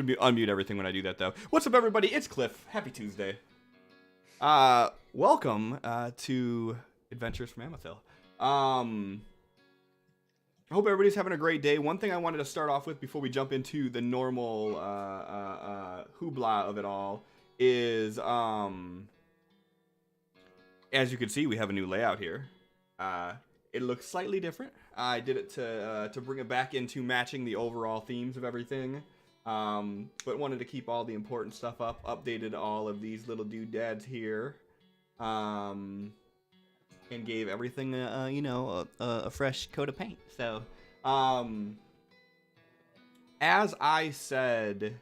Should be unmute everything when I do that, though. What's up, everybody? It's Cliff. Happy Tuesday. Welcome to Adventures from Amethil. I hope everybody's having a great day. One thing I wanted to start off with before we jump into the normal hoopla of it all is, as you can see, we have a new layout here. It looks slightly different. I did it to bring it back into matching the overall themes of everything. But wanted to keep all the important stuff up, updated all of these little doodads here, and gave everything a fresh coat of paint. So, as I said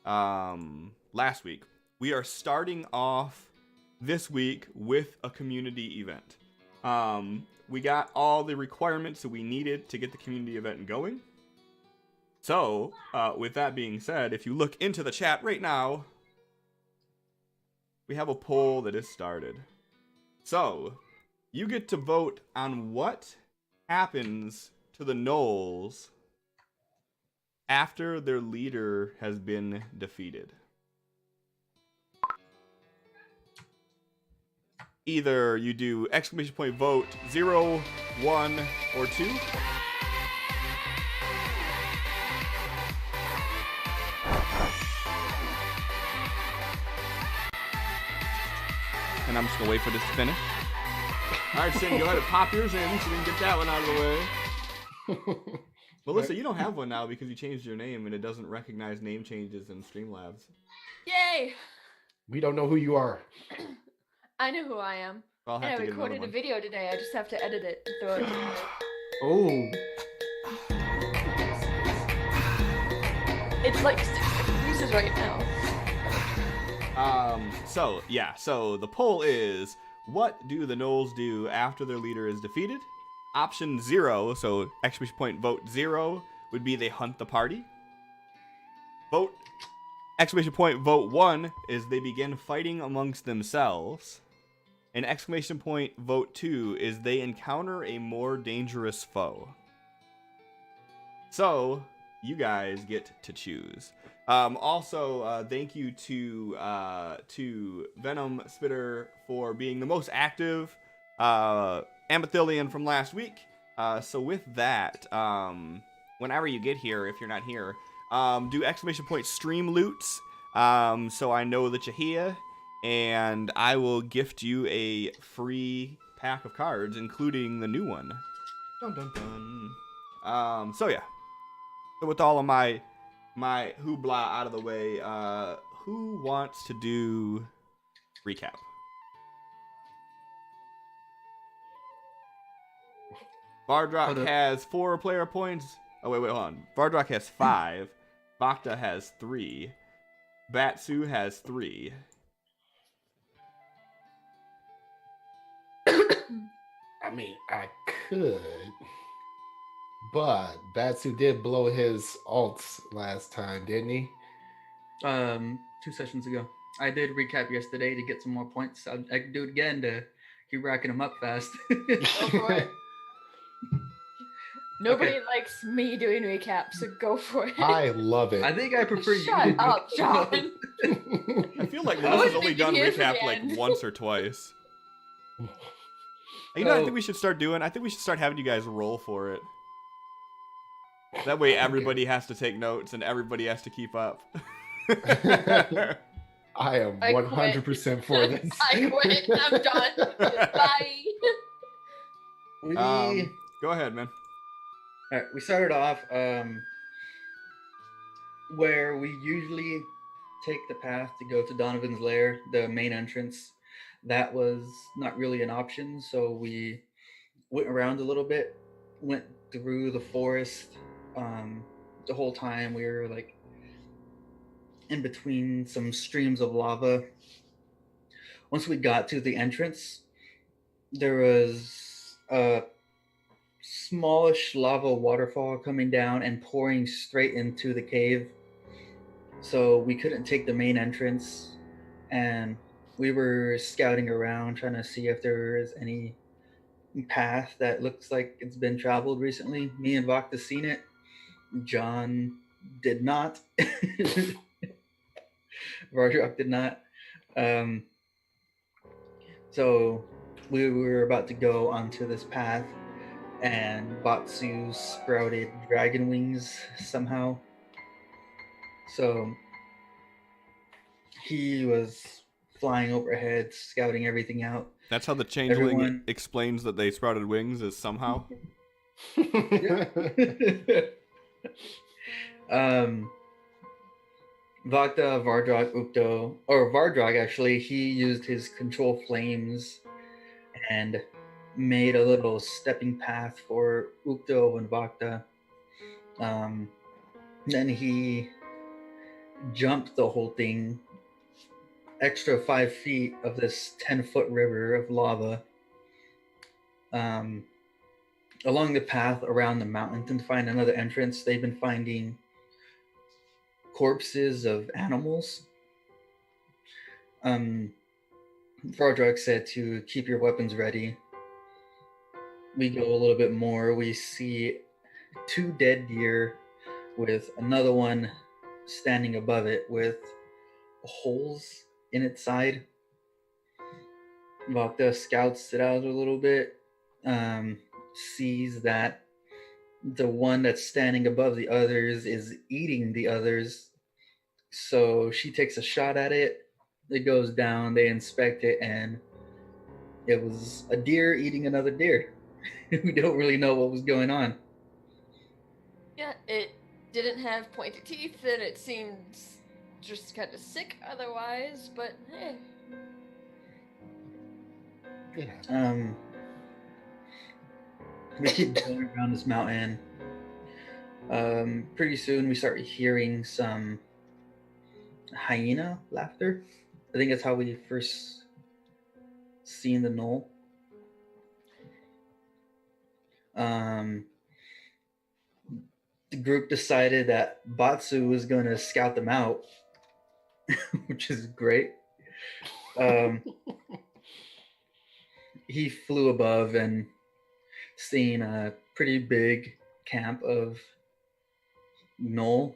last week, we are starting off this week with a community event. We got all the requirements that we needed to get the community event going. So, with that being said, if you look into the chat right now, we have a poll that is started. So, you get to vote on what happens to the Gnolls after their leader has been defeated. Either you do exclamation point vote 0, 1, or 2. And I'm just gonna wait for this to finish. Alright, Sin, go ahead and pop yours in so we can get that one out of the way. Melissa, you don't have one now because you changed your name and it doesn't recognize name changes in Streamlabs. Yay! We don't know who you are. I know who I am. I'll have And to I get recorded a video today. I just have to edit it and throw it. Oh. It's like 6 pieces right now. So the poll is, what do the Gnolls do after their leader is defeated? Option 0, so exclamation point vote 0, would be they hunt the party. Exclamation point vote 1 is they begin fighting amongst themselves. And exclamation point vote 2 is they encounter a more dangerous foe. So, you guys get to choose. Also, thank you to Venom Spitter for being the most active Amethilian from last week. So with that, whenever you get here, if you're not here, do exclamation point stream loots, so I know that you're here, and I will gift you a free pack of cards, including the new one. Dun dun dun. So yeah. So with all of my hoopla out of the way, who wants to do recap? Vardrock has 4 player points. Oh, wait, hold on. Vardrock has 5. Bacta has 3. Batsu has 3. I mean, I could. But Batsu did blow his alts last time, didn't he? 2 sessions ago. I did recap yesterday to get some more points. I can do it again to keep racking them up fast. Go for it. Nobody likes me doing recaps, so go for it. I love it. I think I prefer you. Shut up, John. I feel like Melissa's only done recap like once or twice. You know what I think we should start doing? I think we should start having you guys roll for it. That way everybody has to take notes and everybody has to keep up. I am 100% for this. I quit. I'm done. Bye. Go ahead, man. All right, we started off where we usually take the path to go to Donovan's lair, the main entrance. That was not really an option, so we went around a little bit, went through the forest. The whole time we were like in between some streams of lava. Once we got to the entrance, there was a smallish lava waterfall coming down and pouring straight into the cave. So we couldn't take the main entrance, and we were scouting around trying to see if there is any path that looks like it's been traveled recently. Me and Vakta seen it. John did not. Vardrock did not. So we were about to go onto this path, and Batsu sprouted dragon wings somehow. So he was flying overhead, scouting everything out. That's how the changeling explains that they sprouted wings, is somehow. Vakta, Vardrock, Ukto, or Vardrock actually, he used his control flames and made a little stepping path for Ukto and Vakta. Then he jumped the whole thing, extra 5 feet of this 10-foot river of lava, along the path around the mountain to find another entrance. They've been finding corpses of animals. Vardrock said to keep your weapons ready. We go a little bit more. We see 2 dead deer with another one standing above it with holes in its side. Vakta scouts it out a little bit, sees that the one that's standing above the others is eating the others. So she takes a shot at it. It goes down, they inspect it, and it was a deer eating another deer. We don't really know what was going on. Yeah, it didn't have pointed teeth, and it seems just kind of sick otherwise, but hey. Yeah. We keep going around this mountain. Pretty soon we start hearing some hyena laughter. I think that's how we first seen the knoll. The group decided that Batsu was going to scout them out, which is great. He flew above and seen a pretty big camp of knoll.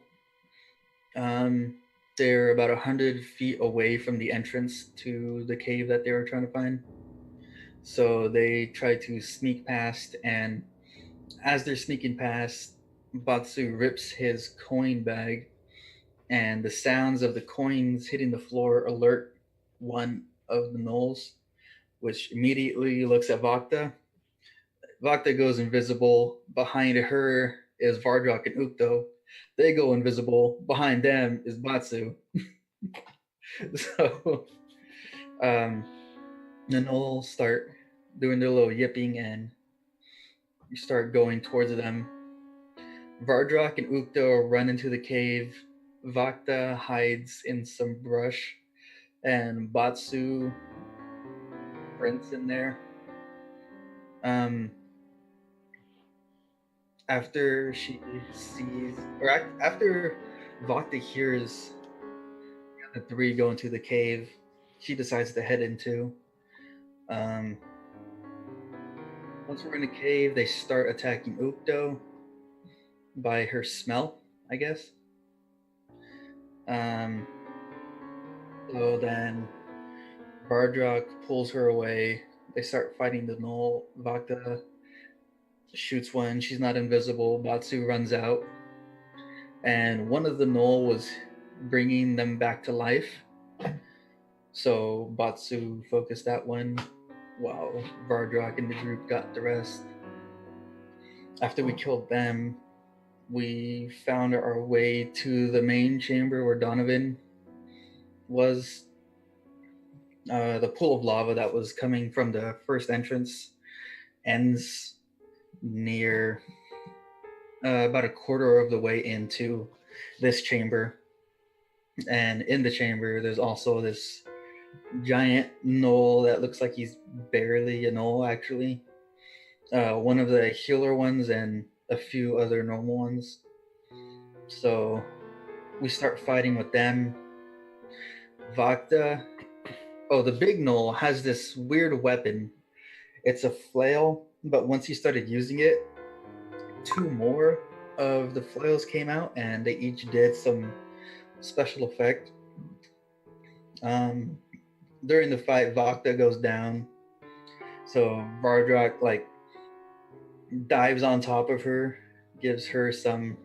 They're about 100 feet away from the entrance to the cave that they were trying to find. So they try to sneak past, and as they're sneaking past, Batsu rips his coin bag, and the sounds of the coins hitting the floor alert one of the gnolls, which immediately looks at Vakta. Vakta goes invisible. Behind her is Vardrock and Ukto. They go invisible. Behind them is Batsu. So the gnolls start doing their little yipping, and you start going towards them. Vardrock and Ukto run into the cave. Vakta hides in some brush, and Batsu sprints in there. After she sees, or after Vakta hears the 3 go into the cave, she decides to head into. Once we're in the cave, they start attacking Ukto by her smell, I guess. So then Vardrock pulls her away. They start fighting the gnoll. Vakta shoots one. She's not invisible. Batsu runs out. And one of the gnoll was bringing them back to life. So Batsu focused that one while Vardrock and the group got the rest. After we killed them, we found our way to the main chamber where Donovan was. The pool of lava that was coming from the first entrance ends near about a quarter of the way into this chamber. And in the chamber, there's also this giant gnoll that looks like he's barely a gnoll, actually. One of the healer ones and a few other normal ones. So we start fighting with them. Vakta, the big gnoll has this weird weapon. It's a flail, but once he started using it, 2 more of the flails came out, and they each did some special effect. During the fight, Vakta goes down, so Vardrak like dives on top of her, gives her some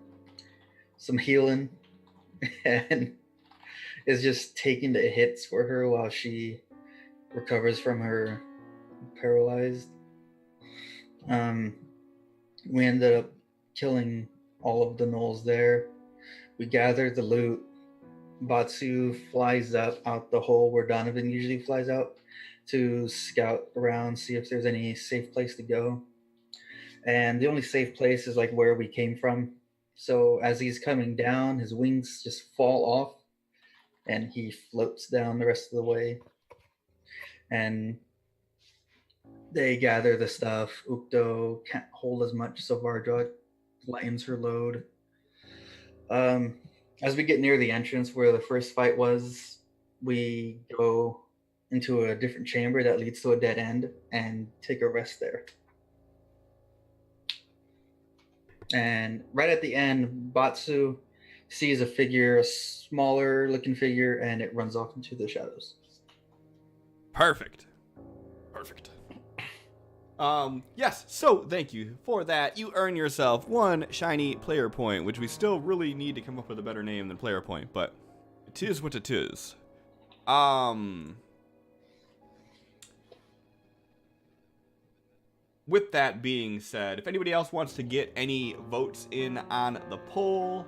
healing, and is just taking the hits for her while she recovers from her paralyzed. We ended up killing all of the gnolls there. We gathered the loot. Batsu flies up out the hole where Donovan usually flies out to scout around, see if there's any safe place to go. And the only safe place is like where we came from. So as he's coming down, his wings just fall off and he floats down the rest of the way. And they gather the stuff. Ukto can't hold as much, so Vardrak lightens her load. As we get near the entrance where the first fight was, we go into a different chamber that leads to a dead end and take a rest there. And right at the end, Batsu sees a figure, a smaller looking figure, and it runs off into the shadows. Perfect. Yes, so thank you for that. You earn yourself 1 shiny player point, which we still really need to come up with a better name than player point, but it is what it is. With that being said, if anybody else wants to get any votes in on the poll,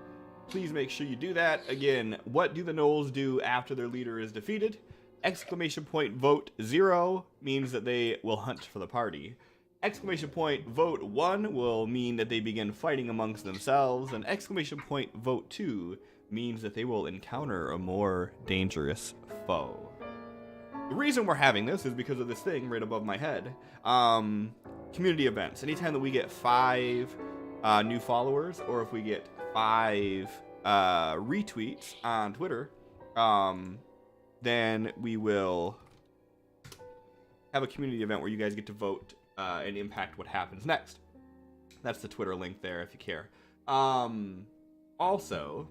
please make sure you do that. Again, what do the gnolls do after their leader is defeated? Exclamation point vote 0 means that they will hunt for the party. Exclamation point vote 1 will mean that they begin fighting amongst themselves, and exclamation point vote 2 means that they will encounter a more dangerous foe. The reason we're having this is because of this thing right above my head. Community events. Anytime that we get 5 new followers, or if we get 5 retweets on Twitter, then we will have a community event where you guys get to vote and impact what happens next. That's the Twitter link there if you care. Also,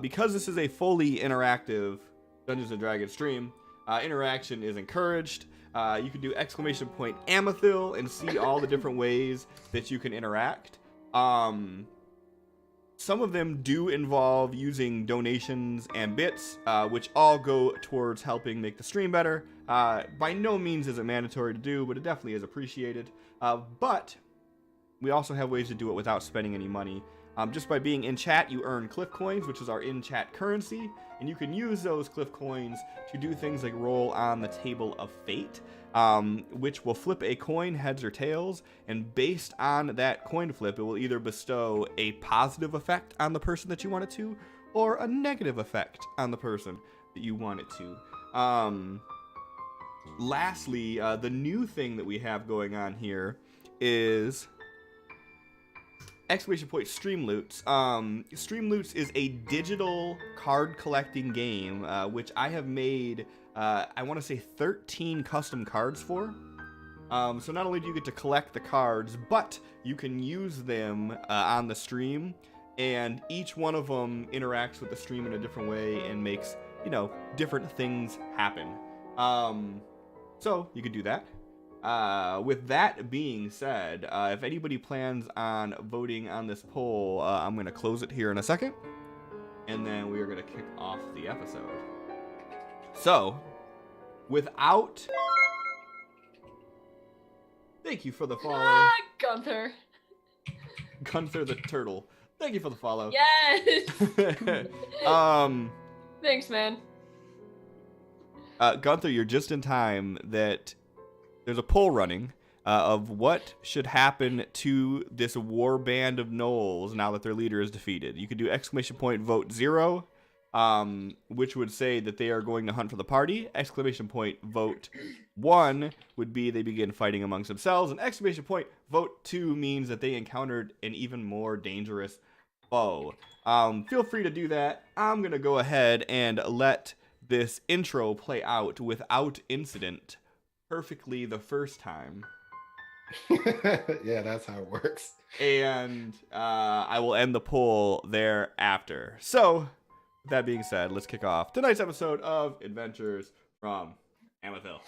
because this is a fully interactive Dungeons & Dragons stream, interaction is encouraged. You can do exclamation point Amethil and see all the different ways that you can interact. Some of them do involve using donations and bits, which all go towards helping make the stream better. By no means is it mandatory to do, but it definitely is appreciated. But we also have ways to do it without spending any money. Just by being in chat, you earn Cliff Coins, which is our in-chat currency, and you can use those Cliff Coins to do things like roll on the Table of Fate, which will flip a coin, heads or tails, and based on that coin flip, it will either bestow a positive effect on the person that you want it to, or a negative effect on the person that you want it to. Lastly, the new thing that we have going on here is exclamation point Stream Loots. Stream Loots is a digital card collecting game, which I have made, I want to say 13 custom cards for. So not only do you get to collect the cards, but you can use them on the stream, and each one of them interacts with the stream in a different way and makes, different things happen. So you could do that. With that being said, if anybody plans on voting on this poll, I'm going to close it here in a second, and then we are going to kick off the episode. So, without... Thank you for the follow. Gunther. Gunther the Turtle. Thank you for the follow. Yes! Thanks, man. Gunther, you're just in time that... There's a poll running of what should happen to this war band of gnolls now that their leader is defeated. You could do exclamation point vote 0, which would say that they are going to hunt for the party. Exclamation point vote 1 would be they begin fighting amongst themselves. And exclamation point vote 2 means that they encountered an even more dangerous foe. Feel free to do that. I'm going to go ahead and let this intro play out without incident perfectly the first time. Yeah, that's how it works. And I will end the poll thereafter. So, with that being said, let's kick off tonight's episode of Adventures from Amethil.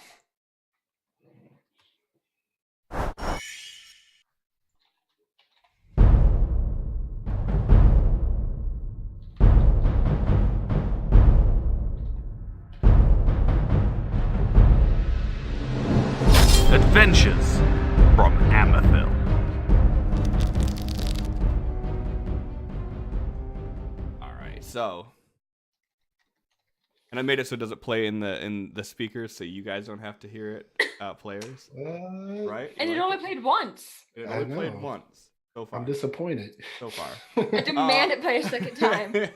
Adventures from Amethil. Alright, so. And I made it so it doesn't play in the speakers, so you guys don't have to hear it, players. Right? And it only played once. It I only played know. once so far. I'm disappointed. So far. I demand it play a second time.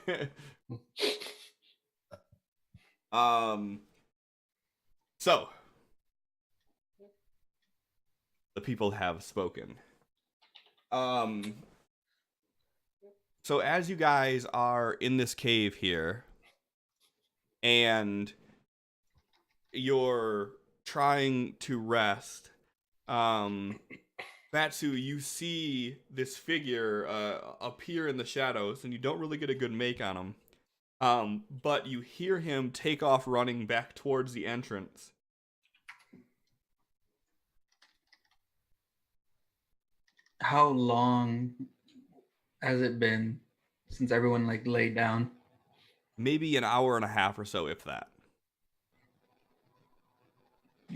So the people have spoken. So as you guys are in this cave here, and you're trying to rest, Batsu, you see this figure appear in the shadows, and you don't really get a good make on him. But you hear him take off running back towards the entrance. How long has it been since everyone laid down? Maybe an hour and a half or so, if that.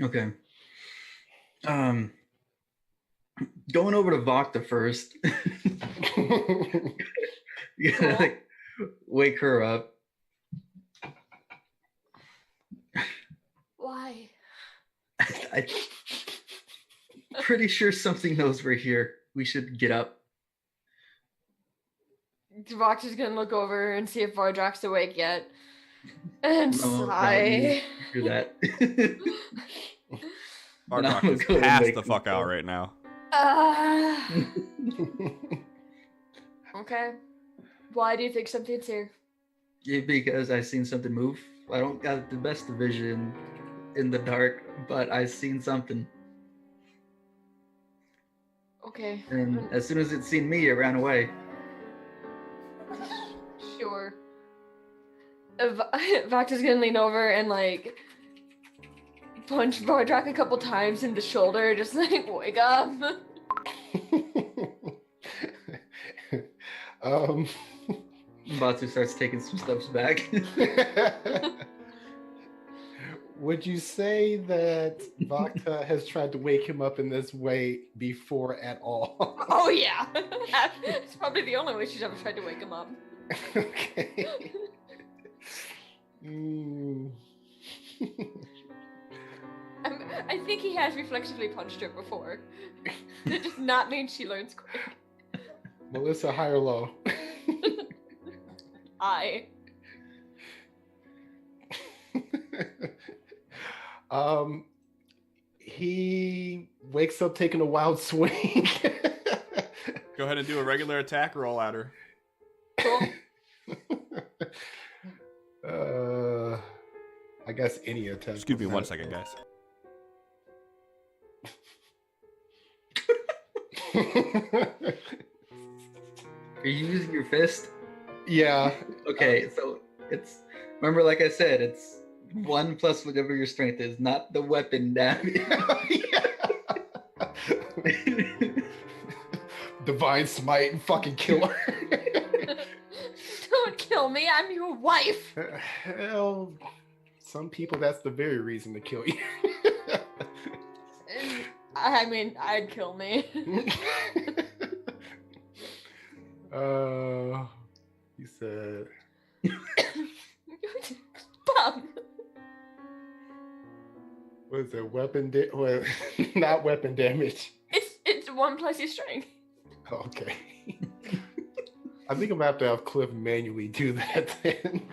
Okay. Going over to Vakta first. You gotta wake her up. Why? I'm pretty sure something knows we're here. We should get up. Vox is gonna look over and see if Vardrak's awake yet. And No, sigh. do that. Bardrock I'm is gonna passed make the him fuck out go. right now. Okay. Why do you think something's here? Yeah, because I seen something move. I don't got the best vision in the dark, but I seen something. Okay. And as soon as it seen me, it ran away. Sure. Vox is gonna lean over and punch Vardrak a couple times in the shoulder, just wake up. Batsu starts taking some steps back. Would you say that Vakta has tried to wake him up in this way before at all? Oh yeah. It's probably the only way she's ever tried to wake him up. Okay. Mm. I think he has reflexively punched her before. That does not mean she learns quick. Melissa, high or low? I. He wakes up taking a wild swing. Go ahead and do a regular attack roll at her. Cool. I guess any attack. Excuse me 1 second, guys. Are you using your fist? Yeah. Okay, so it's remember, like I said, it's 1 plus whatever your strength is, not the weapon damage. Divine smite and fucking kill her. Don't kill me, I'm your wife. Hell, some people that's the very reason to kill you. I mean, I'd kill me. He said. Bob. What is it? Weapon well, not weapon damage. It's 1 plus your strength. Okay. I think I'm gonna have to have Cliff manually do that then.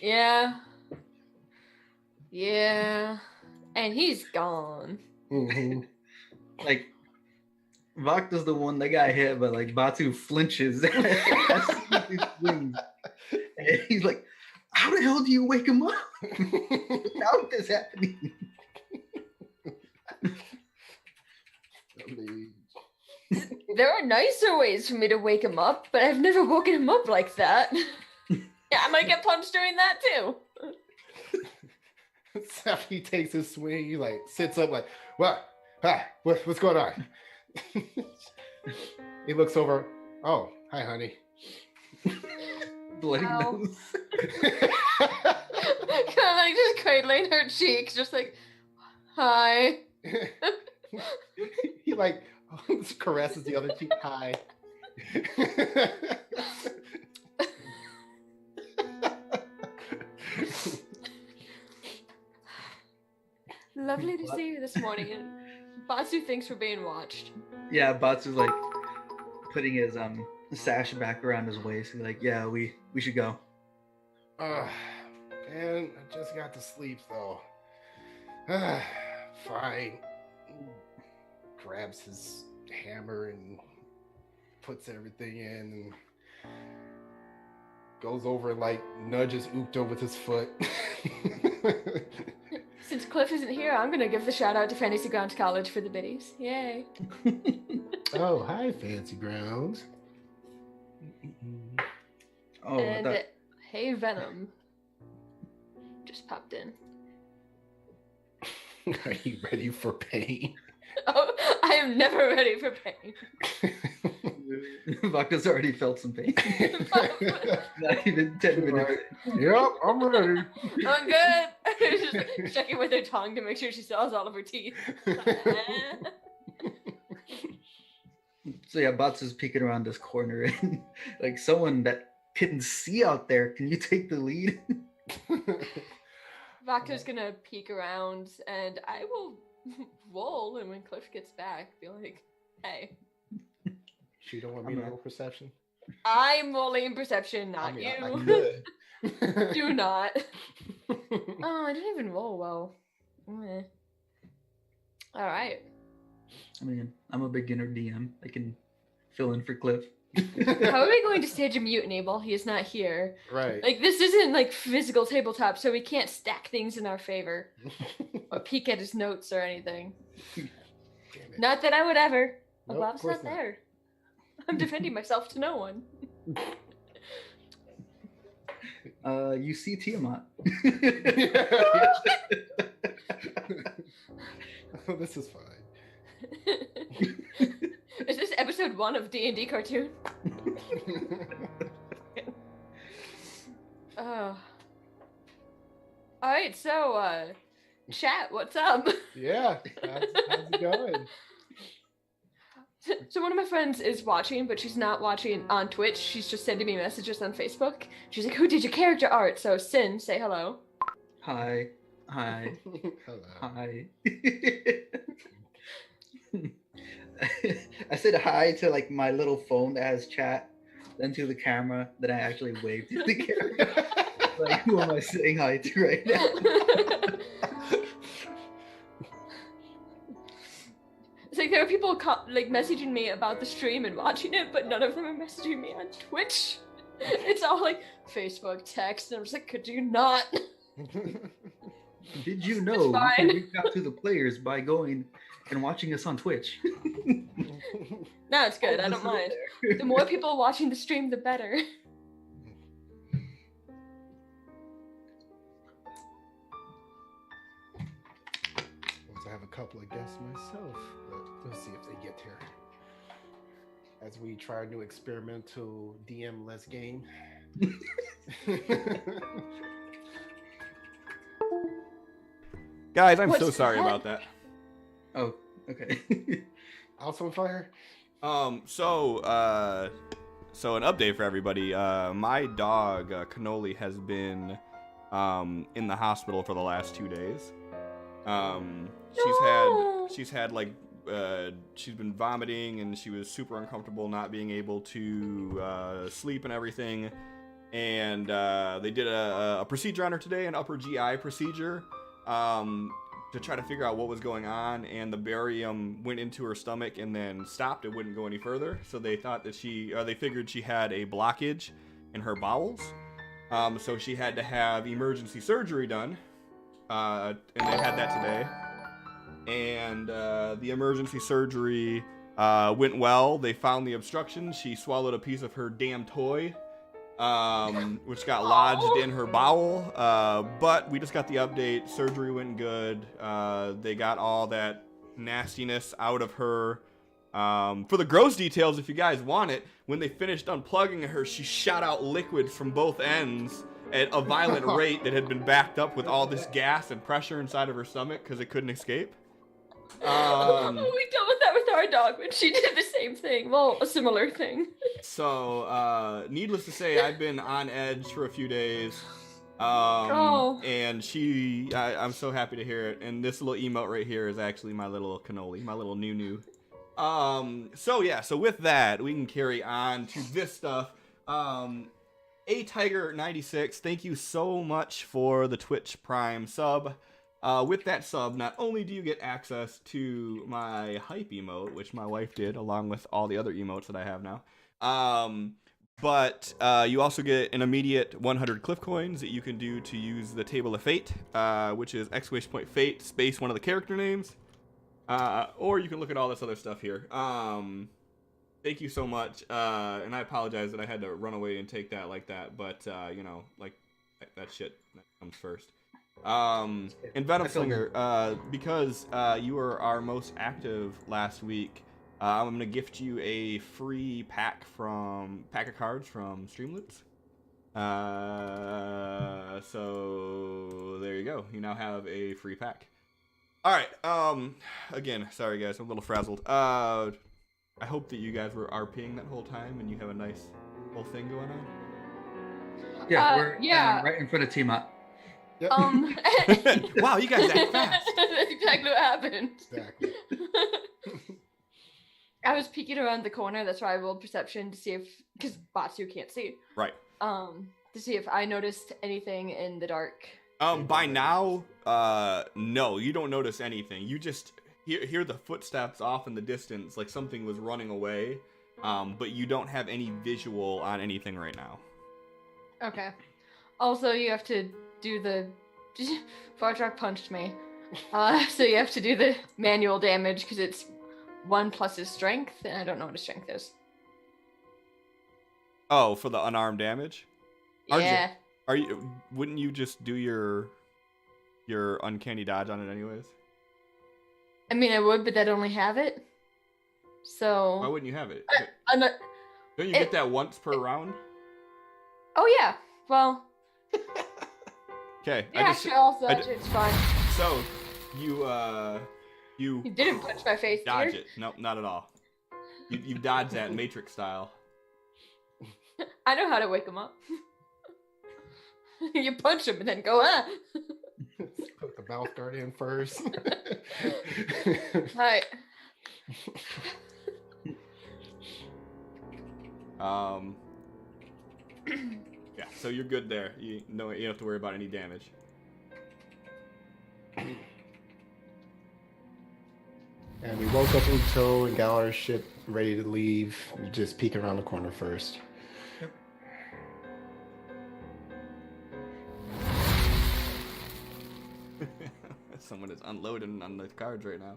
Yeah. Yeah. And he's gone. Mm-hmm. Like, Vakta's the one that got hit, but Batu flinches as he swings. And he's like, how the hell do you wake him up? How is this happening? mean, There are nicer ways for me to wake him up, but I've never woken him up like that. Yeah, I might get punched during that too. so after he takes his swing, he like sits up like, what? Hi, what's going on? He looks over. Oh, hi, honey. Bloody Ow. nose. Kind of like just cradling her cheeks, just like, hi. He like caresses the other cheek. Hi. Lovely to see you this morning. And Batsu thinks we're being watched. Yeah, Batsu's like putting his sash back around his waist. He's like, yeah, we should go. Man, I just got to sleep though. Fine. Grabs his hammer and puts everything in and goes over and like nudges Ukto with his foot. Since Cliff isn't here, I'm gonna give the shout out to Fantasy Grounds College for the biddies. Yay. Oh, hi, Fancy Grounds. Oh, And hey, Venom. Just popped in. Are you ready for pain? Oh, I am never ready for pain. Vodka's already felt some pain. Not even 10 minutes. Yep, I'm ready. I'm good. Just checking with her tongue to make sure she still has all of her teeth. So yeah, Batsu's peeking around this corner and like someone that can see out there, can you take the lead? Vaca's gonna peek around and I will roll, and when Cliff gets back, be like, hey. You don't want me to roll perception? I'm rolling perception, not I you. could. Do not. Oh, I didn't even roll well. Alright. I mean, I'm a beginner DM. I can fill in for Cliff. How are we going to stage a mutiny while he is not here? Right. Like, this isn't like physical tabletop, so we can't stack things in our favor. Or peek at his notes or anything. Damn it. Not that I would ever. Nope, Bob's of course not not. there. I'm defending myself to no one. You see Tiamat. Oh, this is fine. Is this episode 1 of D&D cartoon? Oh. Alright, so, chat, what's up? Yeah, how's it going? So one of my friends is watching, but she's not watching on Twitch. She's just sending me messages on Facebook. She's like, who did your character art? So, Sin, say hello. Hi. Hi. Hello. Hi. I said hi to like my little phone that has chat, then to the camera, then I actually waved to the camera. Like, who am I saying hi to right now? It's like there are people like messaging me about the stream and watching it, but none of them are messaging me on Twitch. It's all like Facebook text, and I'm just like, could you not? Did you know you fine. can reach out to the players by going and watching us on Twitch? No, it's good. I don't mind. The more people watching the stream, the better. I have a couple of guests myself, but we'll see if they get here. As we try a new experimental DM less game. Guys, I'm What's so sorry that? about that. Oh, okay. Also on fire? So an update for everybody. My dog, Cannoli, has been in the hospital for the last 2 days. No. She's had like she's been vomiting, and she was super uncomfortable not being able to sleep and everything. And they did a procedure on her today, an upper GI procedure, to try to figure out what was going on. And the barium went into her stomach and then stopped. It wouldn't go any further. So they thought that they figured she had a blockage in her bowels. So she had to have emergency surgery done. And they had that today. and the emergency surgery went well. They found the obstruction. She swallowed a piece of her damn toy, which got lodged in her bowel. But we just got the update. Surgery went good. They got all that nastiness out of her. For the gross details, if you guys want it, when they finished unplugging her, she shot out liquids from both ends at a violent rate that had been backed up with all this gas and pressure inside of her stomach because it couldn't escape. We dealt with that with our dog when she did the same thing. Well, a similar thing. So, needless to say, I've been on edge for a few days. And I'm so happy to hear it. And this little emote right here is actually my little cannoli, my little new. So with that, we can carry on to this stuff. A Tiger 96, thank you so much for the Twitch Prime sub. With that sub, not only do you get access to my hype emote, which my wife did, along with all the other emotes that I have now, but you also get an immediate 100 Cliff coins that you can do to use the Table of Fate, which is !fate space one of the character names, or you can look at all this other stuff here. Thank you so much, and I apologize that I had to run away and take that like that, but you know, like that shit that comes first. And Venom Slinger, because you were our most active last week, I'm gonna gift you a free pack of cards from Streamloots. So there you go. You now have a free pack. All right. Again, sorry guys, I'm a little frazzled. I hope that you guys were RPing that whole time and you have a nice whole thing going on. Yeah, we're right in front of T-Mot. Yep. Wow, you guys act fast. That's exactly what happened. Exactly. I was peeking around the corner. That's why I rolled perception to see if, because Batsu can't see. Right. To see if I noticed anything in the dark. By now, no, you don't notice anything. You just hear the footsteps off in the distance, like something was running away. But you don't have any visual on anything right now. Okay. Also, you have to do the Fartrak punched me. So you have to do the manual damage because it's 1 plus his strength, and I don't know what his strength is. Oh, for the unarmed damage? Yeah. Wouldn't you just do your uncanny dodge on it anyways? I mean, I would, but that'd only have it. So. Why wouldn't you have it? Don't you get that once per round? Oh yeah. Well. Okay. Yeah, it's fine. So, you didn't punch my face, dodge dear. it. Nope, not at all. You dodge that Matrix style. I know how to wake him up. You punch him and then go, Put the mouth guard in first. Hi. Yeah, so you're good there. You don't have to worry about any damage. And we woke up in tow and got our ship ready to leave. We just peek around the corner first. Yep. Someone is unloading on the cards right now.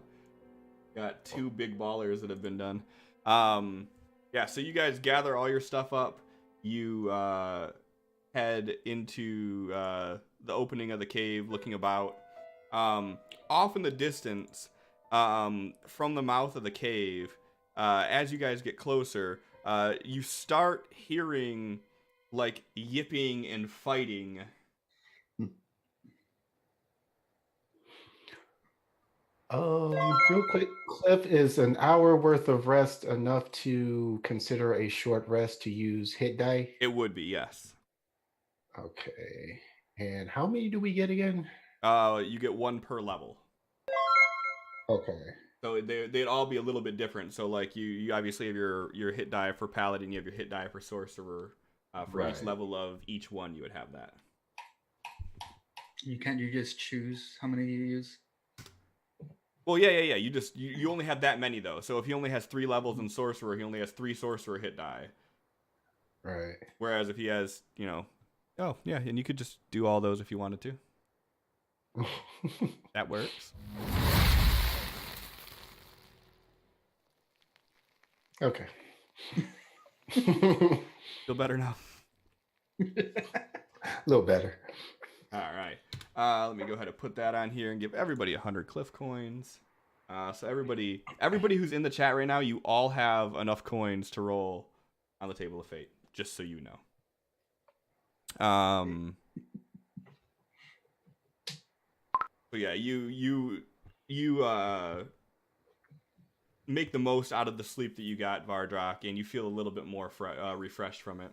Got 2 big ballers that have been done. Yeah, so you guys gather all your stuff up. You head into the opening of the cave, looking about. Off in the distance, from the mouth of the cave, as you guys get closer, you start hearing like yipping and fighting. Real quick, Cliff, is an hour worth of rest enough to consider a short rest to use hit die? It would be, yes. Okay. And how many do we get again? You get 1 per level. Okay. So they'd all be a little bit different. So like you obviously have your hit die for paladin, you have your hit die for sorcerer. For each level of each one, you would have that. You just choose how many you use? Well, yeah. You only have that many though. So if he only has 3 levels in sorcerer, he only has 3 sorcerer hit die. Right. Whereas if he has, oh yeah, and you could just do all those if you wanted to. That works. Okay. Feel better now? A little better. All right. Let me go ahead and put that on here and give everybody 100 Cliff coins. So everybody who's in the chat right now, you all have enough coins to roll on the table of fate, just so you know. But yeah, you make the most out of the sleep that you got, Vardrak, and you feel a little bit more refreshed from it.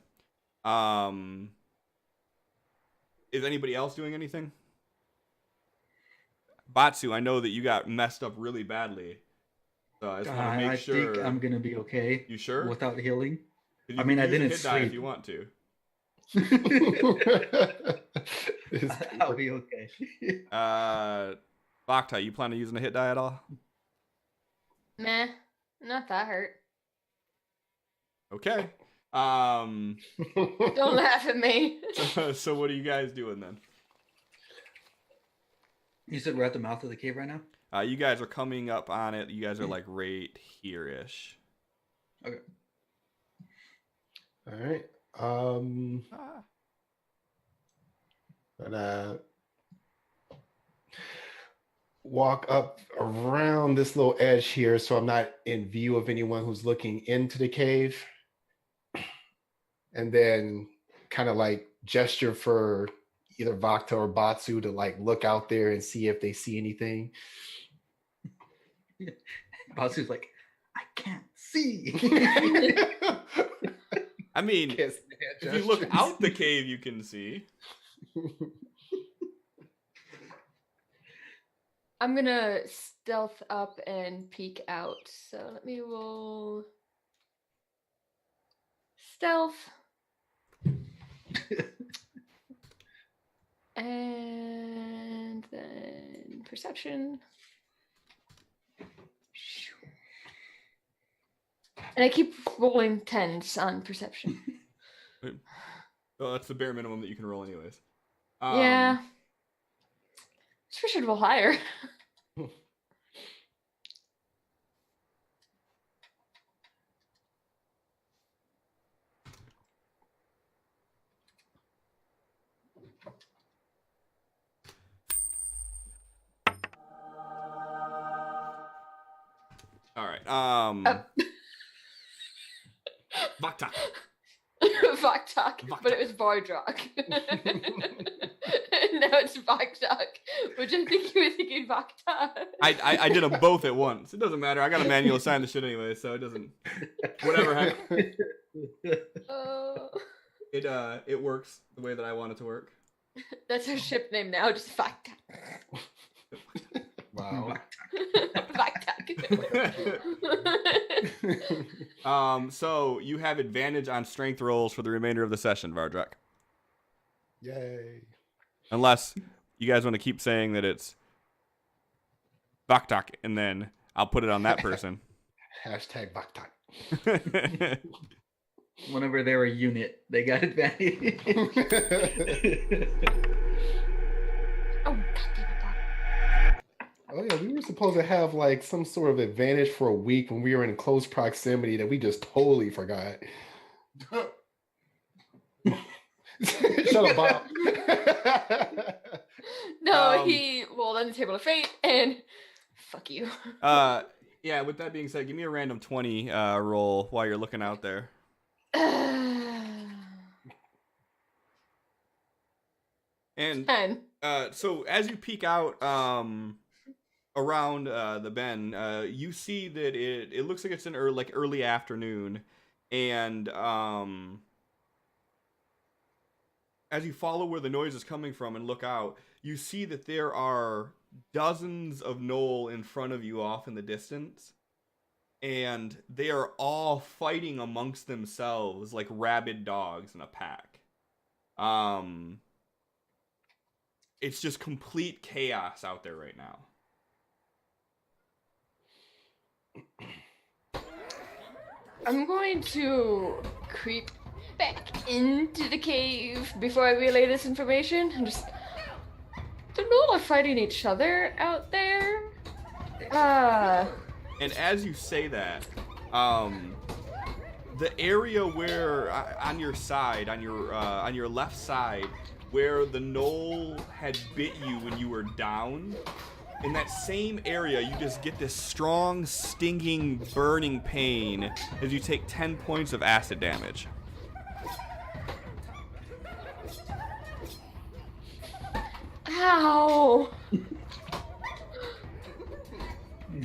Is anybody else doing anything? Batsu, I know that you got messed up really badly, so I just want to make sure. I think I'm gonna be okay. You sure? Without healing. You I mean, can I use a didn't hit die if sleep. you want to. I'll be okay. Bacta, you plan on using a hit die at all? Meh, not that hurt. Okay. Don't laugh at me. So what are you guys doing then? You said we're at the mouth of the cave right now? You guys are coming up on it. You guys are like right here-ish. Okay. All right. And walk up around this little edge here so I'm not in view of anyone who's looking into the cave. And then kind of like gesture for either Vakta or Batsu to like look out there and see if they see anything. Batsu's like, I can't see. I mean, if you look out the cave, you can see. I'm gonna stealth up and peek out. So let me roll stealth. And then perception. And I keep rolling 10s on perception. Well, that's the bare minimum that you can roll anyways. Yeah. I should roll higher. All right. Vakta. Vaktak, but it was Bardrak. Now it's Vaktak, which I think you were thinking Vakta. I did them both at once. It doesn't matter. I got a manual assign the shit anyway, so it doesn't. Whatever happened. It works the way that I want it to work. That's our ship name now, just Vaktak. Wow. So you have advantage on strength rolls for the remainder of the session, Vardrak. Yay. Unless you guys want to keep saying that it's Vaktak, and then I'll put it on that person. Hashtag Vaktak. Whenever they're a unit, they got advantage. Oh, goddamn it. Oh yeah, we were supposed to have like some sort of advantage for a week when we were in close proximity that we just totally forgot. Shut up, Bob. No, he rolled on the table of fate, and fuck you. Yeah, with that being said, give me a random 20 roll while you're looking out there. And 10. so as you peek out around the bend, you see that it looks like it's an early afternoon, and as you follow where the noise is coming from and look out, you see that there are dozens of gnoll in front of you off in the distance, and they are all fighting amongst themselves like rabid dogs in a pack. It's just complete chaos out there right now. I'm going to creep back into the cave before I relay this information. And just... The gnoll are fighting each other out there. And as you say that, the area where on your side, on your left side, where the knoll had bit you when you were down, in that same area, you just get this strong, stinging, burning pain as you take 10 points of acid damage. Ow!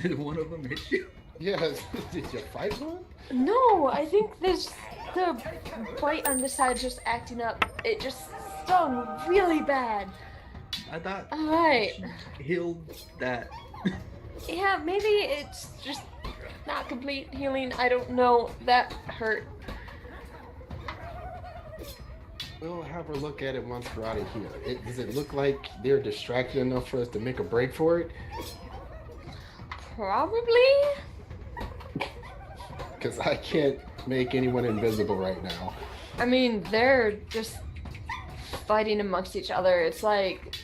Did one of them hit you? Yeah, did you fight one? No, I think there's the bite on the side just acting up. It just stung really bad. I thought Alright. she healed that. Yeah, maybe it's just not complete healing. I don't know. That hurt. We'll have her look at it once we're out of here. Does it look like they're distracted enough for us to make a break for it? Probably? Because I can't make anyone invisible right now. I mean, they're just fighting amongst each other. It's like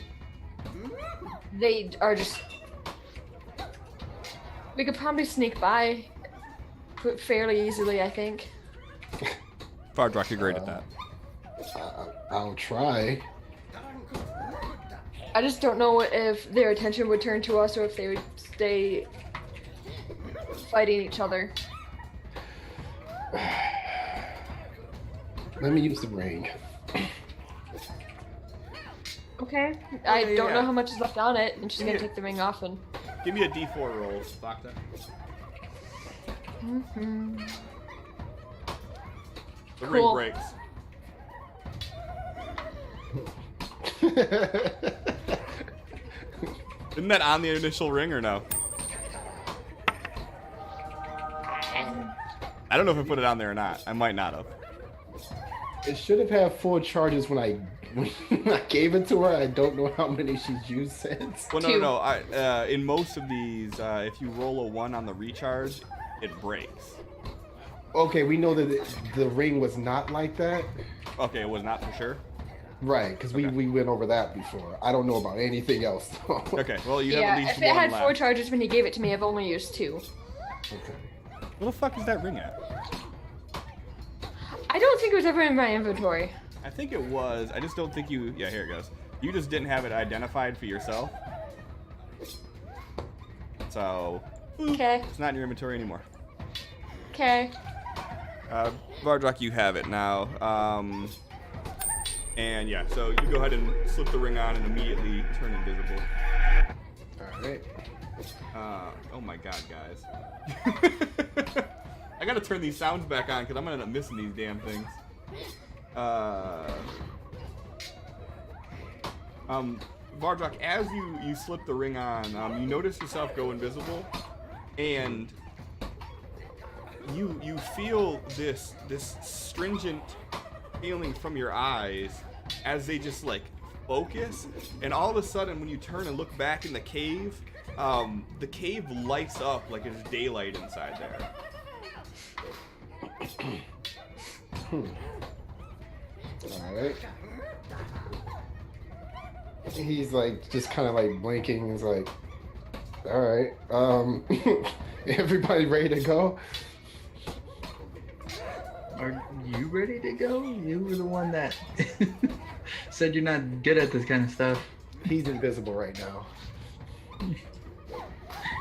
they are just. We could probably sneak by fairly easily, I think. Vardrock, you're great at that. I'll try. I just don't know if their attention would turn to us or if they would stay fighting each other. Let me use the ring. Okay. I don't yeah. know how much is left on it, and she's gonna take the ring off and. Give me a D4 roll, Bacta. Mm-hmm. The Cool. ring breaks. Isn't that on the initial ring or no? I don't know if I put it on there or not. I might not have. It should have had full charges when I gave it to her. I don't know how many she's used since. Well, Two. no. In most of these, if you roll a 1 on the recharge, it breaks. Okay, we know that the ring was not like that. Okay, it was not for sure. Right, because Okay. we went over that before. I don't know about anything else. Though. Okay, well, you have Yeah, at least if it 1 had left. 4 charges when you gave it to me, I've only used 2. Okay. Where the fuck is that ring at? I don't think it was ever in my inventory. I think it was. I just don't think you... Yeah, here it goes. You just didn't have it identified for yourself. So... Okay. It's not in your inventory anymore. Okay. Vardrock, you have it now. And yeah, so you go ahead and slip the ring on and immediately turn invisible. Alright. Oh my god, guys. I gotta turn these sounds back on because I'm gonna end up missing these damn things. Vardrock, as you slip the ring on, you notice yourself go invisible, and you feel this stringent feeling from your eyes as they just like focus, and all of a sudden when you turn and look back in the cave lights up like it's daylight inside there. Alright. He's like just kind of like blinking. He's like, alright, everybody ready to go? Are you ready to go? You were the one that said you're not good at this kind of stuff. He's invisible right now.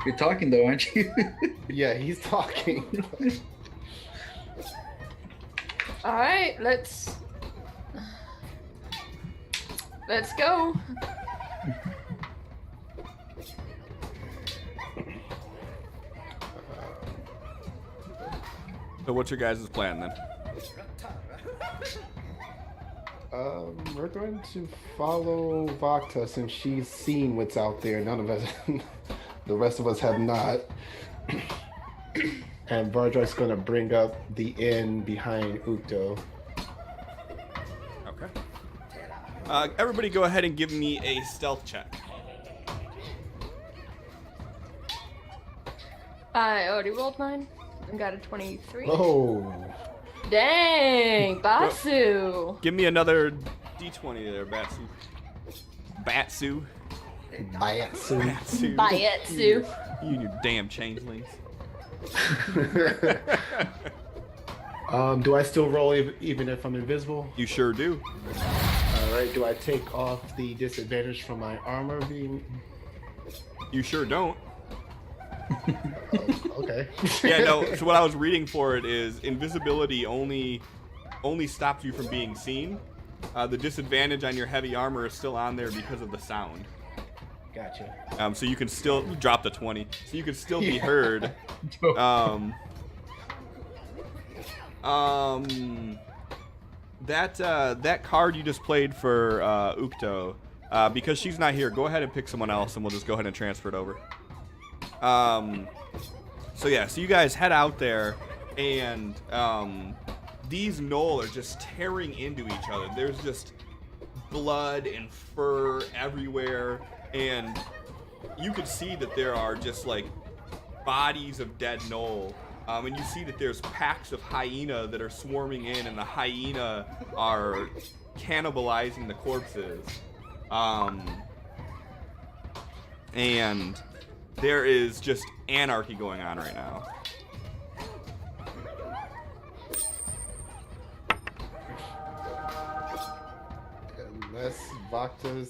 You're talking though, aren't you? Yeah, he's talking. Alright, let's go. So what's your guys' plan then? We're going to follow Vakta since she's seen what's out there. None of us, the rest of us have not. And Vardrak's going to bring up the inn behind Ukto. Okay. Everybody go ahead and give me a stealth check. I already rolled mine. I got a 23. Oh, Dang, Batsu. Give me another D20 there, Batsu. Batsu. Bayatsu. Batsu. Bayetsu. You and your damn changelings. Do I still roll even if I'm invisible? You sure do. All right. Do I take off the disadvantage from my armor being? You sure don't. Okay. Yeah, no. So what I was reading for it is invisibility only stops you from being seen. The disadvantage on your heavy armor is still on there because of the sound. Gotcha. So you can still drop the 20. So you can still be heard. That card you just played for Ukto, because she's not here, go ahead and pick someone else, and we'll just go ahead and transfer it over. So yeah, so you guys head out there, and these gnoll are just tearing into each other. There's just blood and fur everywhere, and you could see that there are just like bodies of dead gnoll. And you see that there's packs of hyena that are swarming in, and the hyena are cannibalizing the corpses. And there is just anarchy going on right now. Unless Vakta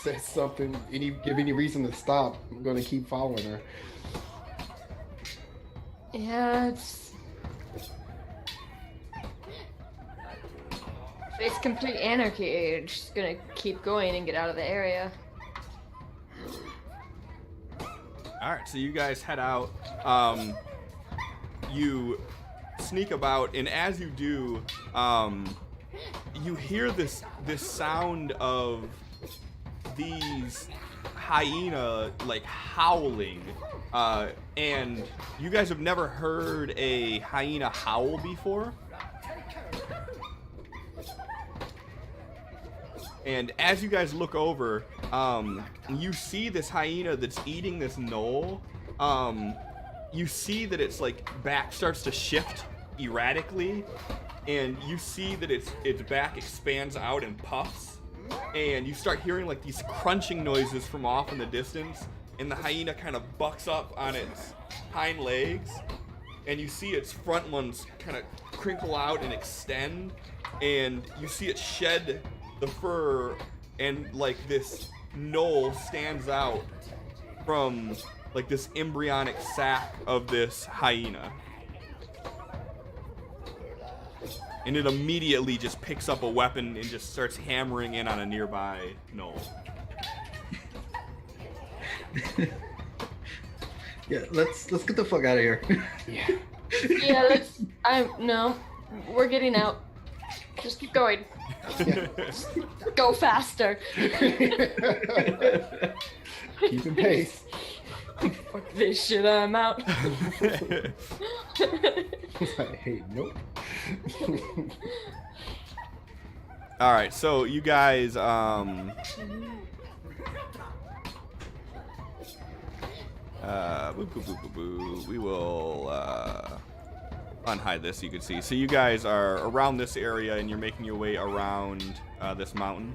says something, give any reason to stop, I'm gonna keep following her. Yeah, it's complete anarchy. Just gonna keep going and get out of the area. Alright, so you guys head out. You sneak about, and as you do, you hear this sound of these hyena like howling, and you guys have never heard a hyena howl before. And as you guys look over, you see this hyena that's eating this gnoll. You see that its like back starts to shift erratically, and you see that its back expands out and puffs, and you start hearing like these crunching noises from off in the distance, and the hyena kind of bucks up on its hind legs, and you see its front ones kind of crinkle out and extend, and you see it shed the fur, and like this gnoll stands out from like this embryonic sac of this hyena. And it immediately just picks up a weapon and just starts hammering in on a nearby gnoll. Yeah, let's get the fuck out of here. Yeah, no, we're getting out. Just keep going. Just go faster. Keeping pace. Fuck this shit, I'm out. Hey, nope. All right, so you guys, we will unhide this so you can see. So you guys are around this area, and you're making your way around this mountain.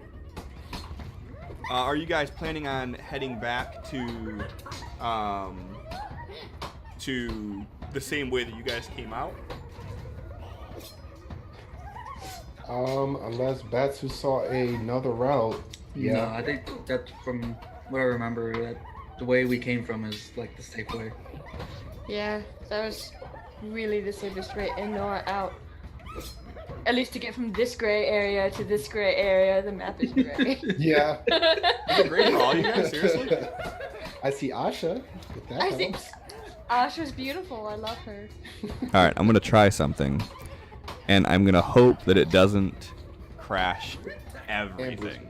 Are you guys planning on heading back to the same way that you guys came out? Unless Batsu saw another route. Yeah. No, I think that from what I remember, that the way we came from is like the safe way. Yeah, that was really the safest way in or out. At least to get from this gray area to this gray area, the map is gray. Yeah. Is it great for all you guys? Seriously? I see Asha. If that I helps. think Asha's beautiful. I love her. All right, I'm gonna try something, and I'm gonna hope that it doesn't crash everything,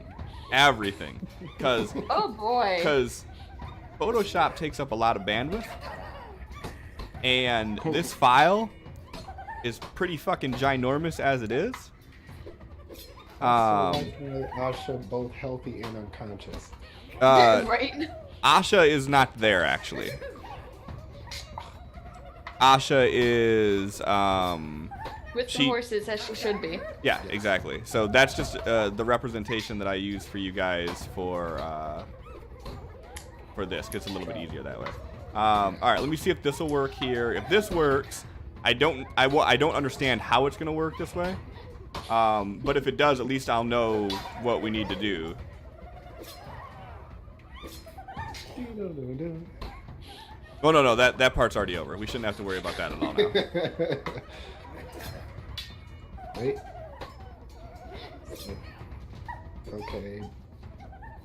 because Oh boy. Photoshop takes up a lot of bandwidth, and this file is pretty fucking ginormous as it is. Asha both healthy and unconscious. Right? Asha is not there actually. Asha is With the horses, as she should be. Yeah, exactly. So that's just the representation that I use for you guys for this, because it's a little bit easier that way. All right, let me see if this will work here. If this works, I don't understand how it's gonna work this way. But if it does, at least I'll know what we need to do. Oh no, that part's already over. We shouldn't have to worry about that at all now. Wait. Okay.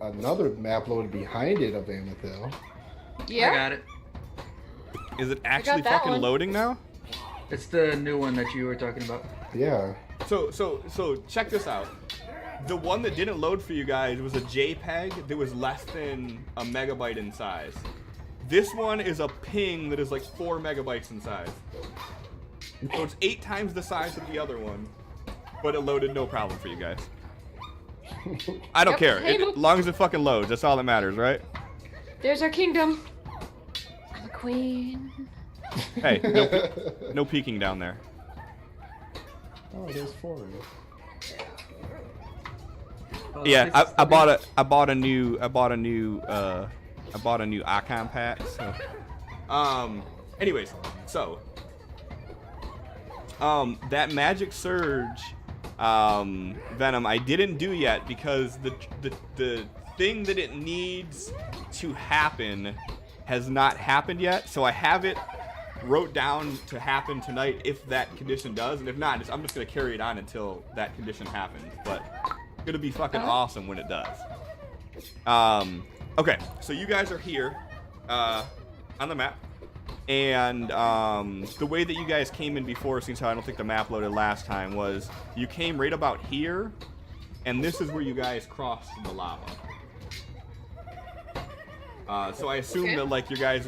Another map loaded behind it of Amethil. Yeah. I got it. Is it actually that fucking one. loading now? It's the new one that you were talking about. Yeah. So check this out. The one that didn't load for you guys was a JPEG that was less than a megabyte in size. This one is a ping that is like 4 megabytes in size. So it's 8 times the size of the other one, but it loaded no problem for you guys. I don't Yep. care. Hey, As long as it fucking loads, that's all that matters, right? There's our kingdom. I'm a queen. Hey, no peeking down there. Oh, there's 4. Yeah, I bought a new icon pack. So. Anyways, so that magic surge venom I didn't do yet because the thing that it needs to happen has not happened yet. So I have it wrote down to happen tonight if that condition does, and if not, I'm just gonna carry it on until that condition happens. But it's gonna be fucking awesome when it does. Okay, so you guys are here on the map, and the way that you guys came in before, since I don't think the map loaded last time, was you came right about here, and this is where you guys crossed the lava. So I assume that like your guys'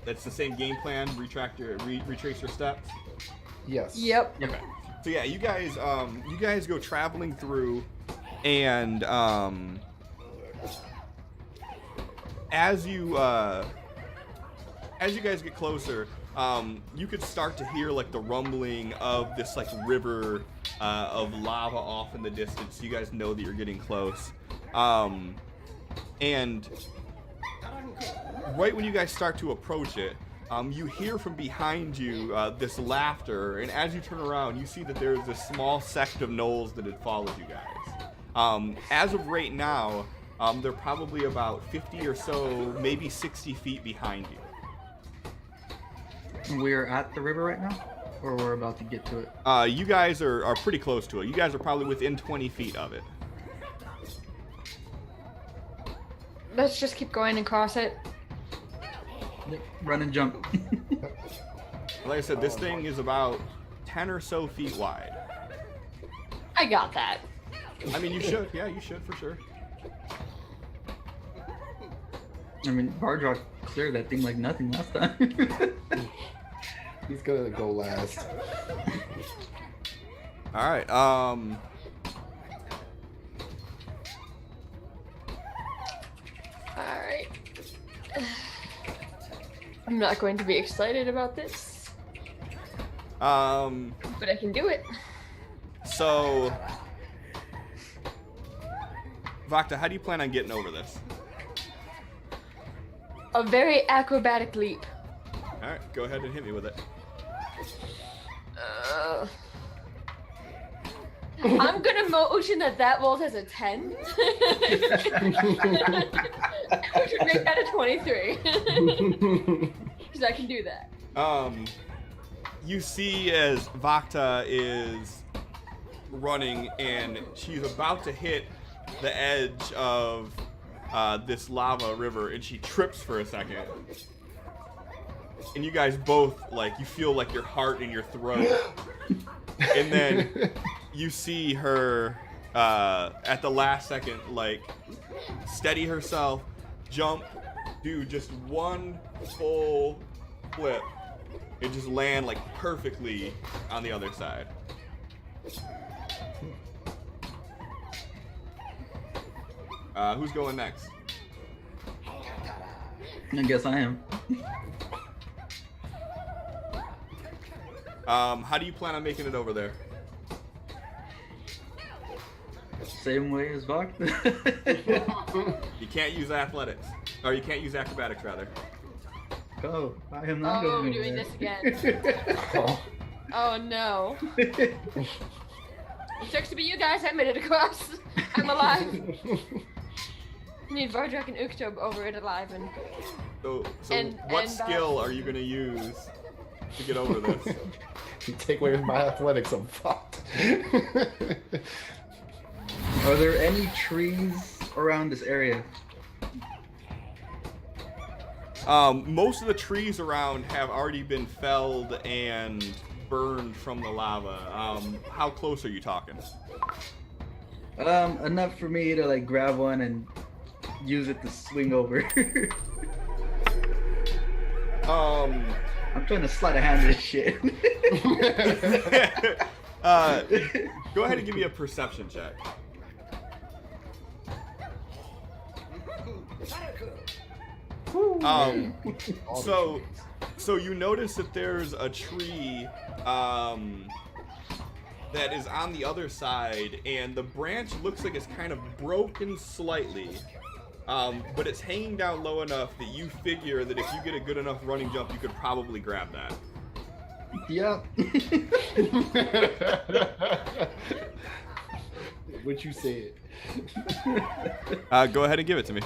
that's the same game plan. Retrace your steps. Yes. Yep. Okay. So yeah, you guys go traveling through, and as you guys get closer, you could start to hear like the rumbling of this like river of lava off in the distance. You guys know that you're getting close, and right when you guys start to approach it, you hear from behind you this laughter, and as you turn around, you see that there's this small sect of gnolls that had followed you guys. As of right now, they're probably about 50 or so, maybe 60 feet behind you. We're at the river right now, or we're about to get to it. You guys are pretty close to it. You guys are probably within 20 feet of it. Let's just keep going and cross it. Run and jump. Like I said, this thing is about 10 or so feet wide. I got that. I mean, you should. Yeah, you should for sure. I mean, Bardrock cleared that thing like nothing last time. He's gonna go last. All right. Alright. I'm not going to be excited about this, but I can do it. So, Vakta, how do you plan on getting over this? A very acrobatic leap. All right, go ahead and hit me with it. I'm gonna motion that rolls as a 10. Which would make that a 23. Because I can do that. You see as Vakta is running and she's about to hit the edge of this lava river, and she trips for a second. And you guys both, like, you feel like your heart in your throat. And then you see her at the last second, like, steady herself, jump, do just one full flip, and just land, like, perfectly on the other side. Who's going next? I guess I am. How do you plan on making it over there? Same way as Vok. You can't use athletics. Or you can't use acrobatics, rather. Go. I am not Oh, going we're doing there. this again. Oh no. It sucks to be you guys. I made it across. I'm alive. I need Vardrak and Uktob over it alive and. So And- what and skill are you gonna use to get over this? You take away my athletics, I'm fucked. Are there any trees around this area? Most of the trees around have already been felled and burned from the lava. How close are you talking? Enough for me to like grab one and use it to swing over. I'm trying to sleight of hand this shit. Go ahead and give me a perception check. So you notice that there's a tree that is on the other side, and the branch looks like it's kind of broken slightly, but it's hanging down low enough that you figure that if you get a good enough running jump, you could probably grab that. Yep. What you said. Go ahead and give it to me.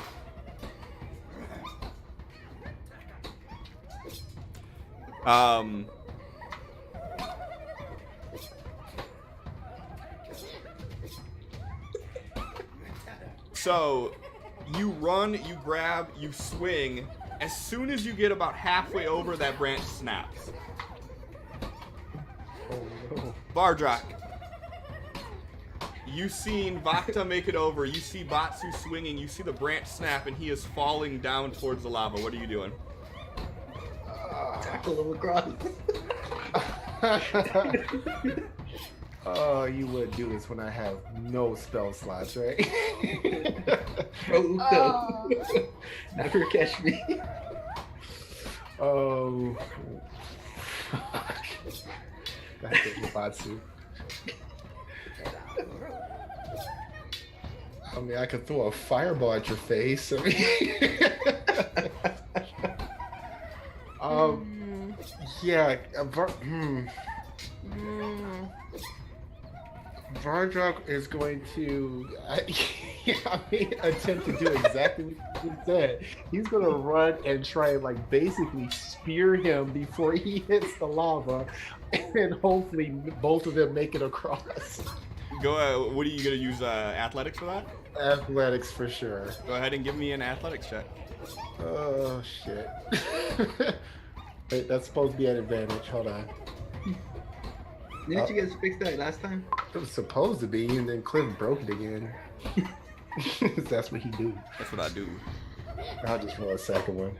So you run, you grab, you swing. As soon as you get about halfway over, that branch snaps. Oh no. Vardrak, you seen Vakta make it over. You see Batsu swinging. You see the branch snap, and he is falling down towards the lava. What are you doing? Tackle him across. Oh, you would do this when I have no spell slots, right? Oh. Never catch me. Oh. Gotta get the Batsu. I mean, I could throw a fireball at your face. I mean, yeah. Vardrak is going to, attempt to do exactly what you said. He's going to run and try and basically spear him before he hits the lava, and hopefully both of them make it across. Go. What are you gonna use? Athletics for that? Athletics for sure. Go ahead and give me an athletics check. Oh shit. Wait, that's supposed to be an advantage. Hold on. Didn't you guys fix that last time? It was supposed to be, and then Cliff broke it again. That's what he do. That's what I do. I'll just roll a second one.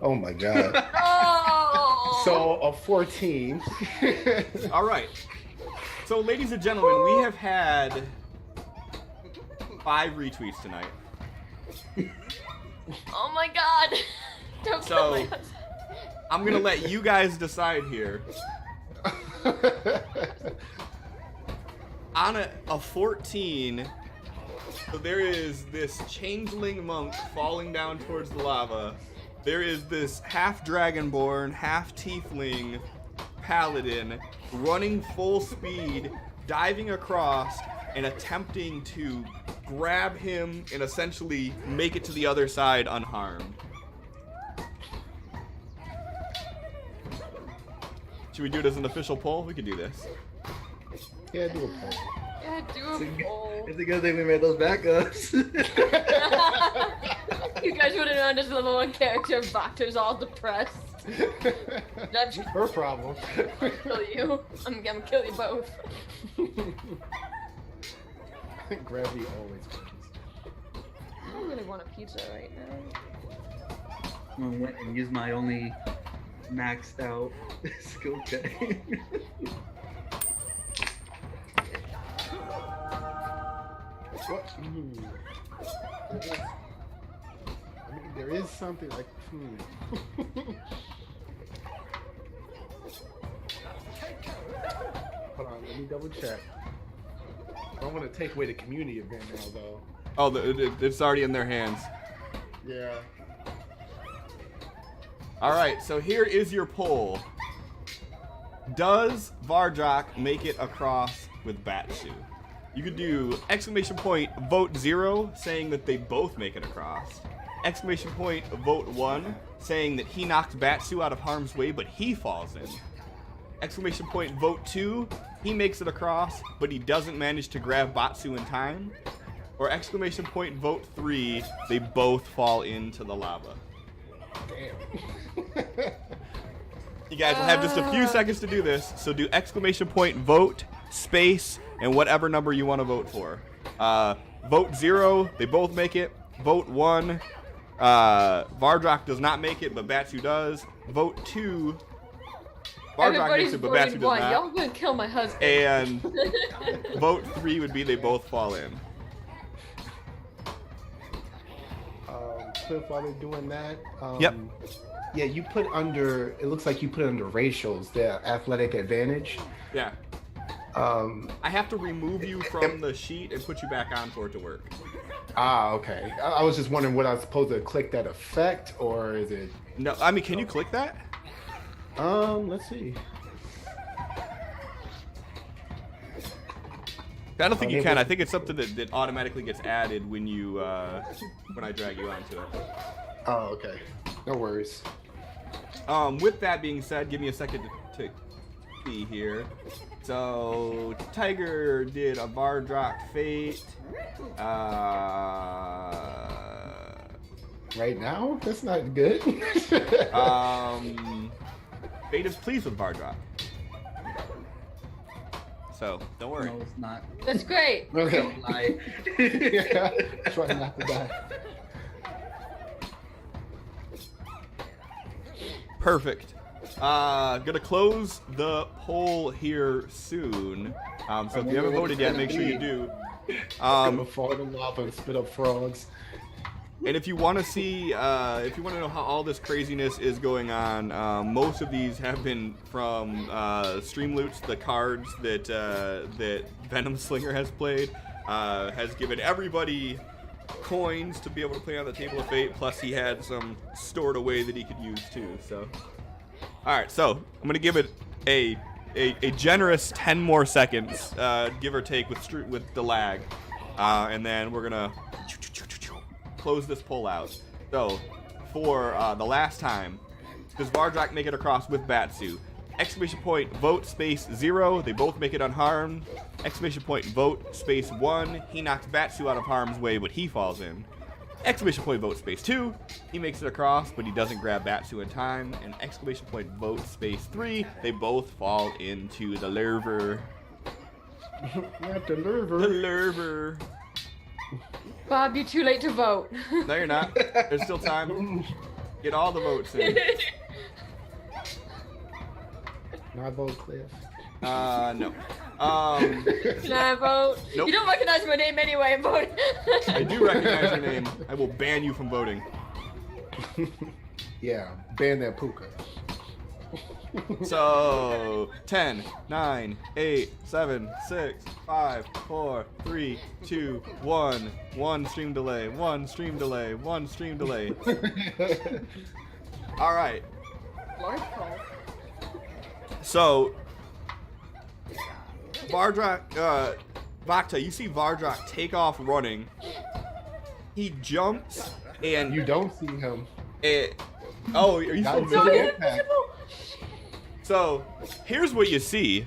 Oh my god. Oh! So a 14. All right. So, ladies and gentlemen, we have had 5 retweets tonight. Oh my god! Don't kill my husband. I'm gonna let you guys decide here. On a 14, so there is this changeling monk falling down towards the lava. There is this half dragonborn, half tiefling paladin running full speed, diving across and attempting to grab him and essentially make it to the other side unharmed. Should we do it as an official poll? We could do this. Yeah, do a poll. Yeah, do a poll. It's a good thing we made those backups. You guys would have known this level 1 character. Vakta's all depressed. That's Her problem. kill you. I'm gonna kill you both. Gravity always wins. I don't really want a pizza right now. I went and used my only maxed out skill check. What? I mean, there is something like. Hold on, let me double check. I don't want to take away the community event now, though. Oh, it's already in their hands. Yeah. All right, so here is your poll. Does Vardrak make it across with Batsu? You could do exclamation point vote 0, saying that they both make it across. Exclamation point vote 1, saying that he knocks Batsu out of harm's way, but he falls in. Exclamation point vote 2, he makes it across, but he doesn't manage to grab Batsu in time. Or exclamation point vote 3, they both fall into the lava. Damn. You guys will have just a few seconds to do this, so do exclamation point vote, space, and whatever number you want to vote for. Vote 0, they both make it. Vote 1, Vardrak does not make it, but Batsu does. Vote 2, Vardrak makes it, but Batsu does not. Y'all gonna kill my husband. And vote 3 would be they both fall in. Cliff, while they're doing that, Yep. Yeah, you put under. It looks like you put under racials the athletic advantage. Yeah. I have to remove you from the sheet and put you back on for it to work. Ah, okay. I was just wondering, what I was supposed to click that effect, or is it? No, I mean, can you click that? Let's see. I don't think you can. I think it's something that automatically gets added when you when I drag you onto it. Oh, okay. No worries. With that being said, give me a second to see here. So Tiger did a Vardrak Fate. Right now, that's not good. Fate is pleased with Vardrak. So don't worry. No, it's not. That's great. Okay. Don't lie. Yeah, try not to die. Perfect. Gonna close the poll here soon. So if you haven't voted yet, make sure you do. I'm gonna fall in lava and spit up frogs. And if you want to see, if you want to know how all this craziness is going on, most of these have been from Stream Loots, the cards that that Venom Slinger has played, has given everybody coins to be able to play on the Table of Fate. Plus, he had some stored away that he could use too. So, all right, so I'm gonna give it a generous 10 more seconds, give or take, with the lag, and then we're gonna close this poll out. So, for the last time, does Vardrak make it across with Batsu? Exclamation point vote space 0, they both make it unharmed. Exclamation point vote space 1, he knocks Batsu out of harm's way, but he falls in. Exclamation point vote space 2, he makes it across, but he doesn't grab Batsu in time. And exclamation point vote space 3, they both fall into the lurver. Not the lurver. The lurver. Bob, you're too late to vote. No, you're not. There's still time. Get all the votes in. Not vote Cliff. No. Can I vote? Nope. You don't recognize my name anyway. I'm voting. I do recognize your name. I will ban you from voting. Yeah, ban that puka. So, 10, 9, 8, 7, 6, 5, 4, 3, 2, 1. 1 stream delay. 1 stream delay. 1 stream delay. All right. Lord Cole. So, Vardrak, Vakta, you see Vardrak take off running. He jumps and You don't see him. oh, are you Not so until visible? impact. So, here's what you see.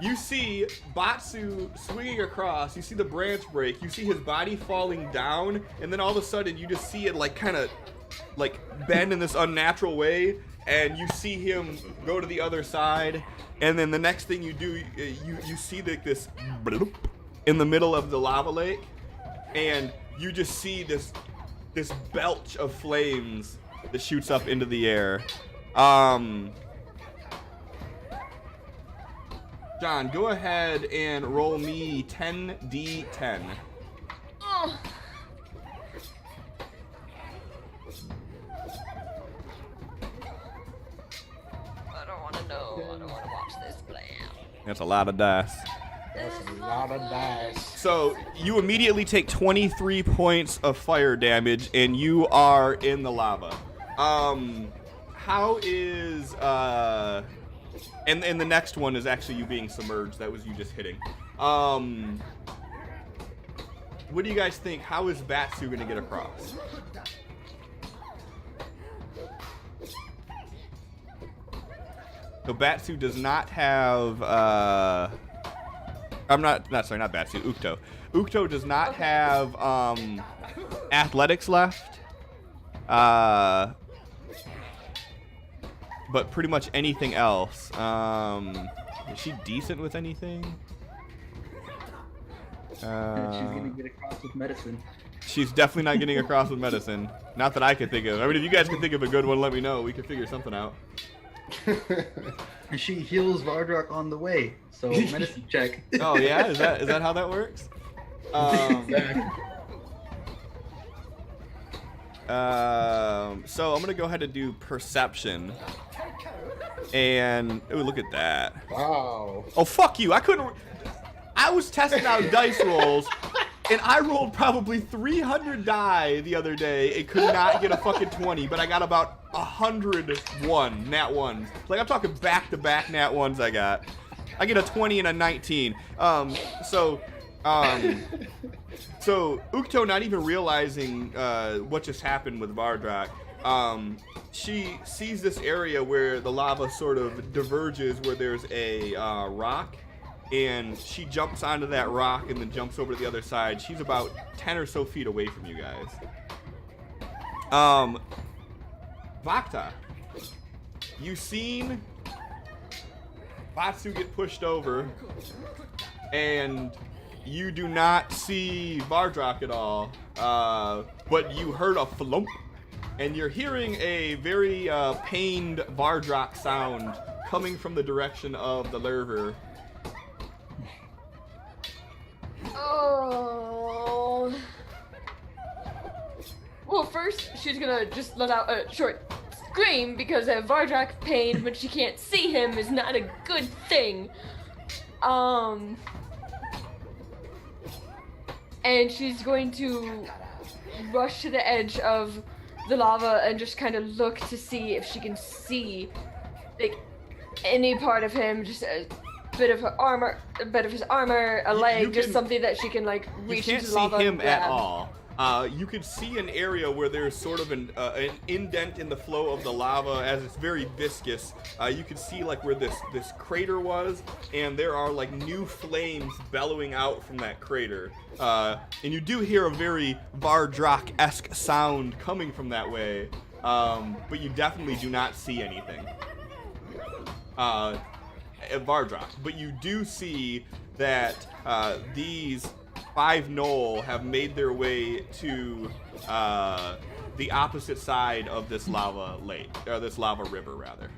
You see Batsu swinging across. You see the branch break. You see his body falling down, and then all of a sudden you just see it like kind of like bend in this unnatural way, and you see him go to the other side, and then the next thing you do, you see this bloop in the middle of the lava lake, and you just see this belch of flames that shoots up into the air. John, go ahead and roll me 10d10. Oh. I don't want to know. I don't want to watch this play out. That's a lot of dice. That's a lot of dice. So you immediately take 23 points of fire damage, and you are in the lava. how is and the next one is actually you being submerged. That was you just hitting. What do you guys think? How is Batsu gonna get across? So Batsu does not have I'm not Batsu, Ukto. Ukto does not have athletics left. But pretty much anything else. Is she decent with anything? She's gonna get across with medicine. She's definitely not getting across with medicine. Not that I can think of. I mean, if you guys can think of a good one, let me know. We can figure something out. And she heals Vardrak on the way. So medicine check. Oh yeah, is that how that works? So I'm gonna go ahead and do perception. And oh, look at that! Wow. Oh fuck you! I was testing out dice rolls, and I rolled probably 300 die the other day. It could not get a fucking 20, but I got about 101 nat ones. Like I'm talking back-to-back nat ones. I get a 20 and a 19. So Ukto, not even realizing what just happened with Vardrak, she sees this area where the lava sort of diverges, where there's a rock, and she jumps onto that rock and then jumps over to the other side. She's about 10 or so feet away from you guys. Vakta, you seen Batsu get pushed over, and you do not see Vardrak at all, but you heard a flump, and you're hearing a very pained Vardrak sound coming from the direction of the lurver. Oh. Well, first she's gonna just let out a short scream because a Vardrak pain when she can't see him is not a good thing. And she's going to rush to the edge of the lava and just kind of look to see if she can see, like, any part of him, just a bit of her armor, a bit of his armor, a leg, just something that she can, like, reach into the lava. You can't see him and at grab. all. You could see an area where there's sort of an indent in the flow of the lava, as it's very viscous. You could see like where this crater was, and there are like new flames bellowing out from that crater. And you do hear a very Vardrak-esque sound coming from that way, but you definitely do not see anything. Vardrak, but you do see that these 5 Knoll have made their way to the opposite side of this lava lake, or this lava river, rather.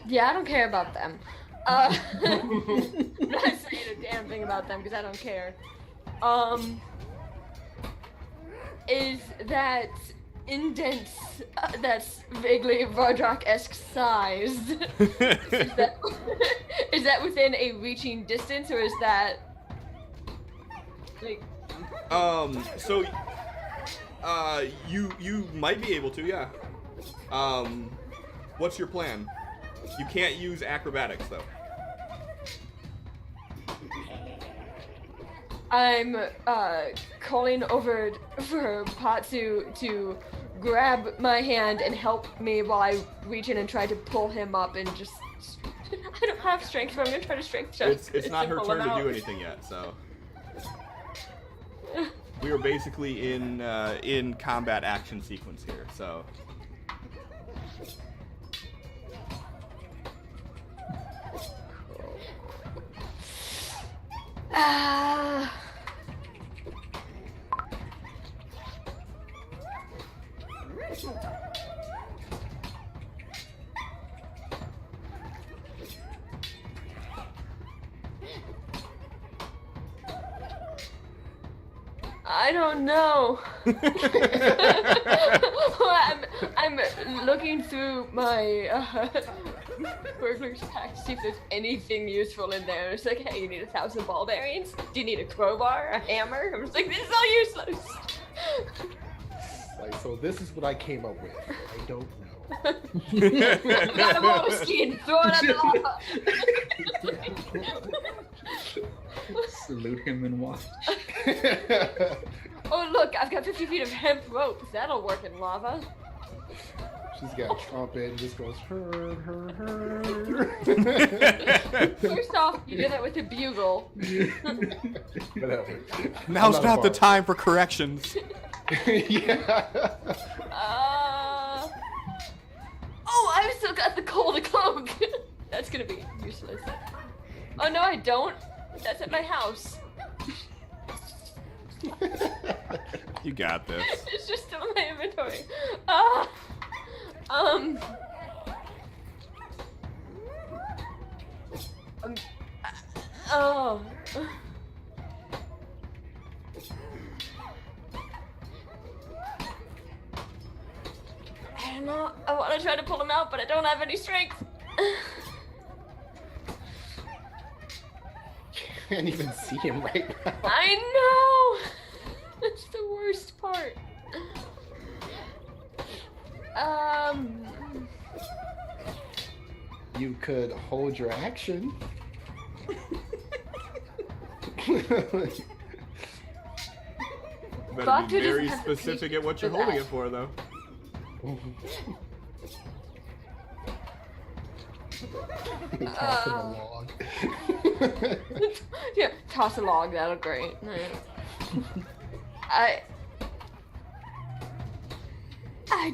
Yeah, I don't care about them. I'm not saying a damn thing about them because I don't care. Is that indent that's vaguely Vardrak-esque sized? is that within a reaching distance, or is that like? So, you might be able to, yeah. What's your plan? You can't use acrobatics though. I'm calling over for Patsu to grab my hand and help me while I reach in and try to pull him up and just. I don't have strength, but I'm gonna try to strength check. It's not her pull turn him to out. do anything yet, so. We are basically in combat action sequence here, so. I don't know. I'm looking through my burglar's pack to see if there's anything useful in there. It's like, hey, you need 1,000 ball bearings? Do you need a crowbar, a hammer? I'm just like, this is all useless. Like, so this is what I came up with. I don't know. Got a motor skin. Throw it at the lava. Salute him and watch. Oh look, I've got 50 feet of hemp rope. That'll work in lava. She's got a trumpet and just goes her. First off, you do that with a bugle. Whatever. Now's I'm not the a time for corrections. Yeah. Oh, I've still got the cold cloak. That's gonna be useless. Oh no, I don't. That's at my house. You got this. It's just still in my inventory. Oh. I don't know. I want to try to pull him out, but I don't have any strength. Can't even see him right now. I know. That's the worst part. You could hold your action. Better Doctor be very doesn't have the specific at what patience you're for holding that. it for, though. Toss him a log. Yeah, toss a log. That'll great. I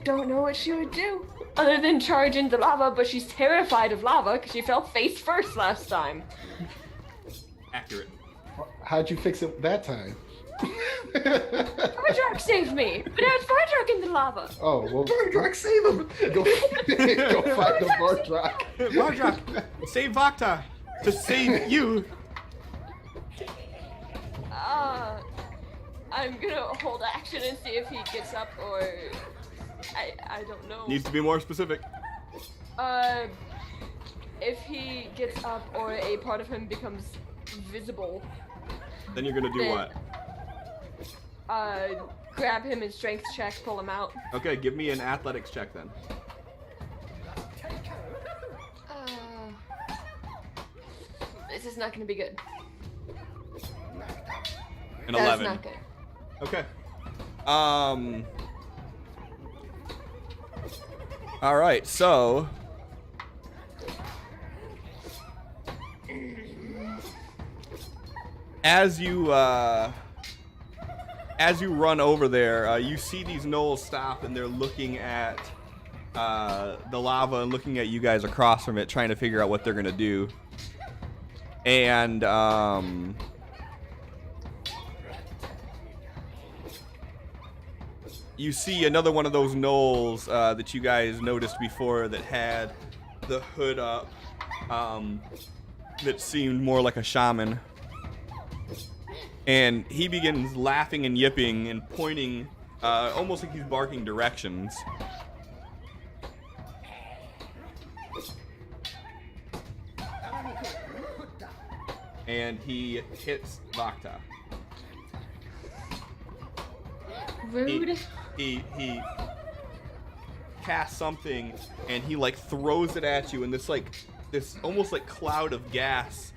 don't know what she would do other than charge into lava, but she's terrified of lava because she fell face first last time. Accurate. How'd you fix it that time? Vardrak saved me, but now it's Vardrak in the lava. Oh, well. Vardrak, save him! Go fight the Vardrak. Vardrak, save Vakta to save you. I'm gonna hold action and see if he gets up or I don't know. Needs to be more specific. If he gets up or a part of him becomes visible, Then you're gonna do Then- what? grab him in strength check, pull him out. Okay, give me an athletics check then. This is not gonna be good. An That's 11. not good. Okay. All right, so as you run over there, you see these gnolls stop and they're looking at the lava and looking at you guys across from it, trying to figure out what they're gonna do. And you see another one of those gnolls that you guys noticed before that had the hood up, that seemed more like a shaman. And he begins laughing and yipping and pointing, almost like he's barking directions. And he hits Vakta. Rude. He casts something and he like throws it at you, and this almost like cloud of gas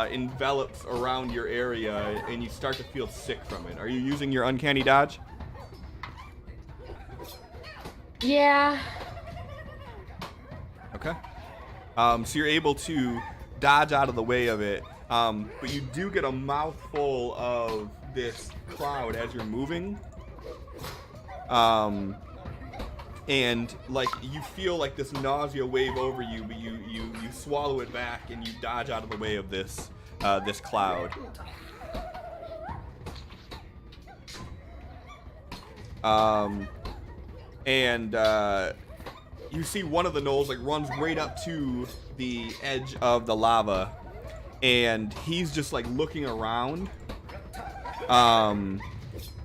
envelops around your area, and you start to feel sick from it. Are you using your uncanny dodge? Yeah. Okay. So you're able to dodge out of the way of it, but you do get a mouthful of this cloud as you're moving. And like you feel like this nausea wave over you, but you swallow it back and you dodge out of the way of this this cloud. You see one of the gnolls like runs right up to the edge of the lava, and he's just like looking around,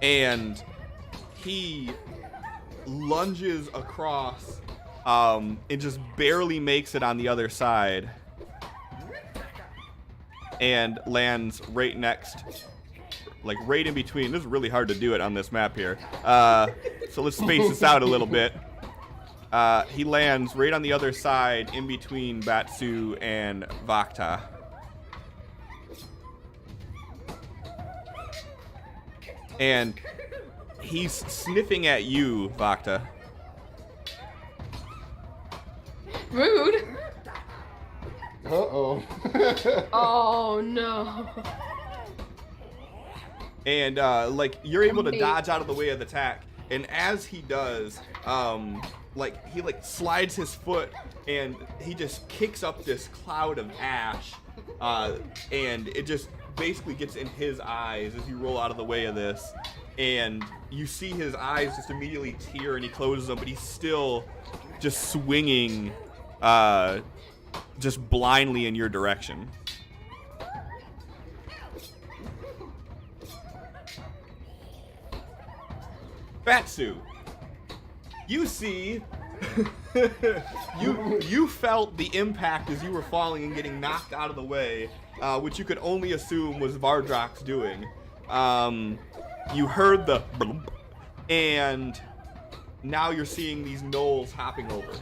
and he lunges across and just barely makes it on the other side and lands right next, like right in between. This is really hard to do it on this map here. So let's space this out a little bit. He lands right on the other side in between Batsu and Vakta. And he's sniffing at you, Vakta. Rude. Uh-oh. Oh no. And like you're able to dodge out of the way of the attack, and as he does, like he like slides his foot and he just kicks up this cloud of ash, and it just basically gets in his eyes as you roll out of the way of this, and you see his eyes just immediately tear and he closes them, but he's still just swinging just blindly in your direction. Batsu, you see, you felt the impact as you were falling and getting knocked out of the way, which you could only assume was Vardrak's doing. You heard the blump, and now you're seeing these gnolls hopping over.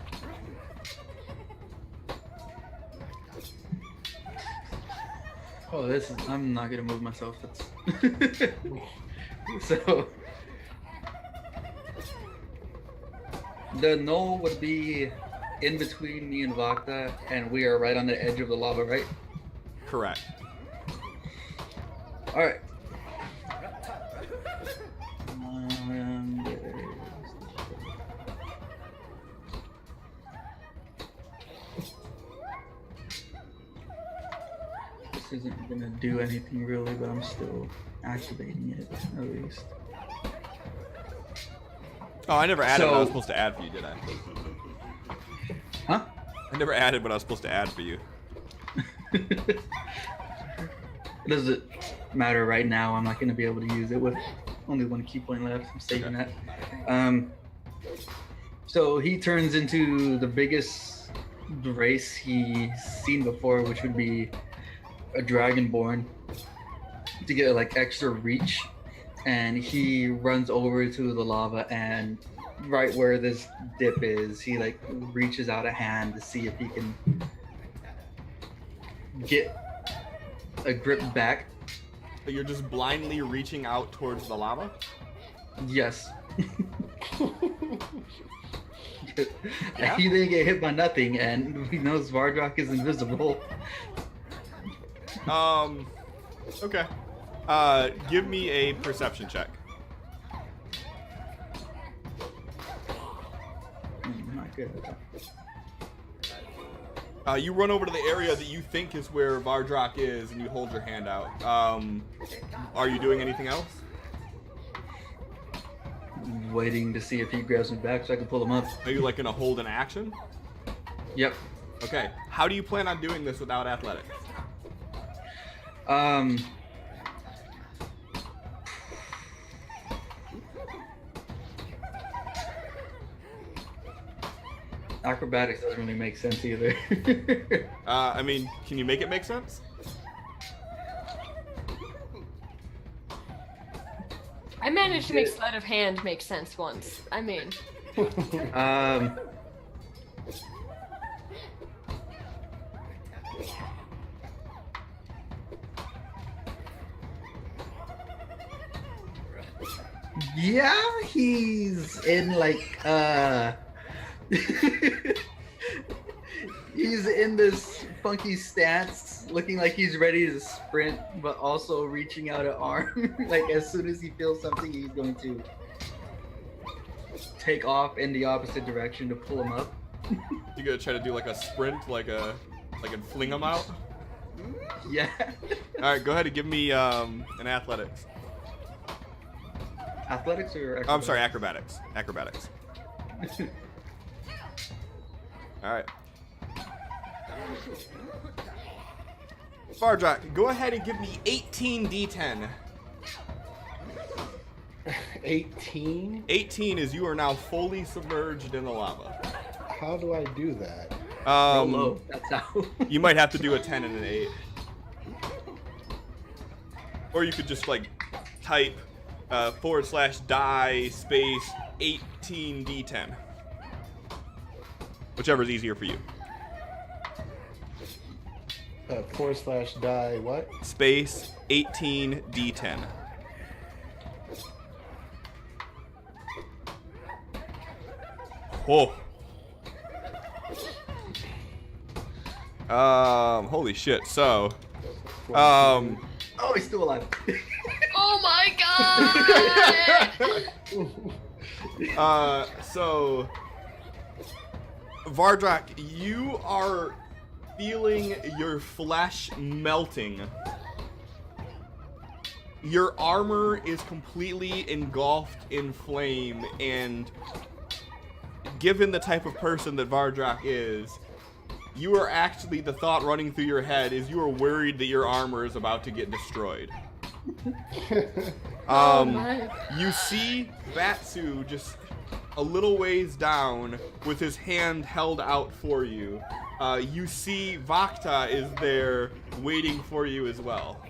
Oh, this is. I'm not gonna move myself. That's so. The knoll would be in between me and Vakta, and we are right on the edge of the lava, right? Correct. All right. This isn't gonna do anything really, but I'm still activating it at least. Oh, I never added what I was So- supposed to add for you, did I? Huh? I never added what I was supposed to add for you. Does it matter right now? I'm not gonna be able to use it with only one key point left. I'm saving that. So he turns into the biggest race he's seen before, which would be a dragonborn, to get like extra reach, and he runs over to the lava, and right where this dip is, he like reaches out a hand to see if he can get a grip back. So you're just blindly reaching out towards the lava? Yes. Yeah? He didn't get hit by nothing, and he knows Vardrak is invisible. Okay. Give me a perception check. Not good at that. You run over to the area that you think is where Vardrak is, and you hold your hand out. Are you doing anything else? Waiting to see if he grabs me back so I can pull him up. Are you like gonna hold an action? Yep. Okay. How do you plan on doing this without athletics? Acrobatics doesn't really make sense either. I mean, can you make it make sense? I managed to make sleight of hand make sense once. I mean, yeah, he's in like he's in this funky stance, looking like he's ready to sprint, but also reaching out an arm. Like as soon as he feels something, he's going to take off in the opposite direction to pull him up. You gonna try to do like a sprint, like and fling them out? Yeah. All right, go ahead and give me an athletics. Athletics or Oh, I'm sorry, acrobatics. Acrobatics. All right. Vardrak, go ahead and give me 18 d10. 18? 18 is you are now fully submerged in the lava. How do I do that? Roll low. That's how. You might have to do a 10 and an 8. Or you could just like type /die space 18d10. Whichever is easier for you. /die what? Space 18d10. Oh. Holy shit. So, Oh, he's still alive. Oh my god! so Vardrak, you are feeling your flesh melting. Your armor is completely engulfed in flame, and given the type of person that Vardrak is, you are actually, the thought running through your head is you are worried that your armor is about to get destroyed. You see Batsu just a little ways down with his hand held out for you. You see Vakta is there waiting for you as well.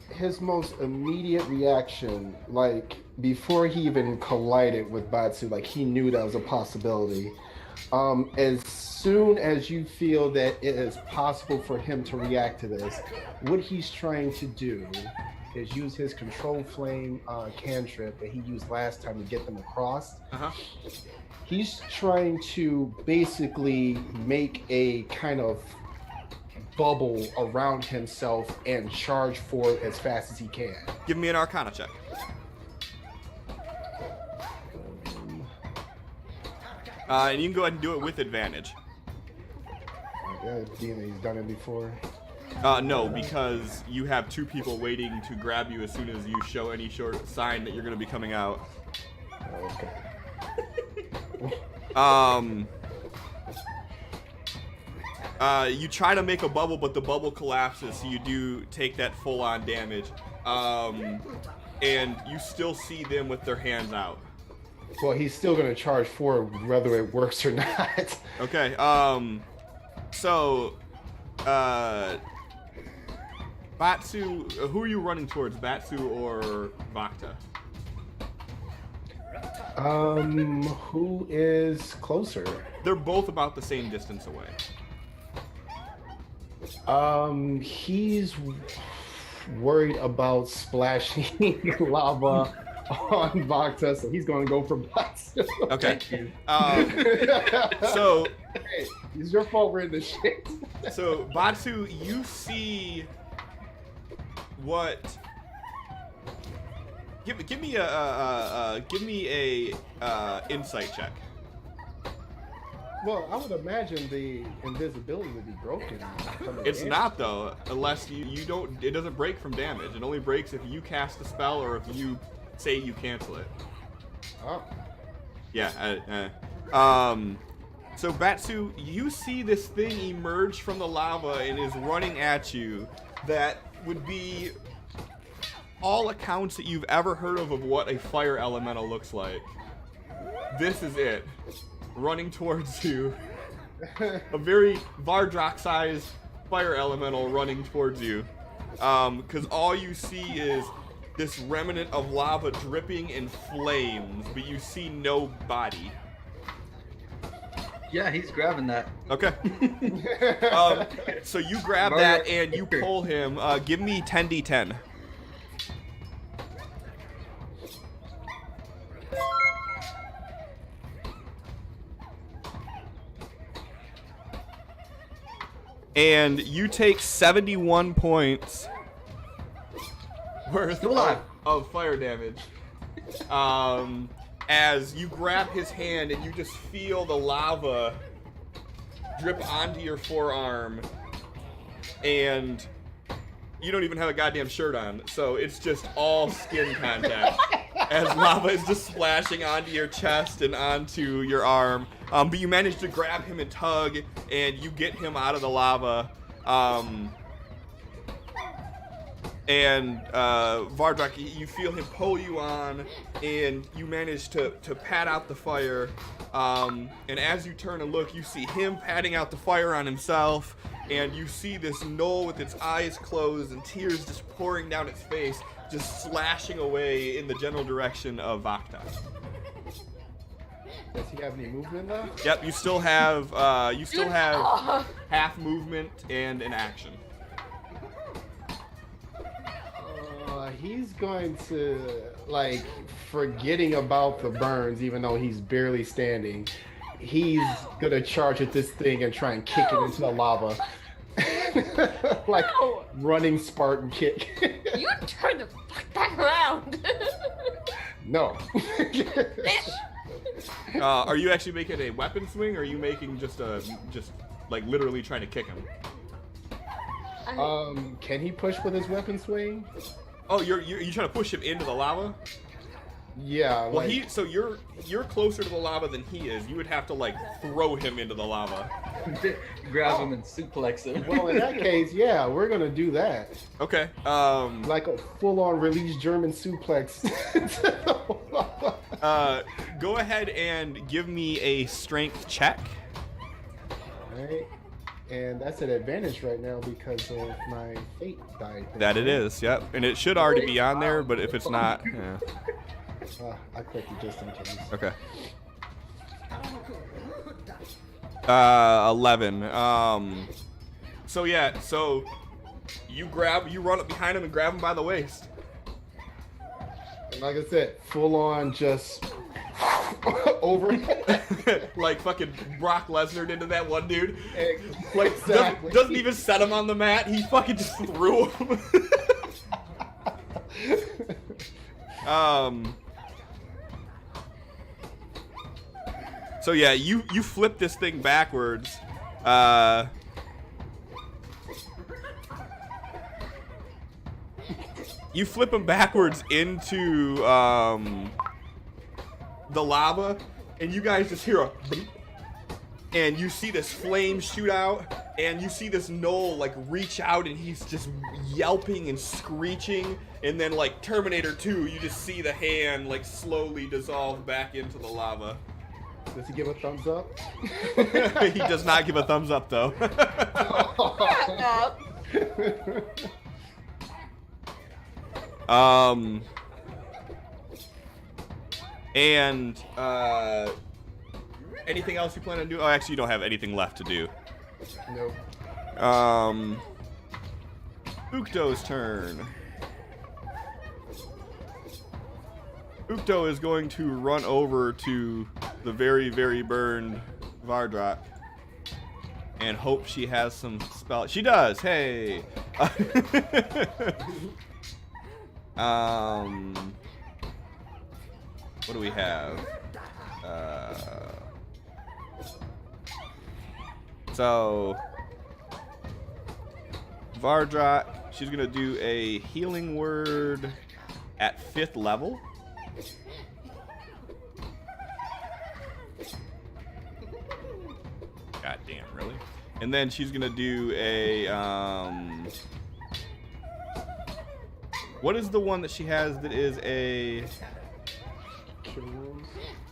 His most immediate reaction, like before he even collided with Batsu, like he knew that was a possibility. As soon as you feel that it is possible for him to react to this, what he's trying to do is use his control flame cantrip that he used last time to get them across. He's trying to basically make a kind of bubble around himself and charge forward as fast as he can. Give me an Arcana check. And you can go ahead and do it with advantage. Yeah, being that he's done it before. No, because you have two people waiting to grab you as soon as you show any short sign that you're going to be coming out. Okay. You try to make a bubble, but the bubble collapses, so you do take that full-on damage. And you still see them with their hands out. Well, he's still going to charge forward whether it works or not. Okay, so, Batsu, who are you running towards, Batsu or Vakta? Who is closer? They're both about the same distance away. He's worried about splashing lava on Vakta, so he's going to go for Batsu. Okay. So, hey, it's your fault we're in this shit. So, Batsu, you see what? Give me a insight check. Well, I would imagine the invisibility would be broken. It's not though, unless you don't. It doesn't break from damage. It only breaks if you cast a spell or if you say you cancel it. Oh. Yeah. So Batsu, you see this thing emerge from the lava and is running at you. That would be all accounts that you've ever heard of what a fire elemental looks like. This is it. Running towards you. A very Vardrak-sized fire elemental running towards you. Because all you see is this remnant of lava dripping in flames, but you see no body. Yeah, he's grabbing that. Okay. So you grab that and you pull him. Give me 10d10. And you take 71 points worth of fire damage. As you grab his hand and you just feel the lava drip onto your forearm, and you don't even have a goddamn shirt on, so it's just all skin contact as lava is just splashing onto your chest and onto your arm. But you manage to grab him and tug, and you get him out of the lava. Vardrak, you feel him pull you on, and you manage to pat out the fire. And as you turn and look, you see him patting out the fire on himself, and you see this gnoll with its eyes closed and tears just pouring down its face, just slashing away in the general direction of Vakta. Does he have any movement left? Yep, you still have half movement and an action. He's going to, like, forgetting about the burns, even though he's barely standing. He's gonna charge at this thing and try and kick it into the lava. Like, running Spartan kick. You turn the fuck back around. No. Are you actually making a weapon swing, or are you making just like literally trying to kick him? Can he push with his weapon swing? Oh, you're trying to push him into the lava? Yeah. Well, like, so you're closer to the lava than he is. You would have to like throw him into the lava. Grab him and suplex him. well, in that case, yeah, we're gonna do that. Okay. Like a full-on release German suplex. Go ahead and give me a strength check. Alright. And that's an advantage right now because of my fate die. That it is. Yep. And it should already be on there, but if it's not, yeah. I clicked it just in case. Okay. 11. So yeah. So you run up behind him and grab him by the waist. And like I said, full-on just over. Like fucking Brock Lesnar into that one dude. Like Exactly. doesn't even set him on the mat. He fucking just threw him. So yeah, you flip this thing backwards. You flip him backwards into the lava, and you guys just hear a beep, and you see this flame shoot out, and you see this gnoll like reach out, and he's just yelping and screeching, and then like Terminator 2, you just see the hand like slowly dissolve back into the lava. Does he give a thumbs up? He does not give a thumbs up though. And anything else you plan on doing? Oh, actually, you don't have anything left to do. Nope. Ukto's turn. Ukto is going to run over to the very, very burned Vardrak and hope she has some spell. She does. Hey. What do we have? So Vardrak, she's gonna do a healing word at 5th level. God damn, really? And then she's gonna do a what is the one that she has that is a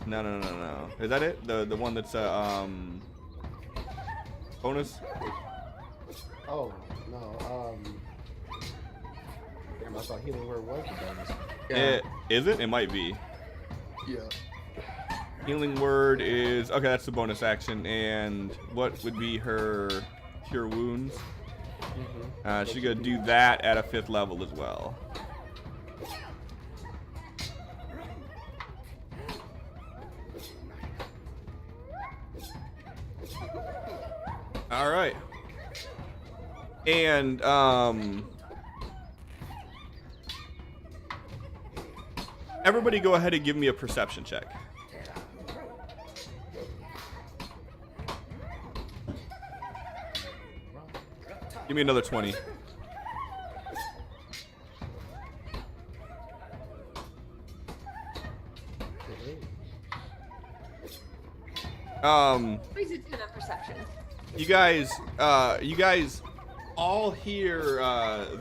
No. Is that it? The one that's bonus? Oh, no. Damn, I thought healing word was the bonus. Is it? It might be. Yeah. Healing word is okay. That's the bonus action. And what would be her cure wounds? She's gonna do that at a 5th level as well. All right. And everybody go ahead and give me a perception check. Give me another 20. Please do that perception. You guys all hear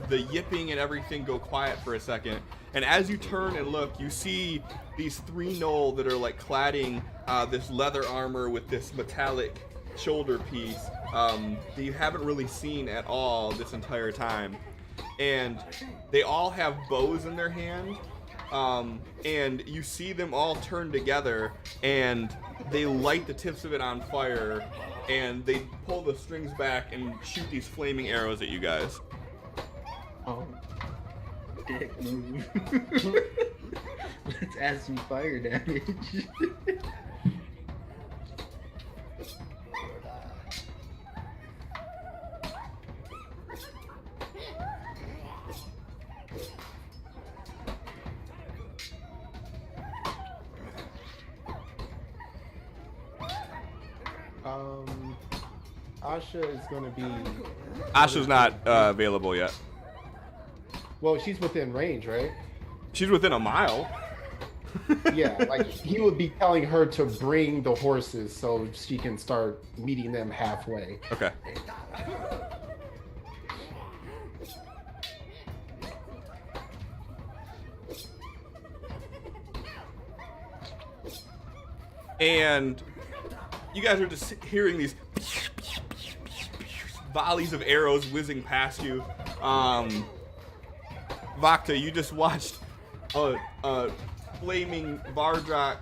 the yipping and everything go quiet for a second. And as you turn and look, you see these 3 gnoll that are like cladding this leather armor with this metallic shoulder piece that you haven't really seen at all this entire time. and they all have bows in their hand. And you see them all turn together, and they light the tips of it on fire, and they pull the strings back and shoot these flaming arrows at you guys. Oh, dick move. Let's add some fire damage. Asha is gonna be. Asha's not available yet. Well, she's within range, right? She's within a mile. Yeah, like he would be telling her to bring the horses so she can start meeting them halfway. Okay. And you guys are just hearing these volleys of arrows whizzing past you. Vakta, you just watched a flaming Vardrak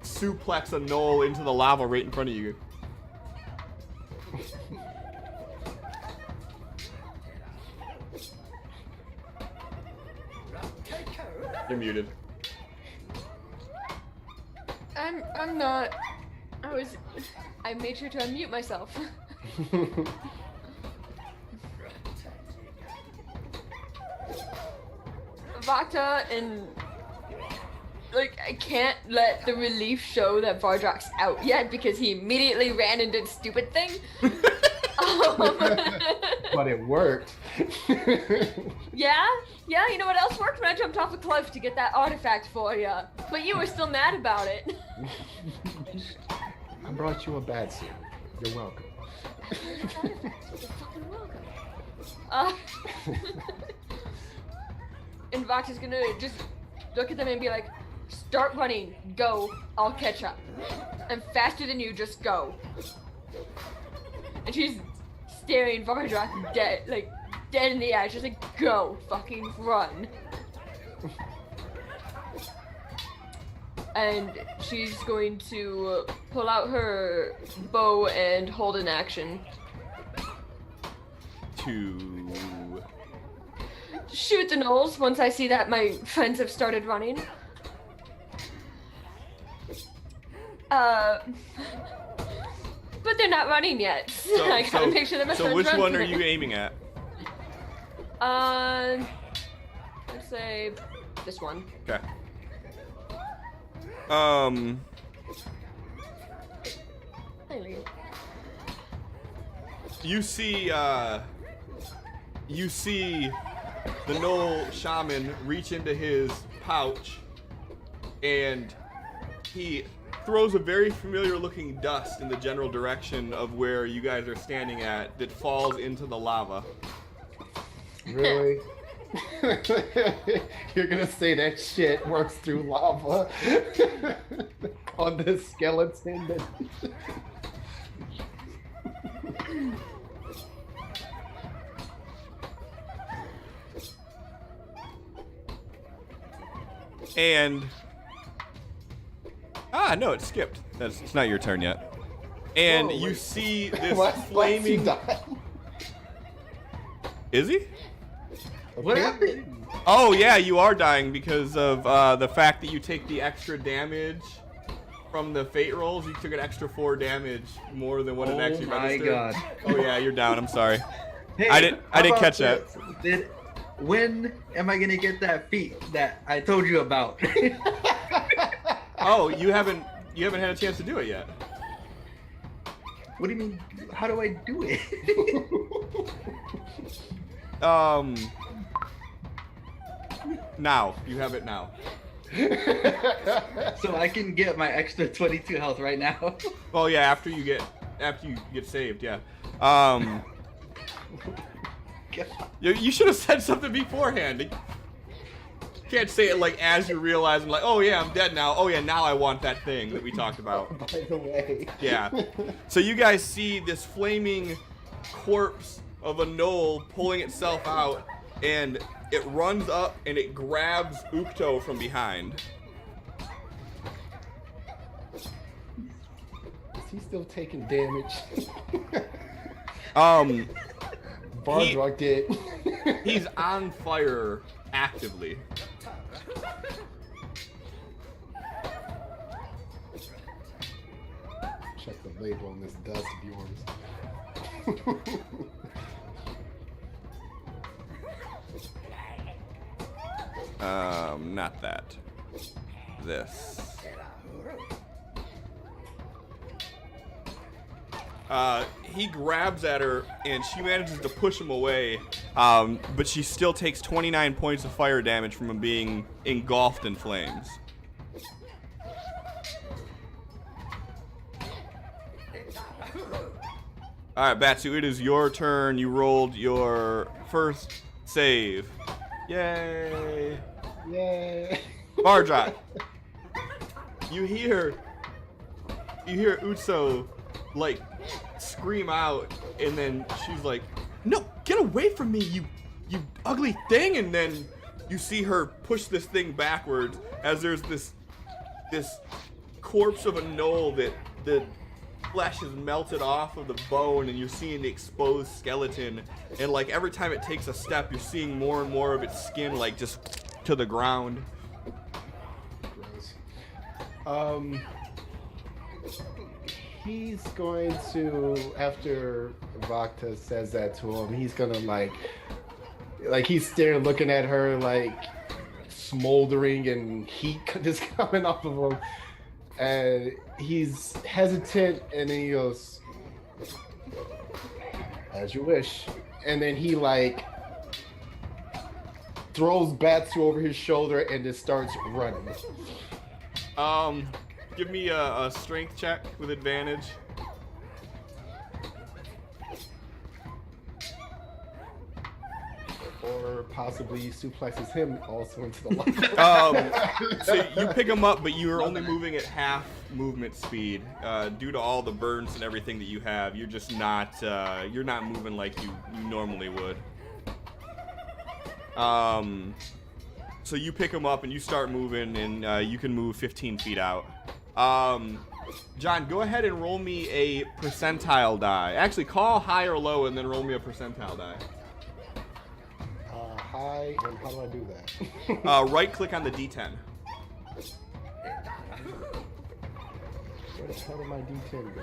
suplex a knoll into the lava right in front of you. You're muted. I'm not. I made sure to unmute myself. Vakta and like I can't let the relief show that Vardrak's out yet because he immediately ran and did stupid thing. But it worked. Yeah, you know what else worked? When I jumped off a cliff to get that artifact for you. But you were still mad about it. I brought you a bad suit. You're welcome. You're fucking welcome. And Vakta's gonna just look at them and be like, start running, go, I'll catch up. I'm faster than you, just go. And she's staring Vardrak dead in the eye, just like, go, fucking run. And she's going to pull out her bow and hold an action. To Shoot the gnolls once I see that my friends have started running. But they're not running yet. So I gotta make sure that my friends So which run one are first. you aiming at? Let's say this one. Okay. Haley. You see the Knoll shaman reach into his pouch, and he throws a very familiar looking dust in the general direction of where you guys are standing at that falls into the lava. Really? You're gonna say that shit works through lava on this skeleton? And no, it skipped. It's not your turn yet. And Whoa, you wait. see this Why's he flaming. die? Is he? What happened? Oh yeah, you are dying because of the fact that you take the extra damage from the fate rolls. You took an extra 4 damage more than what it actually registered. Oh my god. Oh yeah, you're down. I'm sorry. Hey, I didn't how about catch that. this? When am I gonna get that feat that I told you about? Oh, you haven't had a chance to do it yet. What do you mean? How do I do it? Now you have it now. So I can get my extra 22 health right now. Well, yeah, after you get saved, yeah. You should have said something beforehand. You can't say it like as you're realizing, like, oh yeah, I'm dead now. Oh yeah, now I want that thing that we talked about. By the way. Yeah. So you guys see this flaming corpse of a gnoll pulling itself out, and it runs up and it grabs Ukto from behind. Is he still taking damage? Bardrock did. He's on fire actively. Check the label on this dust of yours. Not that. This. He grabs at her and she manages to push him away, but she still takes 29 points of fire damage from him being engulfed in flames. Alright, Batsu, it is your turn. You rolled your first save. Yay! Yay! Bardrock, you hear Utso like scream out, and then she's like, "No, get away from me, you ugly thing!" And then you see her push this thing backwards as there's this corpse of a gnoll that the flesh is melted off of the bone, and you're seeing the exposed skeleton, and like every time it takes a step, you're seeing more and more of its skin like just to the ground. Gross. He's going to, after Vakta says that to him, he's gonna like he's staring, looking at her like smoldering and heat just coming off of him, and he's hesitant, and then he goes, "As you wish," and then he like throws Batsu over his shoulder and just starts running. Give me a strength check with advantage. Or possibly suplexes him also into the lava. So you pick him up, but you're only moving at half movement speed due to all the burns and everything that you have. You're just not you're not moving like you normally would. So you pick him up and you start moving, and you can move 15 feet out. John, go ahead and roll me a percentile die. Actually, call high or low, and then roll me a percentile die. High, and how do I do that? Right-click on the D10. Where the hell did my D10 go?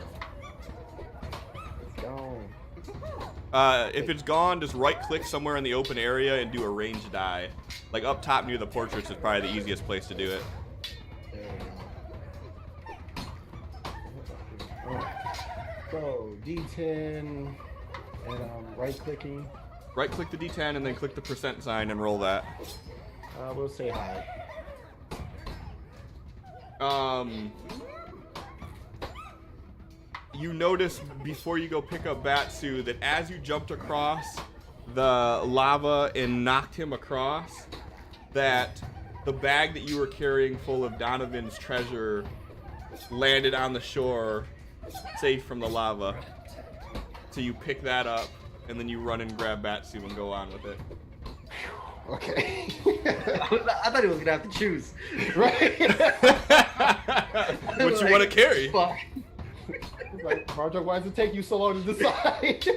It's gone. If it's gone, just right-click somewhere in the open area and do a ranged die. Like up top near the portraits is probably the easiest place to do it. There we go. Alright. So, D10, and right-clicking. Right-click the D10 and then click the percent sign and roll that. We'll say high. You notice before you go pick up Batsu that as you jumped across the lava and knocked him across, that the bag that you were carrying full of Donovan's treasure landed on the shore, safe from the lava. So you pick that up, and then you run and grab Batsu and go on with it. Okay. I thought he was gonna have to choose. Right? What you want to carry? Fuck. Like, Bardrock, why does it take you so long to decide?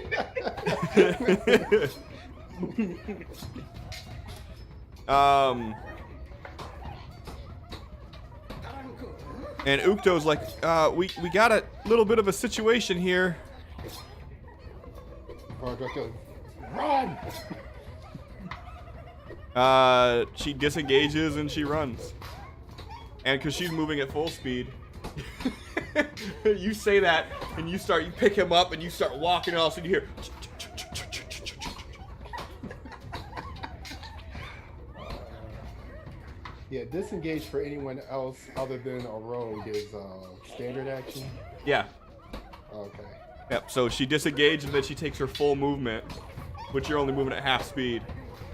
And Ukto's like, we got a little bit of a situation here. Bardrock goes, run! She disengages and she runs. And because she's moving at full speed, you say that and you pick him up and you start walking, and all of a sudden you hear. Yeah, disengage for anyone else other than a rogue is standard action. Yeah. Okay. Yep. So she disengaged and then she takes her full movement, which you're only moving at half speed.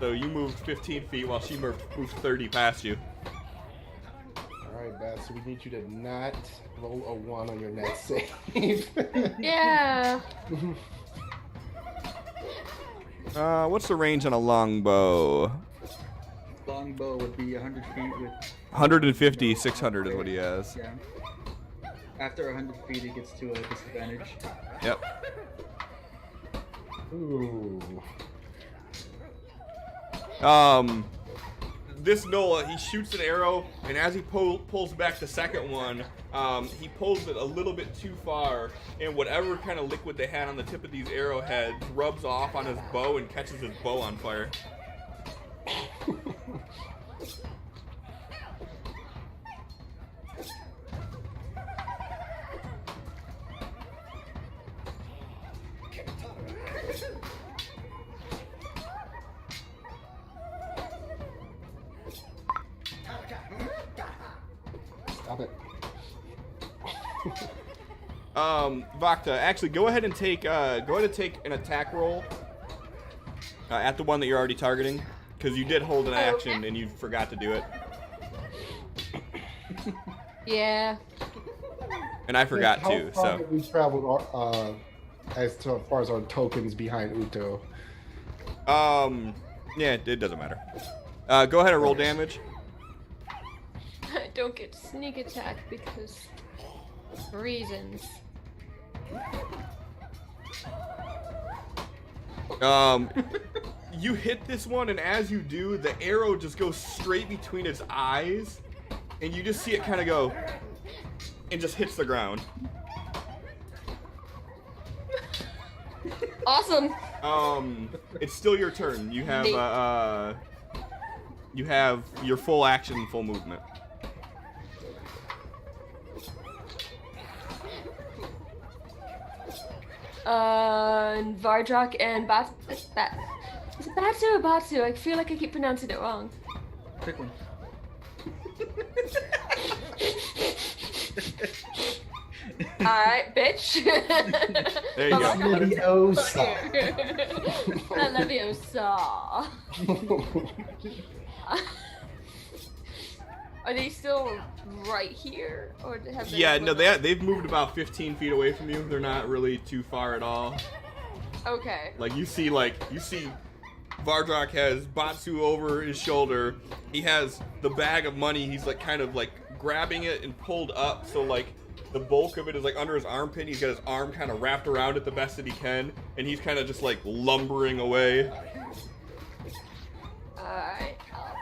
So you moved 15 feet while she moved 30 past you. Alright, Beth, so we need you to not roll a 1 on your next save. Yeah. What's the range on a longbow? Longbow would be 100 feet with 150, 600 is what he has. yeah. After 100 feet, it gets to a disadvantage. Yep. Ooh. This Noah, he shoots an arrow, and as he pulls back the second one, he pulls it a little bit too far, and whatever kind of liquid they had on the tip of these arrowheads rubs off on his bow and catches his bow on fire. Stop it. Vakta, actually go ahead and take an attack roll at the one that you're already targeting, because you did hold an action and you forgot to do it. Yeah. And I forgot How too, far so. have we traveled as far as our tokens behind Uto? Yeah, it doesn't matter. Go ahead and roll damage. I don't get sneak attack because reasons. You hit this one, and as you do, the arrow just goes straight between its eyes, and you just see it kind of go, and just hits the ground. Awesome. It's still your turn. You have your full action, full movement. Vardrak and is it Batsu or Batsu? I feel like I keep pronouncing it wrong. Pick one. Alright, bitch. There you go. Leviosa. Leviosa. Are they still right here, or have they? Yeah, no, they've moved about 15 feet away from you. They're not really too far at all. Okay. Like you see Vardrak has Batsu over his shoulder. He has the bag of money. He's like kind of like grabbing it and pulled up, so like the bulk of it is like under his armpit. He's got his arm kind of wrapped around it the best that he can, and he's kind of just like lumbering away. Alright, I'll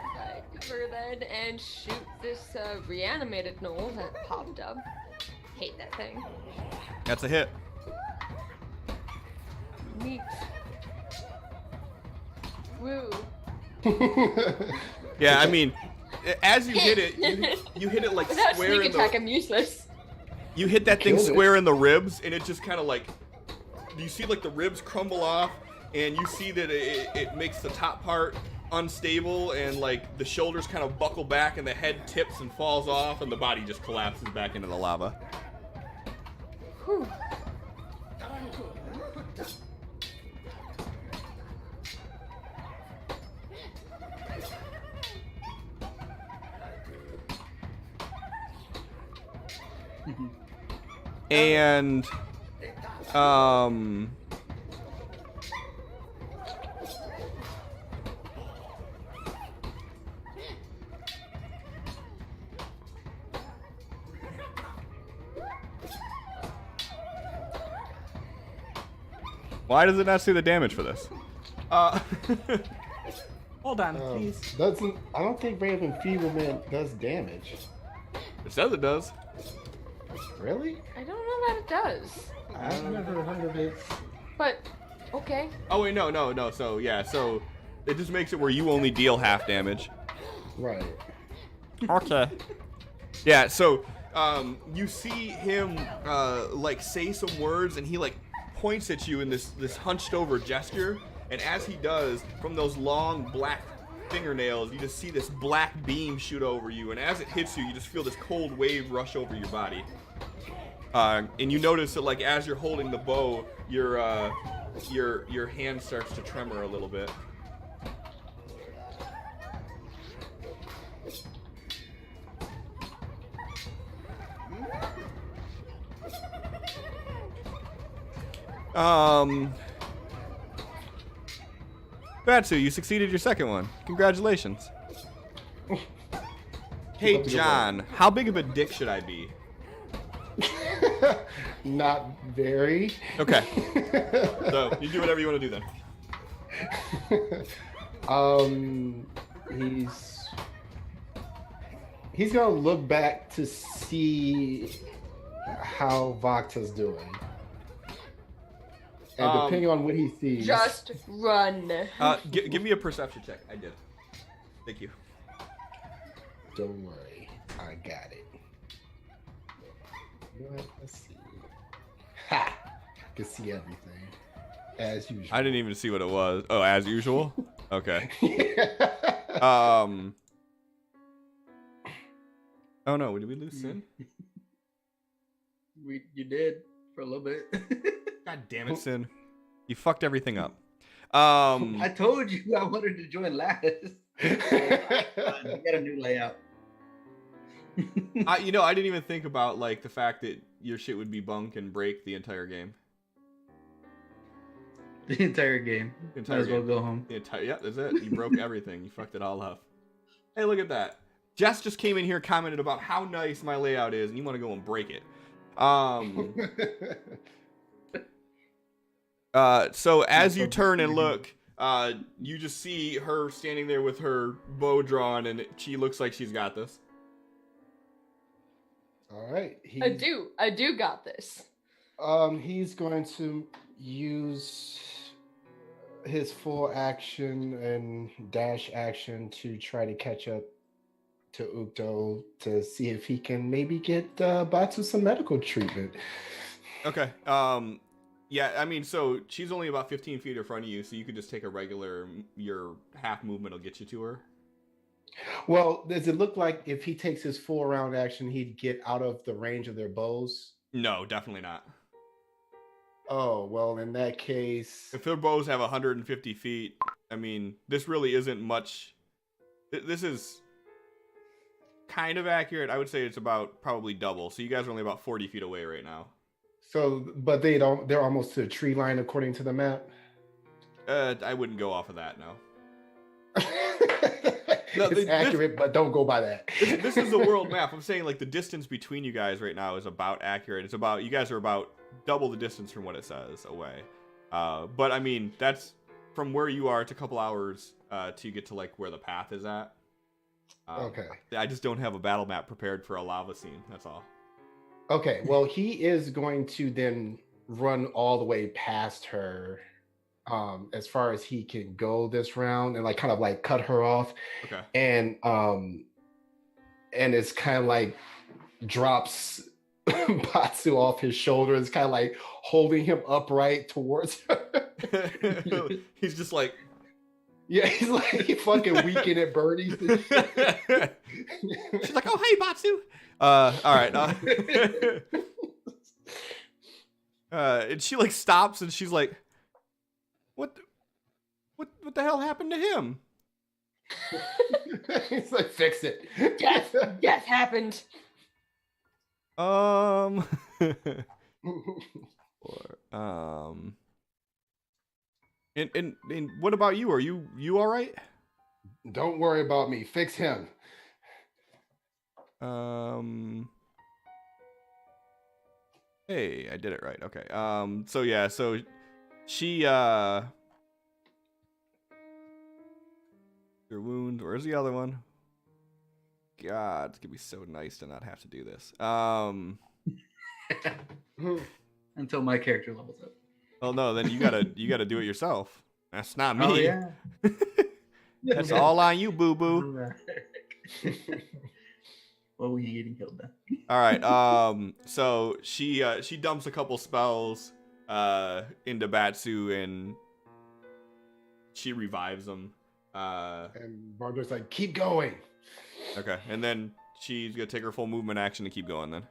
cover then and shoot this reanimated gnoll that popped up. Hate that thing. That's a hit. Neat. Woo. Yeah, I mean, as you hit it, you hit it like Without square sneak in attack, the. I'm useless. You hit that thing Killed it. square in the ribs, and it just kind of like, you see like the ribs crumble off, and you see that it makes the top part unstable, and like the shoulders kind of buckle back, and the head tips and falls off, and the body just collapses back into the lava. Whew. And why does it not see the damage for this? Hold on, please. I don't think Brave Enfeeblement does damage. It says it does. Really? I don't know that it does. I've never heard of it. But, okay. Oh wait, no. So yeah, so it just makes it where you only deal half damage. Right. Okay. Yeah, so you see him like say some words, and he like points at you in this hunched over gesture, and as he does, from those long black fingernails, you just see this black beam shoot over you, and as it hits you, you just feel this cold wave rush over your body. And you notice that like as you're holding the bow, your hand starts to tremor a little bit. Batsu, you succeeded your second one. Congratulations. Hey, John, how big of a dick should I be? Not very. Okay. So, you do whatever you want to do then. He's gonna look back to see how Vakta's doing. And depending on what he sees... Just run. Give me a perception check. I did. Thank you. Don't worry. I got it. You know what? Let's see. Ha! I can see everything. As usual. I didn't even see what it was. Oh, as usual? Okay. Oh no, did we lose Sin? You did for a little bit. God damn it, Sin. You fucked everything up. I told you I wanted to join last. You got a new layout. I didn't even think about like the fact that your shit would be bunk and break the entire game. The entire game. Might as well go home. Yeah, that's it. You broke everything. You fucked it all up. Hey, look at that. Jess just came in here, commented about how nice my layout is, and you want to go and break it. So as you turn and look, you just see her standing there with her bow drawn, and she looks like she's got this. All right. I do got this. He's going to use his full action and dash action to try to catch up to Ukto to see if he can maybe get Batsu some medical treatment. Okay. Yeah, I mean, so she's only about 15 feet in front of you, so you could just take your half movement will get you to her. Well, does it look like if he takes his full round action, he'd get out of the range of their bows? No, definitely not. Oh, well, in that case... If their bows have 150 feet, I mean, this really isn't much... This is kind of accurate. I would say it's about probably double. So you guys are only about 40 feet away right now. So, but they're almost to a tree line according to the map? I wouldn't go off of that, no. It's accurate, but don't go by that. This is the world map. I'm saying like the distance between you guys right now is about accurate. It's about, you guys are about double the distance from what it says away. But I mean, that's from where you are. It's a couple hours to get to like where the path is at. Okay. I just don't have a battle map prepared for a lava scene. That's all. Okay. Well, he is going to then run all the way past her, as far as he can go this round, and like kind of like cut her off. Okay. And it's kind of like drops Batsu off his shoulder. It's kind of like holding him upright towards her. He's just like, yeah, he's like fucking weekend at Bernie's. And shit. She's like, oh, hey, Batsu. All right. And she like stops and she's like, what the hell happened to him? He's like, fix it. Death happened. And what about you? Are you all right? Don't worry about me. Fix him. Hey, I did it right. Okay. So yeah, so she your wound. Where's the other one? God, it's gonna be so nice to not have to do this. Until my character levels up. Well, no, then you gotta do it yourself. That's not me. Oh yeah. That's all on you, boo boo. Well, we ain't getting killed then. All right. So she dumps a couple spells into Batsu and she revives him. And Bardo's like, keep going. Okay, and then she's gonna take her full movement action to keep going then.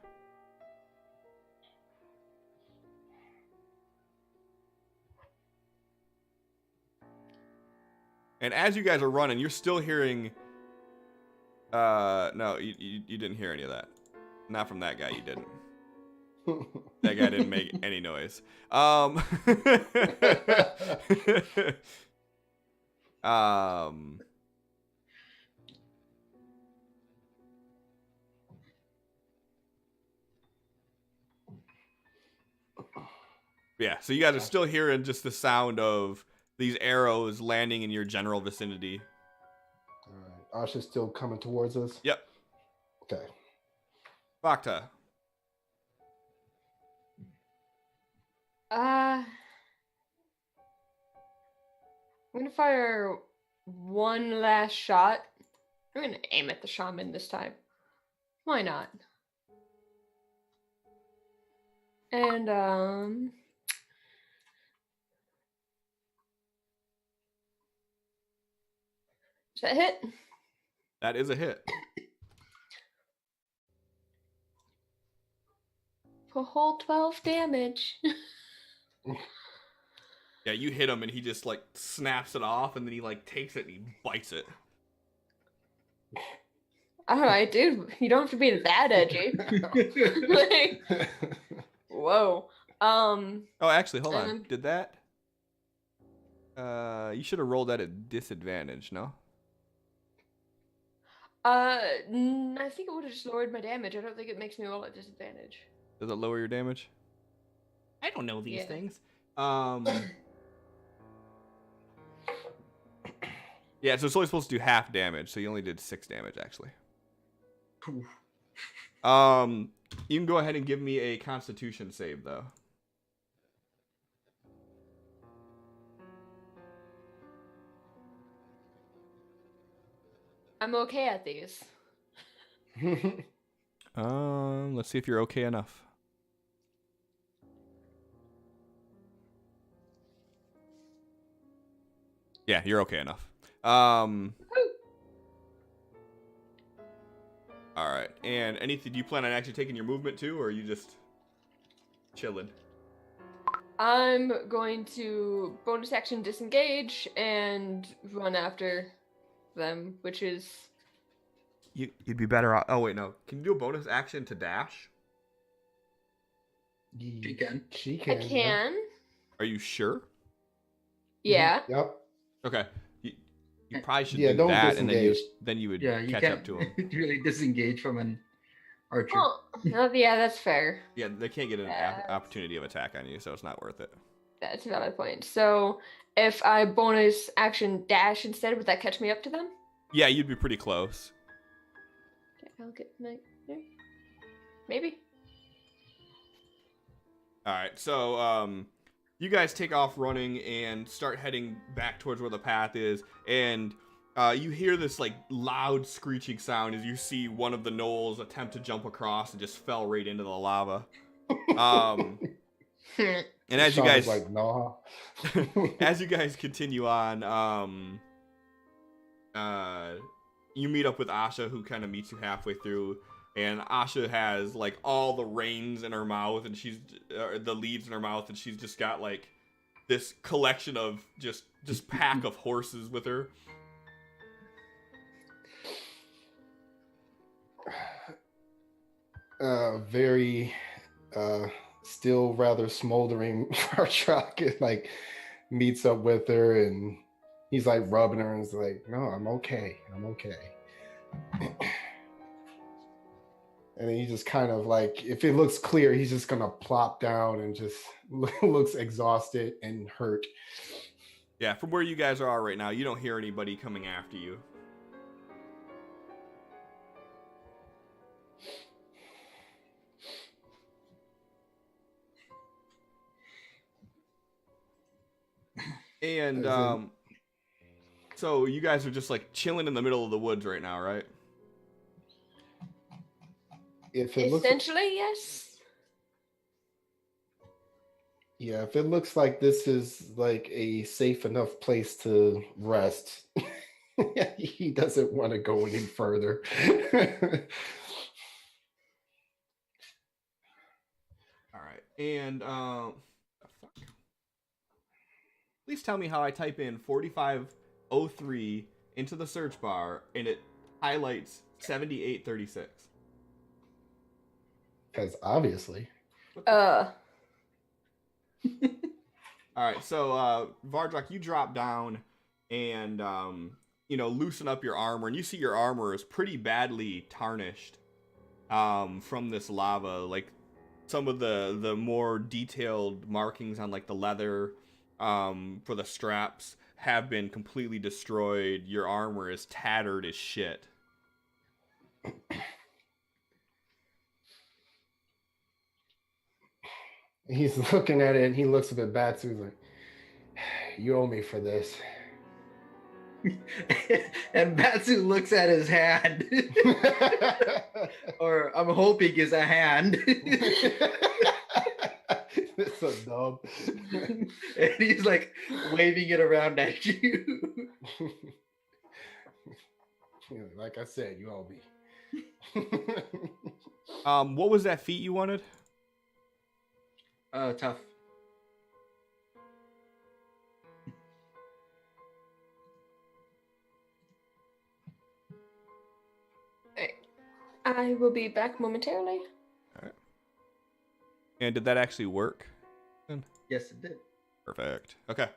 And as you guys are running, you're still hearing. No, you didn't hear any of that. Not from that guy. You didn't. That guy didn't make any noise. Yeah, so you guys are still hearing just the sound of these arrows landing in your general vicinity. All right. Asha's still coming towards us? Yep. Okay. Bacta. I'm gonna fire one last shot. I'm gonna aim at the shaman this time. Why not? And does that hit? That is a hit. For a whole 12 damage. Yeah, you hit him and he just like snaps it off and then he like takes it and he bites it. Alright, dude, you don't have to be that edgy. Like, whoa. Oh, actually, hold on. Um, Did that? You should have rolled that at disadvantage, no? I think it would have just lowered my damage. I don't think it makes me roll at disadvantage. Does it lower your damage? I don't know these Yeah. things. Yeah, so it's only supposed to do half damage, so you only did 6 damage actually. You can go ahead and give me a Constitution save though. I'm okay at these. Let's see if you're okay enough. Yeah, you're okay enough. All right. And anything? Do you plan on actually taking your movement too, or are you just chilling? I'm going to bonus action disengage and run after them, which is You'd be better off. Oh wait, no. Can you do a bonus action to dash? She can. She I can. can. Are you sure? Yeah. Yep. Okay. You probably should Yeah, do don't that, and disengage. then you would Yeah, you catch can't up to him. really disengage from an archer. Oh, yeah, that's fair. Yeah, they can't get an opportunity of attack on you, so it's not worth it. That's a valid point. So if I bonus action dash instead, would that catch me up to them? Yeah, you'd be pretty close. Okay, I'll get maybe. All right, so you guys take off running and start heading back towards where the path is, and you hear this like loud screeching sound as you see one of the gnolls attempt to jump across and just fell right into the lava. And as you Sean guys was like, nah. as you guys continue on, you meet up with Asha, who kind of meets you halfway through. And Asha has like all the reins in her mouth, and she's the leads in her mouth, and she's just got like this collection of just pack of horses with her. Very still rather smoldering Vartrock like meets up with her, and he's like rubbing her and is like, no, I'm okay. And then he just kind of like, if it looks clear, he's just gonna plop down and just looks exhausted and hurt. Yeah, from where you guys are right now, you don't hear anybody coming after you. And so you guys are just like chilling in the middle of the woods right now, right? If it looks, Essentially, yes. yeah, if it looks like this is like a safe enough place to rest, he doesn't want to go any further. All right, and please tell me how I type in 4503 into the search bar and it highlights 7836. Because obviously. All right, so Vardrak, you drop down and loosen up your armor, and you see your armor is pretty badly tarnished from this lava. Like some of the more detailed markings on like the leather for the straps have been completely destroyed. Your armor is tattered as shit. He's looking at it and he looks up at Batsu. He's like, "You owe me for this." And Batsu looks at his hand. Or I'm hoping is a hand. It's so dumb. And he's like waving it around at you. Like I said, you owe me. What was that feat you wanted? Tough. I will be back momentarily. All right. And did that actually work? Yes, it did. Perfect. Okay.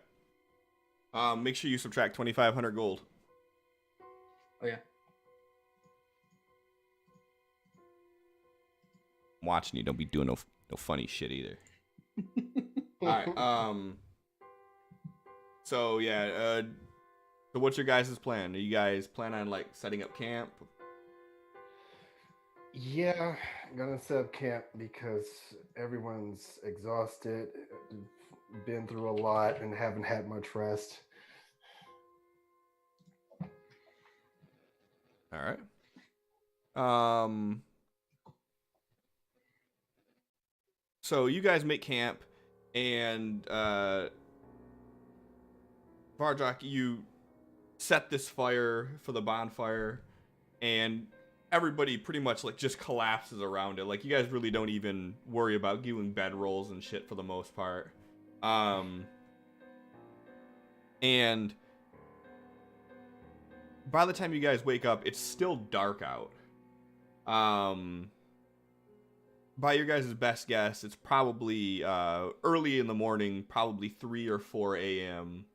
Make sure you subtract 2,500 gold. Oh yeah. I'm watching you. Don't be doing no funny shit either. All right. So yeah. So what's your guys' plan? Are you guys plan on like setting up camp? Yeah, I'm gonna set up camp because everyone's exhausted, been through a lot, and haven't had much rest. All right. So you guys make camp, and Vardrak, you set this fire for the bonfire, and everybody pretty much like just collapses around it. Like you guys really don't even worry about doing bed rolls and shit for the most part. And by the time you guys wake up, it's still dark out. By your guys' best guess, it's probably early in the morning, probably 3 or 4 a.m.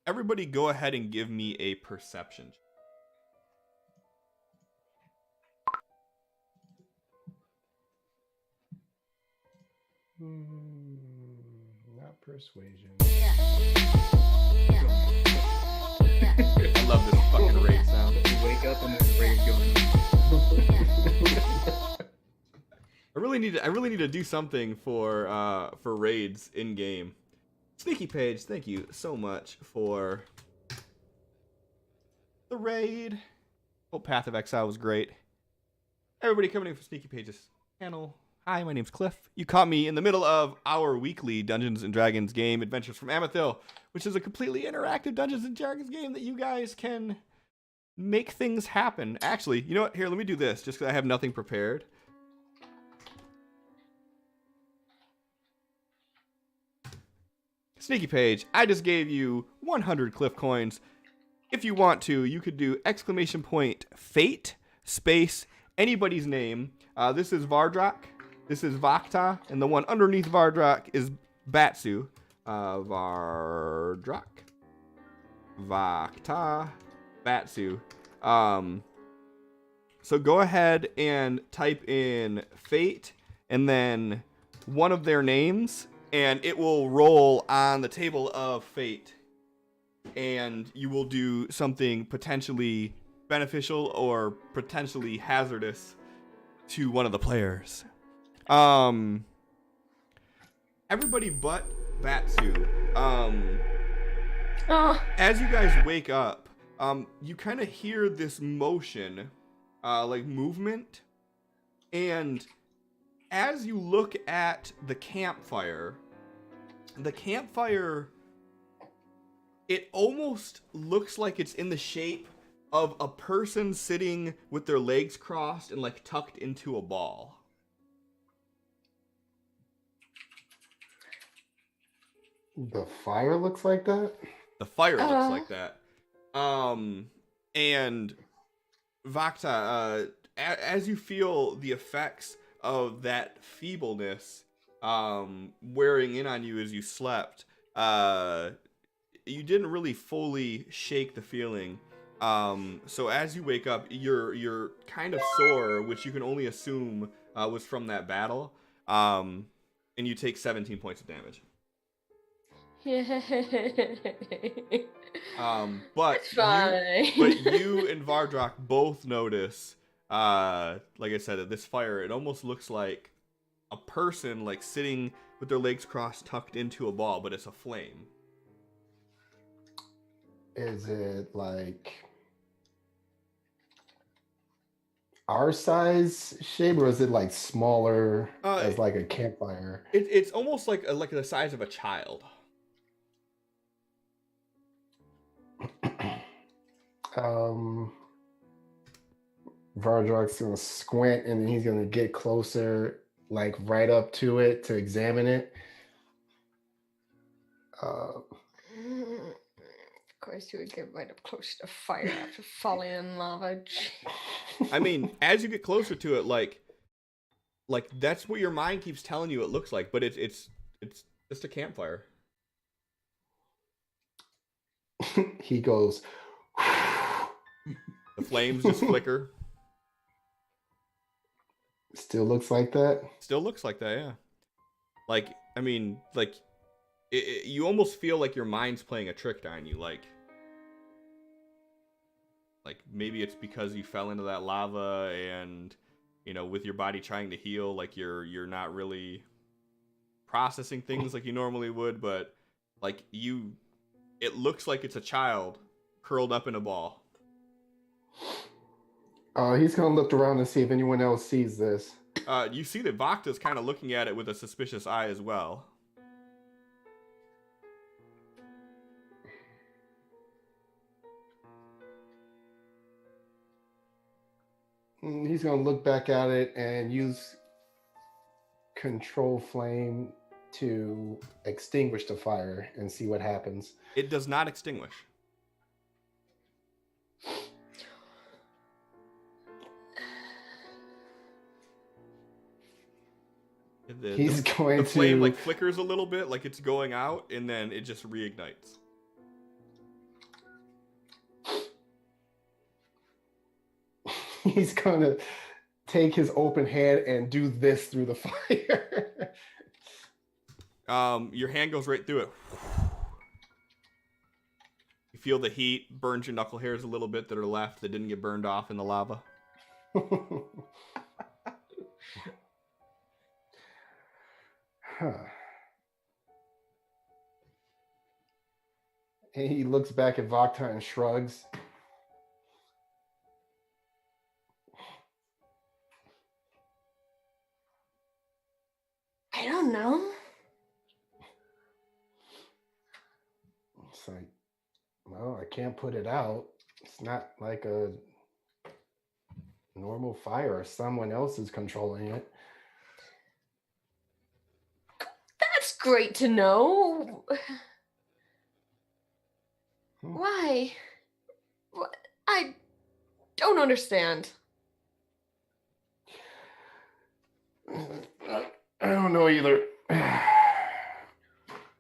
Everybody go ahead and give me a perception. Not persuasion. I love this fucking raid sound. You wake up and there's raid going. I really need to do something for raids in game. Sneaky Page, thank you so much for the raid. Oh, Path of Exile was great. Everybody coming in for Sneaky Page's channel. Hi, my name's Cliff. You caught me in the middle of our weekly Dungeons & Dragons game, Adventures from Amethil, which is a completely interactive Dungeons & Dragons game that you guys can make things happen. Actually, you know what? Here, let me do this, just because I have nothing prepared. Sneaky Page, I just gave you 100 Cliff coins. If you want to, you could do ! Fate, space, anybody's name. This is Vardrak. This is Vakta. And the one underneath Vardrak is Batsu. Vardrak. Vakta. Batsu. So go ahead and type in Fate and then one of their names, and it will roll on the table of fate. And you will do something potentially beneficial or potentially hazardous to one of the players. Everybody but Batsu. As you guys wake up, you kind of hear this motion, like movement, and as you look at the campfire, it almost looks like it's in the shape of a person sitting with their legs crossed and like tucked into a ball. The fire looks like that? The fire looks like that. And Vakta, as you feel the effects of that feebleness, wearing in on you as you slept, you didn't really fully shake the feeling. So as you wake up, you're kind of sore, which you can only assume was from that battle. And you take 17 points of damage. But It's fine. you and Vardrak both notice, like I said, this fire, it almost looks like a person like sitting with their legs crossed, tucked into a ball, but it's a flame. Is it like our size shape, or is it like smaller as like a campfire? It's almost like the size of a child. Vardrak's gonna squint and then he's gonna get closer, like right up to it to examine it. Of course, you would get right up close to fire after falling in lava. I mean, as you get closer to it, like that's what your mind keeps telling you it looks like, but it's just a campfire. He goes. The flames just flicker. Still looks like that? Still looks like that, yeah. Like, I mean, like, you almost feel like your mind's playing a trick on you. Like maybe it's because you fell into that lava and, you know, with your body trying to heal, like you're not really processing things like you normally would, but like it looks like it's a child curled up in a ball. He's gonna look around and see if anyone else sees this. You see that Vakta's kind of looking at it with a suspicious eye as well. He's gonna look back at it and use control flame to extinguish the fire and see what happens. It does not extinguish. He's going the to flame like flickers a little bit, like it's going out, and then it just reignites. He's gonna take his open hand and do this through the fire. Your hand goes right through it. You feel the heat burns your knuckle hairs a little bit that are left that didn't get burned off in the lava. And he looks back at Vakta and shrugs. I don't know. It's like, well, I can't put it out. It's not like a normal fire. Someone else is controlling it. That's great to know. Why? What? I don't understand. I don't know either.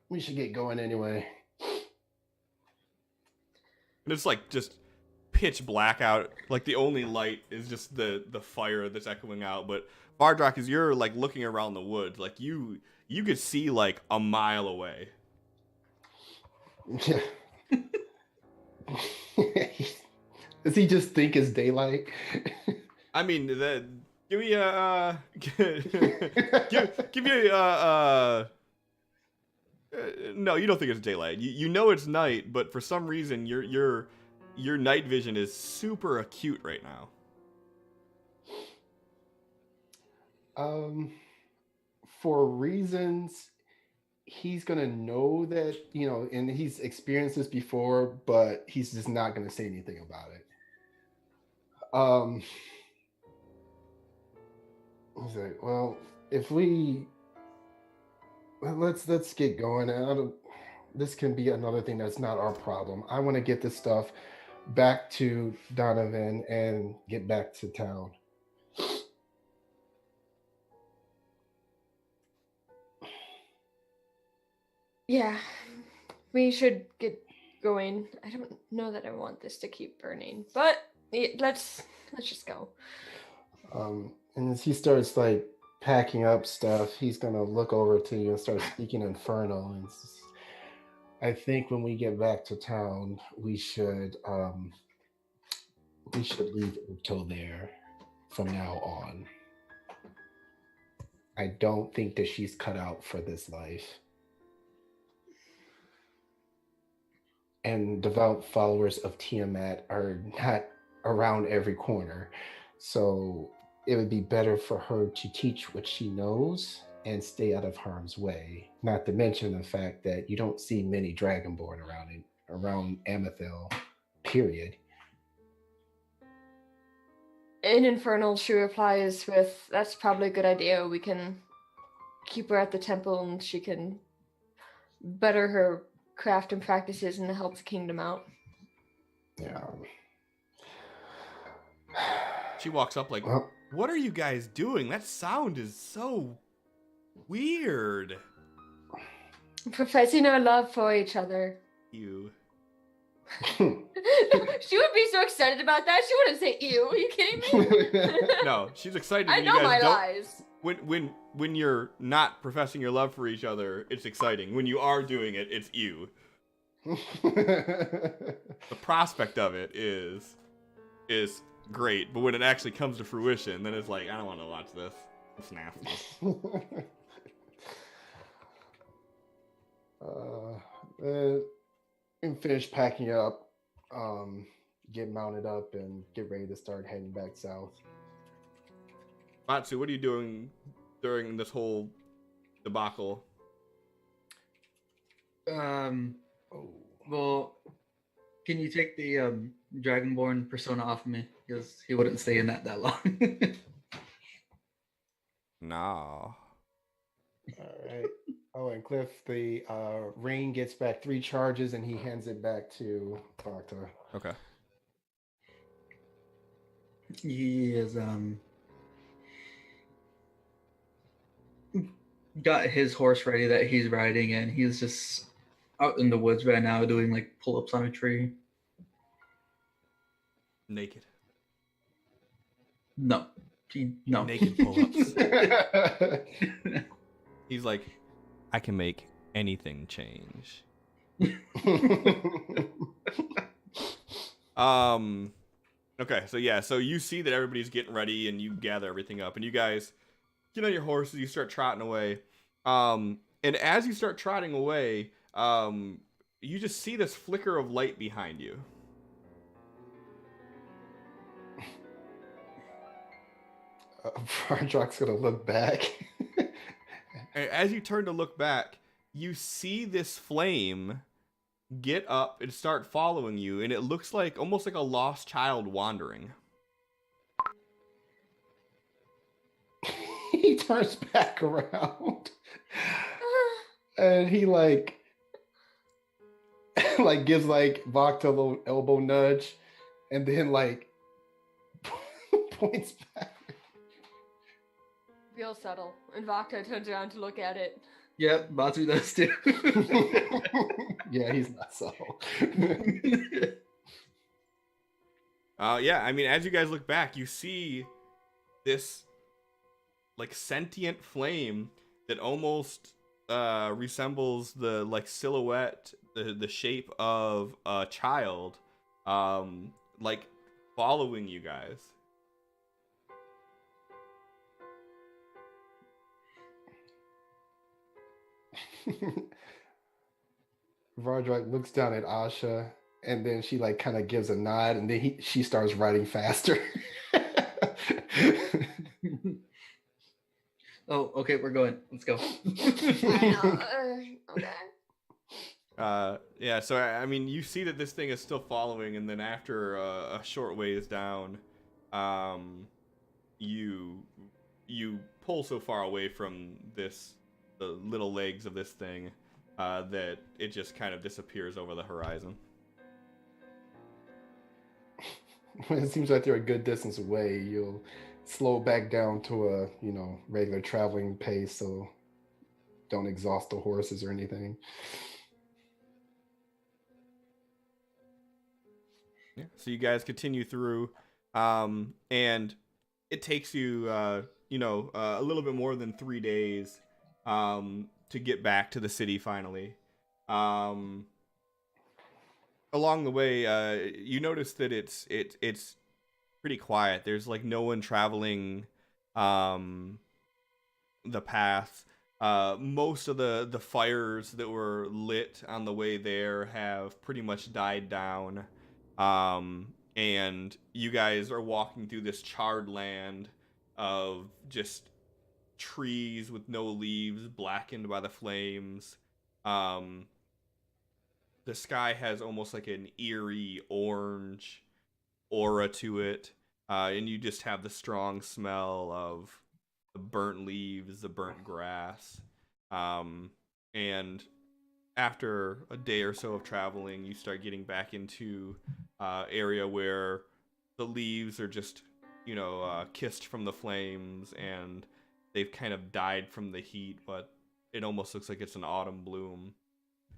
We should get going anyway. And it's like just pitch black out. Like the only light is just the fire that's echoing out. But Vardrak, as you're like looking around the woods, like you could see like a mile away. Does he just think it's daylight? I mean, give me a give me a no, you don't think it's daylight. You know it's night, but for some reason your night vision is super acute right now. For reasons he's gonna know that, you know, and he's experienced this before, but he's just not gonna say anything about it. He's like, well, if let's get going. This can be another thing that's not our problem. I want to get this stuff back to Donovan and get back to town. Yeah, we should get going. I don't know that I want this to keep burning, but let's just go. And as he starts like packing up stuff, he's gonna look over to you and start speaking Infernal. And I think when we get back to town, we should leave until there from now on. I don't think that she's cut out for this life. And devout followers of Tiamat are not around every corner. So it would be better for her to teach what she knows and stay out of harm's way. Not to mention the fact that you don't see many Dragonborn around Amethil, period. In Infernal, she replies with, "That's probably a good idea. We can keep her at the temple and she can better her craft and practices and help the kingdom out." Yeah. She walks up like, Well, what are you guys doing? That sound is so weird. Professing our love for each other. You. She would be so excited about that. She wouldn't say ew. Are you kidding me? No, she's excited. I when know you guys my don't, lies. When you're not professing your love for each other, it's exciting. When you are doing it, it's you. The prospect of it is great, but when it actually comes to fruition, then it's like, I don't want to watch this. It's nasty. And finish packing up, get mounted up, and get ready to start heading back south. Matsu, what are you doing during this whole debacle? Well, can you take the Dragonborn persona off of me? Because he wouldn't stay in that long. No. All right. Oh, and Cliff, the ring gets back 3 charges, and he hands it back to Doctor. Okay. He is got his horse ready that he's riding, and he's just out in the woods right now doing like pull-ups on a tree. Naked. No. No. Naked pull-ups. He's like, I can make anything change. Okay, so yeah, so you see that everybody's getting ready and you gather everything up and you guys get on your horses, you start trotting away. And as you start trotting away, you just see this flicker of light behind you. Vardrak's gonna look back. As you turn to look back, you see this flame get up and start following you, and it looks like almost like a lost child wandering. He turns back around, and he like gives like Vakta a little elbow nudge, and then like points back. Real subtle. And Vakta turns around to look at it. Yep, Batu does too. Yeah, he's not subtle. Yeah, I mean, as you guys look back, you see this like sentient flame that almost resembles the like silhouette, the shape of a child, like following you guys. Vardrak looks down at Asha, and then she like kind of gives a nod, and then she starts riding faster. Oh, okay, we're going. Let's go. Okay. Yeah, so I mean, you see that this thing is still following, and then after a short ways down, you pull so far away from the little legs of this thing that it just kind of disappears over the horizon. When it seems like they're a good distance away, you'll slow back down to a regular traveling pace, so don't exhaust the horses or anything. Yeah. So you guys continue through, and it takes you, a little bit more than 3 days, to get back to the city finally. Along the way, you notice that it's pretty quiet. There's like no one traveling, the path. Most of the fires that were lit on the way there have pretty much died down. And you guys are walking through this charred land of just trees with no leaves, blackened by the flames. Um, the sky has almost like an eerie orange aura to it, and you just have the strong smell of the burnt leaves, the burnt grass. And after a day or so of traveling, you start getting back into area where the leaves are just, kissed from the flames, and they've kind of died from the heat, but it almost looks like it's an autumn bloom.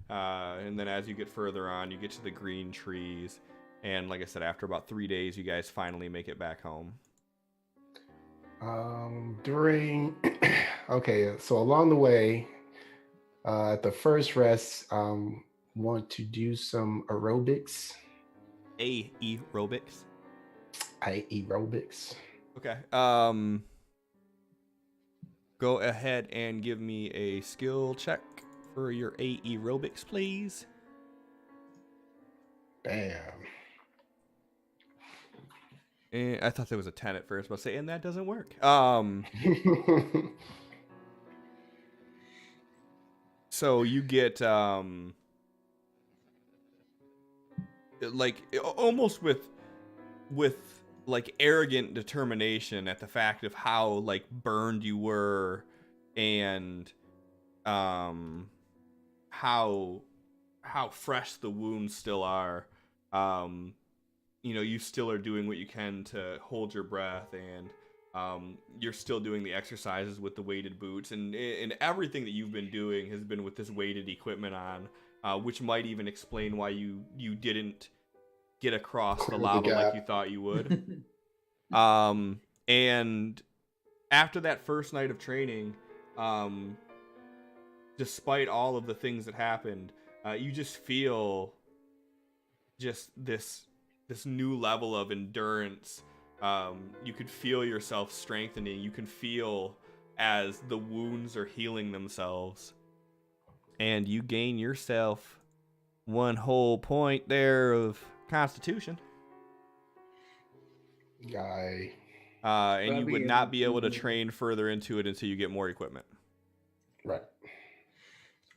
And then as you get further on, you get to the green trees. And like I said, after about 3 days, you guys finally make it back home. Okay, so along the way, at the first rest, want to do some aerobics. Aerobics. Aerobics. Okay. Go ahead and give me a skill check for your aerobics, please. Bam. And I thought there was a 10 at first, but and that doesn't work. So you get like almost with like arrogant determination at the fact of how like burned you were, and how fresh the wounds still are. You still are doing what you can to hold your breath, and you're still doing the exercises with the weighted boots, and everything that you've been doing has been with this weighted equipment on, which might even explain why you didn't get across the lava like you thought you would. And after that first night of training, despite all of the things that happened, you just feel just this new level of endurance. You could feel yourself strengthening. You can feel as the wounds are healing themselves, and you gain yourself 1 whole point there of Constitution. Guy. And you would not be able to train further into it until you get more equipment. Right.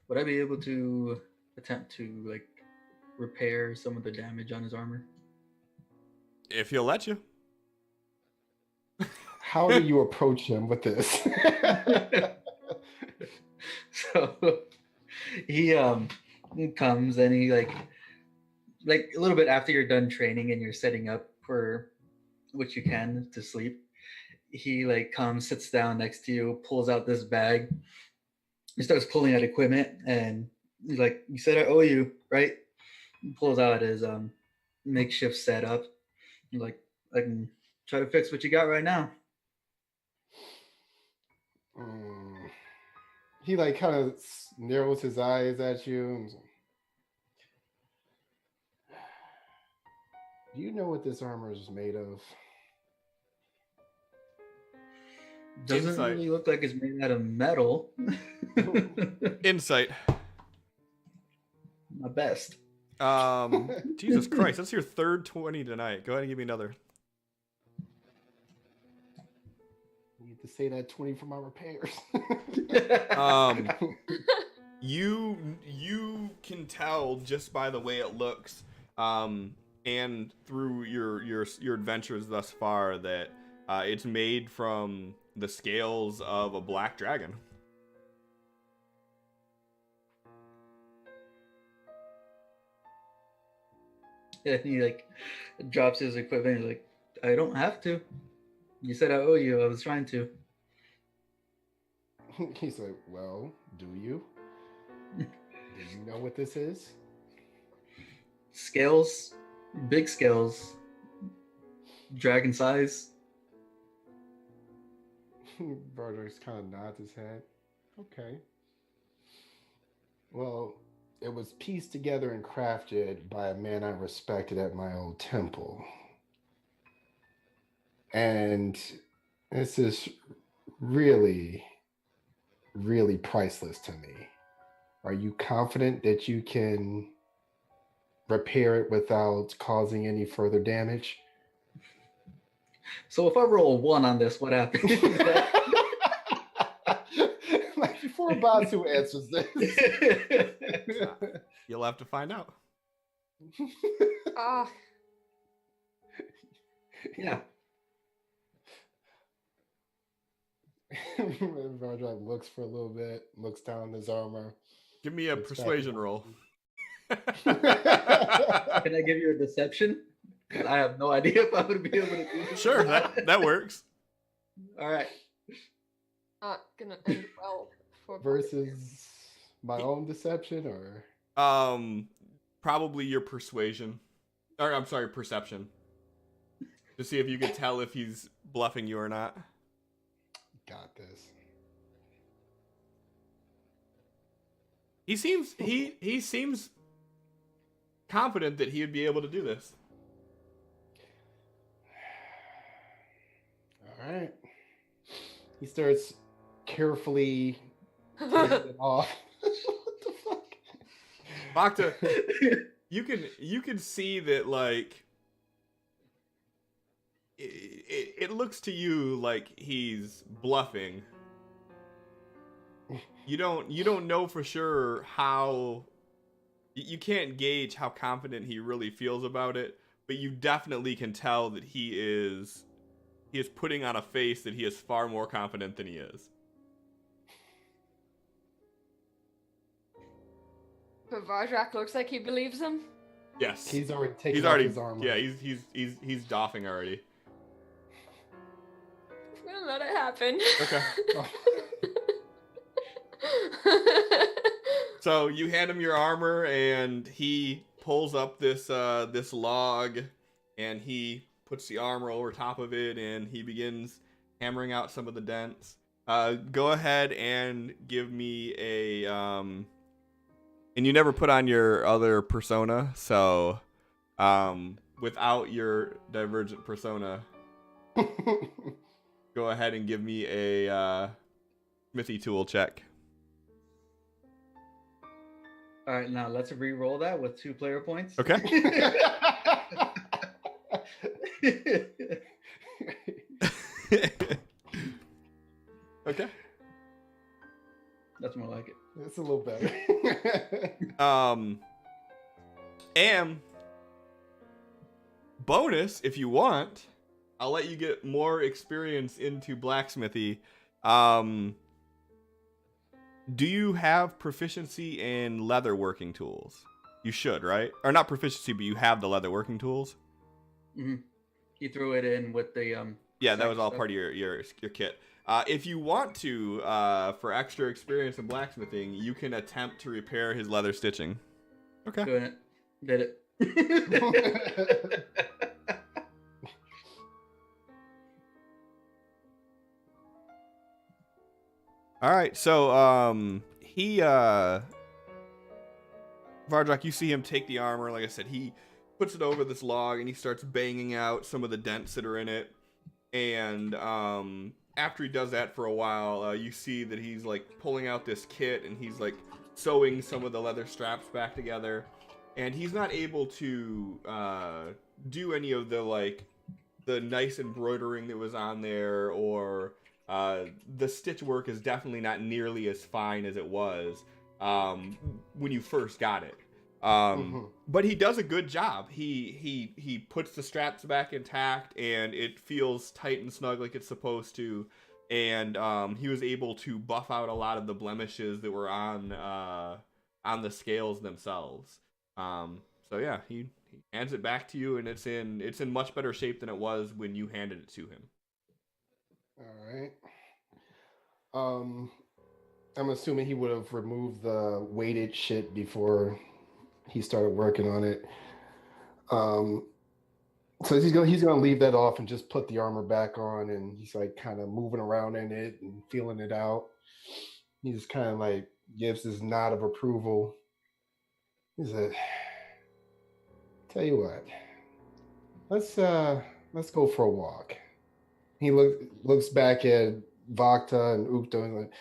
Would I be able to attempt to like repair some of the damage on his armor? If he'll let you. How do you approach him with this? So he comes and he like a little bit after you're done training and you're setting up for what you can to sleep. He like comes, sits down next to you, pulls out this bag. He starts pulling out equipment, and he's like, "You said I owe you, right?" He pulls out his makeshift setup. He's like, "I can try to fix what you got right now." He like kind of narrows his eyes at you. And, do you know what this armor is made of? Doesn't really look like it's made out of metal. Insight. My best. Jesus Christ, that's your third 20 tonight. Go ahead and give me another. You need to say that 20 for my repairs. You can tell just by the way it looks, and through your adventures thus far, that it's made from the scales of a black dragon. And he like drops his equipment. He's like, "I don't have to. You said I owe you. I was trying to." He's like, well, do you? Do you know what this is? Scales, big scales, dragon size. Broderick's kind of nods his head. Okay. Well, it was pieced together and crafted by a man I respected at my old temple. And this is really, really priceless to me. Are you confident that you can repair it without causing any further damage? So if I roll a 1 on this, what happens? Like before Batsu answers this. You'll have to find out. Ah, Yeah. Broderick looks for a little bit, looks down his armor. Give me a Looks back persuasion at- roll. Can I give you a deception? 'Cause I have no idea if I would be able to do this. Sure, that works. All right. not gonna end well for Versus my own deception, or Probably your persuasion, or I'm sorry, perception, to see if you could tell if he's bluffing you or not. got this. He seems confident that he would be able to do this. All right. He starts carefully taking it off. What the fuck? Bacta, you can see that, like, it looks to you like he's bluffing. You don't know for sure how. You can't gauge how confident he really feels about it, but you definitely can tell that he is putting on a face that he is far more confident than he is. But Vajrak looks like he believes him. Yes, He's already taken he's off already his armor. yeah he's doffing already. I'm gonna let it happen. Okay. Oh. So you hand him your armor, and he pulls up this log, and he puts the armor over top of it, and he begins hammering out some of the dents. Go ahead and give me a and you never put on your other persona, so without your divergent persona, go ahead and give me a smithy tool check. All right, now let's re-roll that with 2 player points. Okay. Okay. That's more like it. It's a little better. Bonus, if you want, I'll let you get more experience into blacksmithy. Do you have proficiency in leather working tools? You should, right? Or not proficiency, but you have the leather working tools. Mm-hmm. He threw it in with the Yeah, that was all stuff. part of your kit. If you want to, for extra experience in blacksmithing, you can attempt to repair his leather stitching. Okay. Doing it. Did it. All right, so Vardrak, you see him take the armor. Like I said, he puts it over this log and he starts banging out some of the dents that are in it. And after he does that for a while, you see that he's like pulling out this kit and he's like sewing some of the leather straps back together. And he's not able to do any of the nice embroidering that was on there, or the stitch work is definitely not nearly as fine as it was when you first got it. But he does a good job. He puts the straps back intact, and it feels tight and snug like it's supposed to. And he was able to buff out a lot of the blemishes that were on the scales themselves. So yeah, he hands it back to you, and it's in much better shape than it was when you handed it to him. All right. I'm assuming he would have removed the weighted shit before he started working on it. So he's gonna leave that off and just put the armor back on, and he's like kind of moving around in it and feeling it out. He just kind of like gives his nod of approval. He said, "Tell you what, let's go for a walk." He looks back at Vakta and Ukto and like,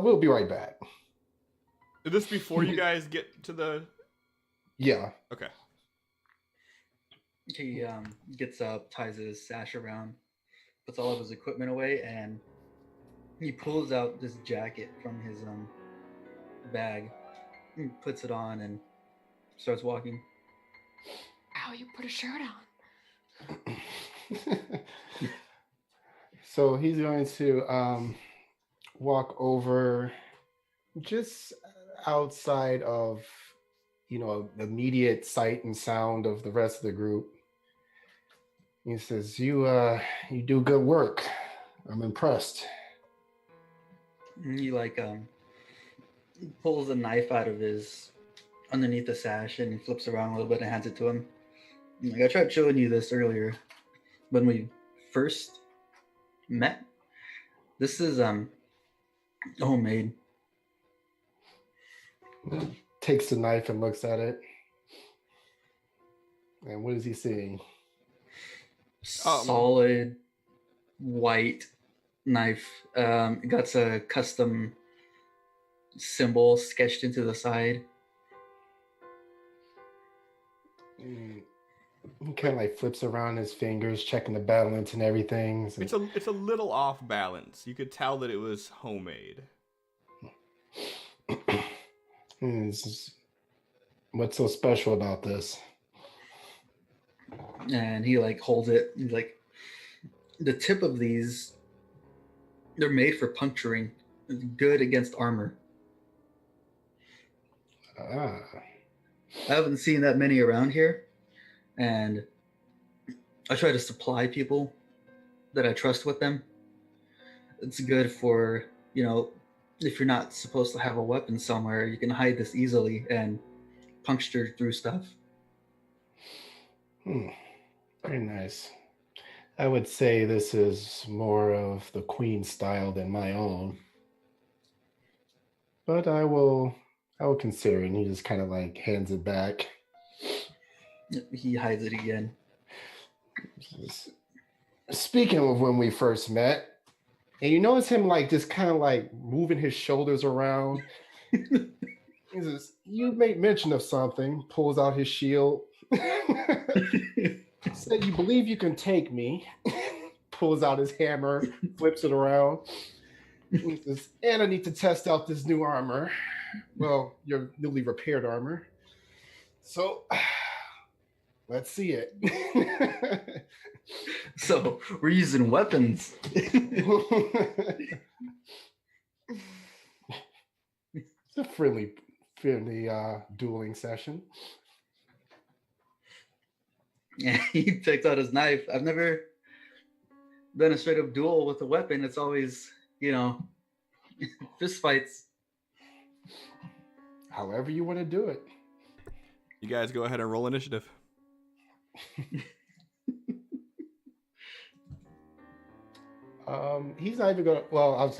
we'll be right back. Is this before you guys get to the? Yeah. Okay. He gets up, ties his sash around, puts all of his equipment away, and he pulls out this jacket from his bag, and puts it on, and starts walking. Wow, you put a shirt on. So he's going to walk over just outside of, the immediate sight and sound of the rest of the group. He says, you do good work. I'm impressed. He pulls a knife out of his underneath the sash and flips around a little bit and hands it to him. Like, I tried showing you this earlier when we first met. This is homemade. Takes the knife and looks at it. And what is he seeing? Solid white knife. It got a custom symbol sketched into the side. He kind of like flips around his fingers, checking the balance and everything. So It's a little off balance. You could tell that it was homemade. What's so special about this? And he holds it. He's like, the tip of these, they're made for puncturing. It's good against armor. I haven't seen that many around here, and I try to supply people that I trust with them. It's good for, if you're not supposed to have a weapon somewhere, you can hide this easily and puncture through stuff. Very nice. I would say this is more of the Queen style than my own. But I will consider it. And he just kind of like hands it back. He hides it again. Speaking of when we first met, and you notice him like just kind of like moving his shoulders around. He says, "You made mention of something," pulls out his shield. Said, "You believe you can take me," pulls out his hammer, flips it around. He says, "And I need to test out this new armor. Well, your newly repaired armor. So, let's see it." So, we're using weapons. It's a friendly dueling session. Yeah, he takes out his knife. I've never done a straight up duel with a weapon. It's always, fist fights. However you want to do it. You guys go ahead and roll initiative. He's not even gonna. Well,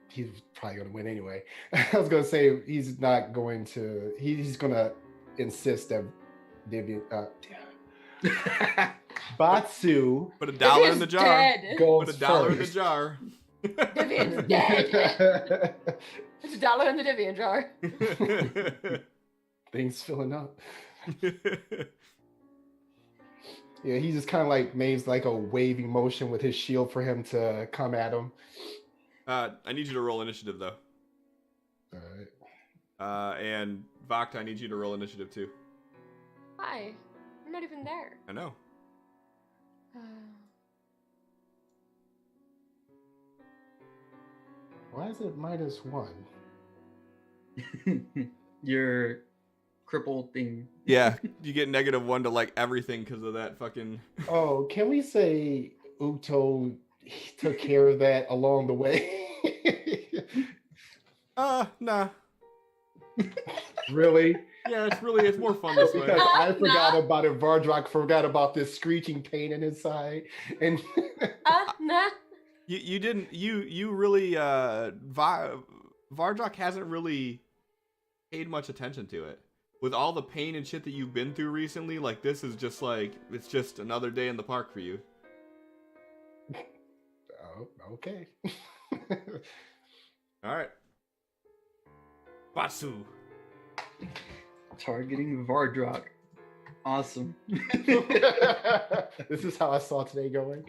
he's probably gonna win anyway. I was gonna say he's not going to. He's gonna insist that Vivian. Batsu. Put $1 in the jar. Dead. Goes Put $1 in the first. jar. Vivian's dead. There's $1 in the Vivian jar. Things filling up. Yeah, he just kind of like makes like a waving motion with his shield for him to come at him. I need you to roll initiative though. All right. And Vakta, I need you to roll initiative too. Hi. I'm not even there. I know. Why is it -1? Your crippled thing. Yeah, you get -1 to like everything because of that fucking. Oh, can we say Ukto took care of that along the way? Nah. Really? Yeah, it's more fun this way. Because I forgot about it. Vardrock forgot about this screeching pain in his side, and Nah. You didn't you really Vardrock hasn't really paid much attention to it. With all the pain and shit that you've been through recently, like this is just like it's just another day in the park for you. oh, okay. All right. Batsu. Targeting Vardrock. Awesome. This is how I saw today going.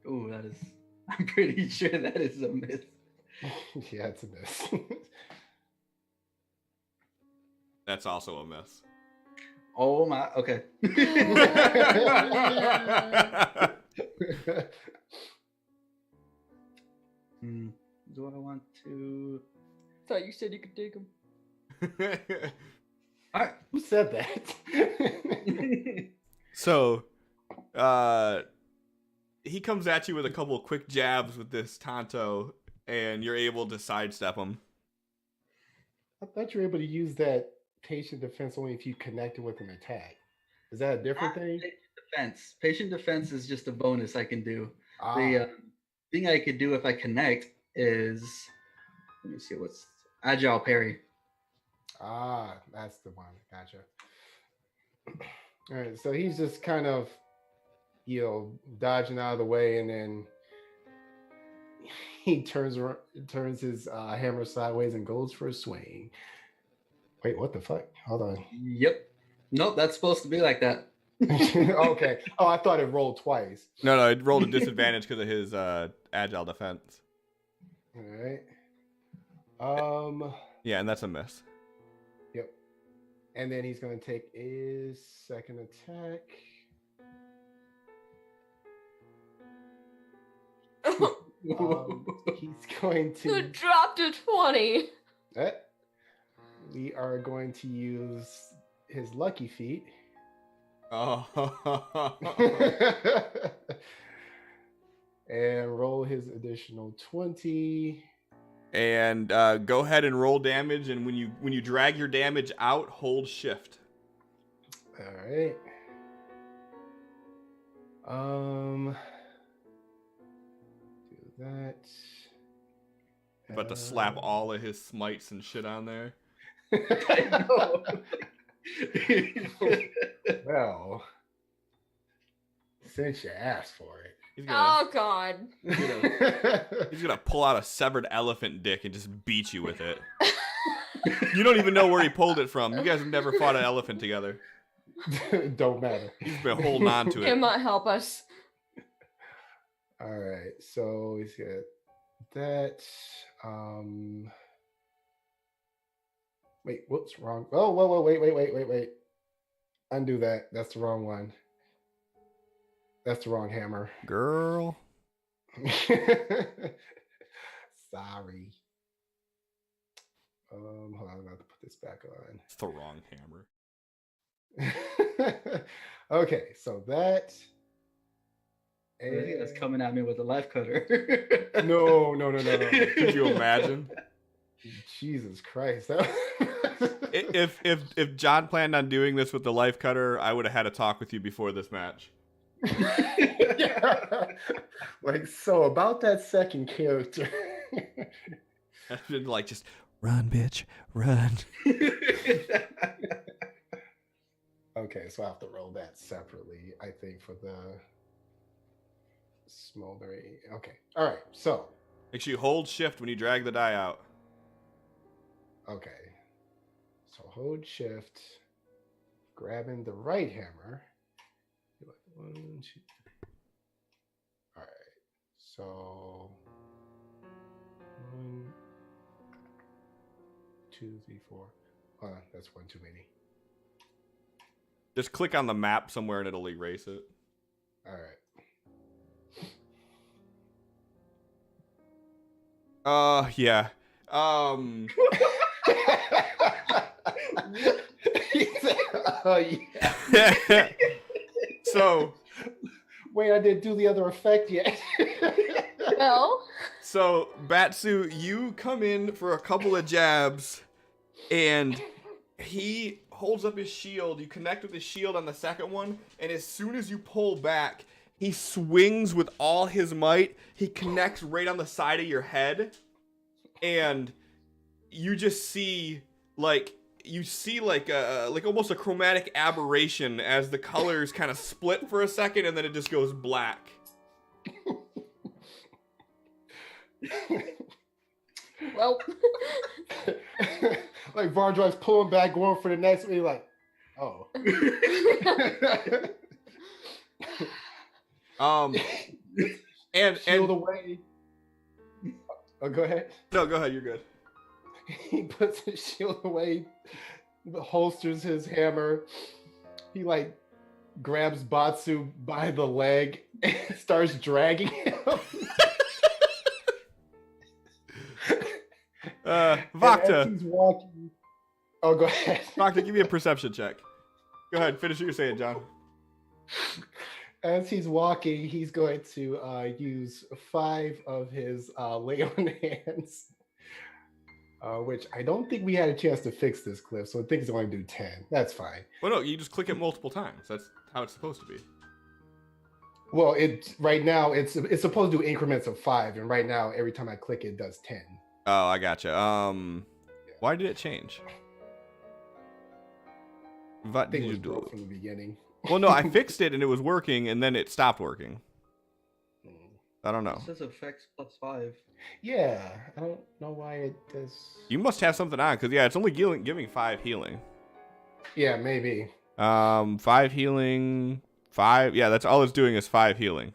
Oh, that is. I'm pretty sure that is a miss. Yeah, it's a miss. That's also a miss. Oh my. Okay. Do I want to? Thought you said you could take him. All right. Who said that? So, he comes at you with a couple of quick jabs with this Tonto, and you're able to sidestep him. I thought you were able to use that patient defense only if you connected with an attack. Is that a different thing? Patient defense. Patient defense is just a bonus I can do. Ah, The thing I could do if I connect is, let me see what's agile parry. That's the one. Gotcha. All right, so he's just kind of, dodging out of the way, and then he turns his hammer sideways and goes for a swing. Wait, what the fuck? Hold on. Yep. Nope, that's supposed to be like that. Okay. Oh, I thought it rolled twice. No, it rolled a disadvantage because of his agile defense. All right. Yeah, and that's a miss. Yep. And then he's going to take his second attack. He's going You to. dropped a 20. We are going to use his lucky feat. Oh. And roll his additional 20. And go ahead and roll damage, and when you drag your damage out, hold shift. All right. Do that. But to slap all of his smites and shit on there. I know. Well, since you asked for it. He's gonna, Oh god. he's gonna pull out a severed elephant dick and just beat you with it. You don't even know where he pulled it from. You guys have never fought an elephant together. Don't matter. He's been holding on to It it. might help us. All right, so he's got that. Wait, whoops, wrong. Oh, whoa, wait. Undo that. That's the wrong one. That's the wrong hammer. Girl. Sorry. Hold on, I'm about to put this back It's the wrong hammer. on. Okay, so that. I think that's coming at me with a life cutter. No. Could you imagine? Jesus Christ. If John planned on doing this with the life cutter, I would have had a talk with you before this match. Yeah. Like, so about that second character. I've been like, just run, bitch, run. Okay, so I have to roll that separately, I think, for the smoldering. Okay. All right. So, Make sure you hold shift when you drag the die out. okay. So hold shift, grabbing the right hammer. One, two. All right. So 1, 2, 3, 4. That's one too many. Just click on the map somewhere and it'll erase it. All right. Yeah. He said, oh, yeah. So, Wait, I didn't do the other effect yet. No. So, Batsu, you come in for a couple of jabs, and he holds up his shield. You connect with his shield on the second one, and as soon as you pull back, he swings with all his might. He connects right on the side of your head, and you just see like almost a chromatic aberration as the colors kind of split for a second, and then it just goes black. Well. Like Vardrug's pulling back, going for the next one. You're like, oh. And Shield away. Oh, go ahead. No, go ahead. You're good. He puts his shield away, holsters his hammer. He like grabs Batsu by the leg and starts dragging him. Vakta. He's walking. Oh, go ahead. Vakta, give me a perception check. Go ahead. Finish what you're saying, John. As he's walking, he's going to use 5 of his lay on hands. Which I don't think we had a chance to fix this, Cliff, so I think it's only do 10. That's fine. Well, no, you just click it multiple times. That's how it's supposed to be. Well, right now it's supposed to do increments of 5, and right now every time I click it does 10. Oh, I gotcha. Why did it change? What did you do from the beginning? Well, no, I fixed it and it was working, and then it stopped working. I don't know. It says effects +5. Yeah, I don't know why it does. You must have something on, because yeah, it's only giving 5 healing. Yeah, maybe. 5 healing, 5. Yeah, that's all it's doing is 5 healing.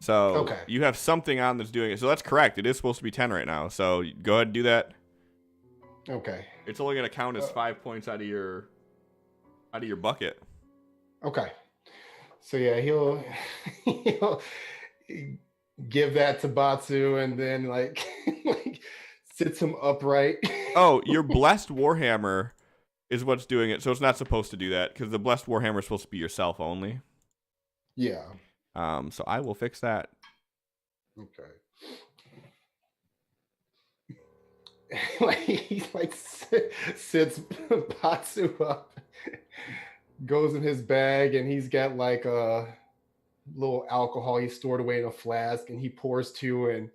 So okay. You have something on that's doing it. So that's correct. It is supposed to be 10 right now. So go ahead and do that. Okay. It's only gonna count as 5 points out of your bucket. Okay. So yeah, he'll give that to Batsu and then like sits him upright. Oh, your blessed warhammer is what's doing it. So it's not supposed to do that because the blessed warhammer is supposed to be yourself only. Yeah. So I will fix that. Okay. He sits Batsu up, goes in his bag, and he's got like a little alcohol he stored away in a flask, and he pours 2 and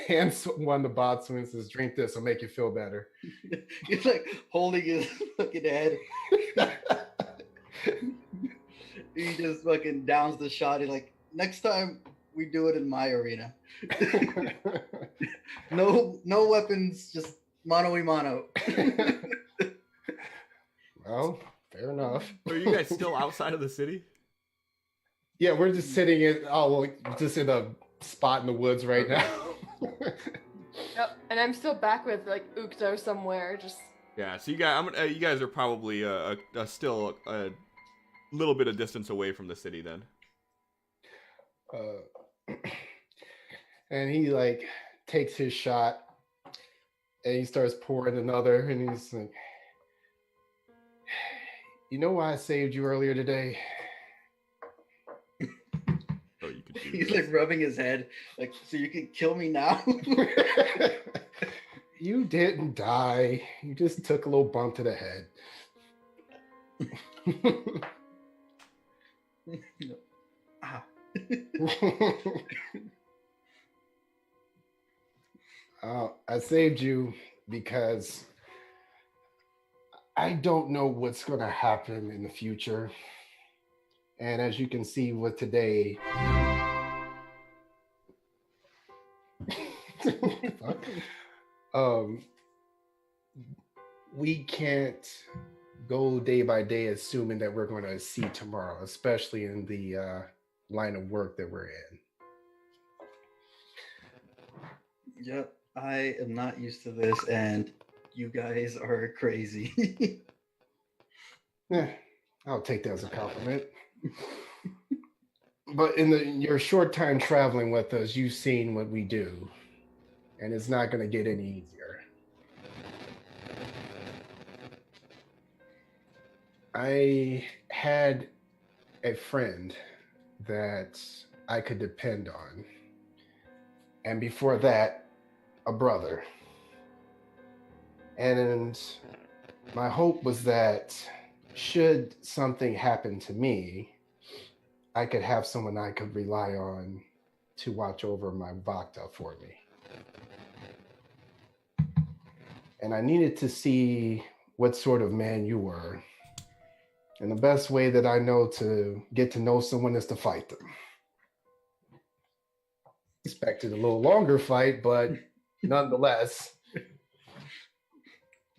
hands one to Batsu and says, "Drink this, it'll make you feel better." He's like holding his fucking head. He just fucking downs the shot. He's like, "Next time we do it in my arena." No weapons, just mano y mano. Well, fair enough. Are you guys still outside of the city? Yeah, we're just sitting just in a spot in the woods right now. Yep, and I'm still back with like Ukto somewhere. Just Yeah. So you guys are probably still a little bit of distance away from the city then. And he like takes his shot and he starts pouring another, and he's like, "You know why I saved you earlier today?" Oh, you could do He's this. like rubbing his head, like, "So you can kill me now?" You didn't die. You just took a little bump to the head. Ah. I saved you because I don't know what's going to happen in the future. And as you can see with today, we can't go day by day assuming that we're going to see tomorrow, especially in the line of work that we're in. Yep, I am not used to this, and you guys are crazy. Yeah, I'll take that as a compliment. But in your short time traveling with us, you've seen what we do, and it's not going to get any easier. I had a friend that I could depend on. And before that, a brother. And my hope was that should something happen to me, I could have someone I could rely on to watch over my Vakta for me. And I needed to see what sort of man you were. And the best way that I know to get to know someone is to fight them. Expected a little longer fight, but nonetheless,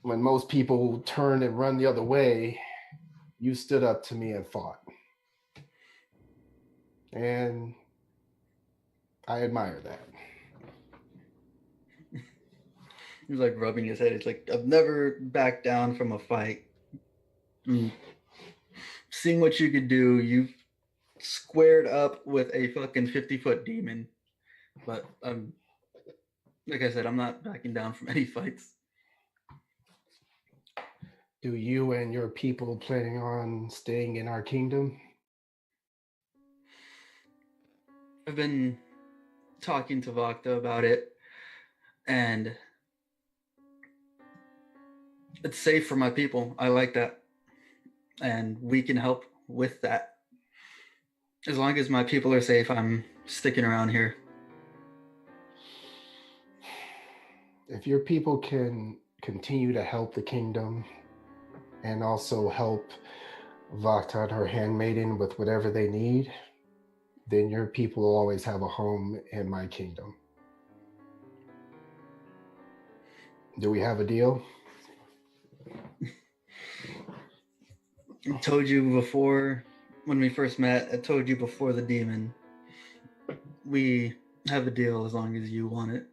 when most people turn and run the other way, you stood up to me and fought. And I admire that. He's like rubbing his head. It's like, I've never backed down from a fight. Seeing what you could do, you squared up with a fucking 50-foot demon. But like I said, I'm not backing down from any fights. Do you and your people planning on staying in our kingdom? I've been talking to Vakta about it, and it's safe for my people. I like that. And we can help with that. As long as my people are safe, I'm sticking around here. If your people can continue to help the kingdom and also help Vakta and her handmaiden with whatever they need, then your people will always have a home in my kingdom. Do we have a deal? I told you before, when we first met, I told you before the demon, we have a deal as long as you want it.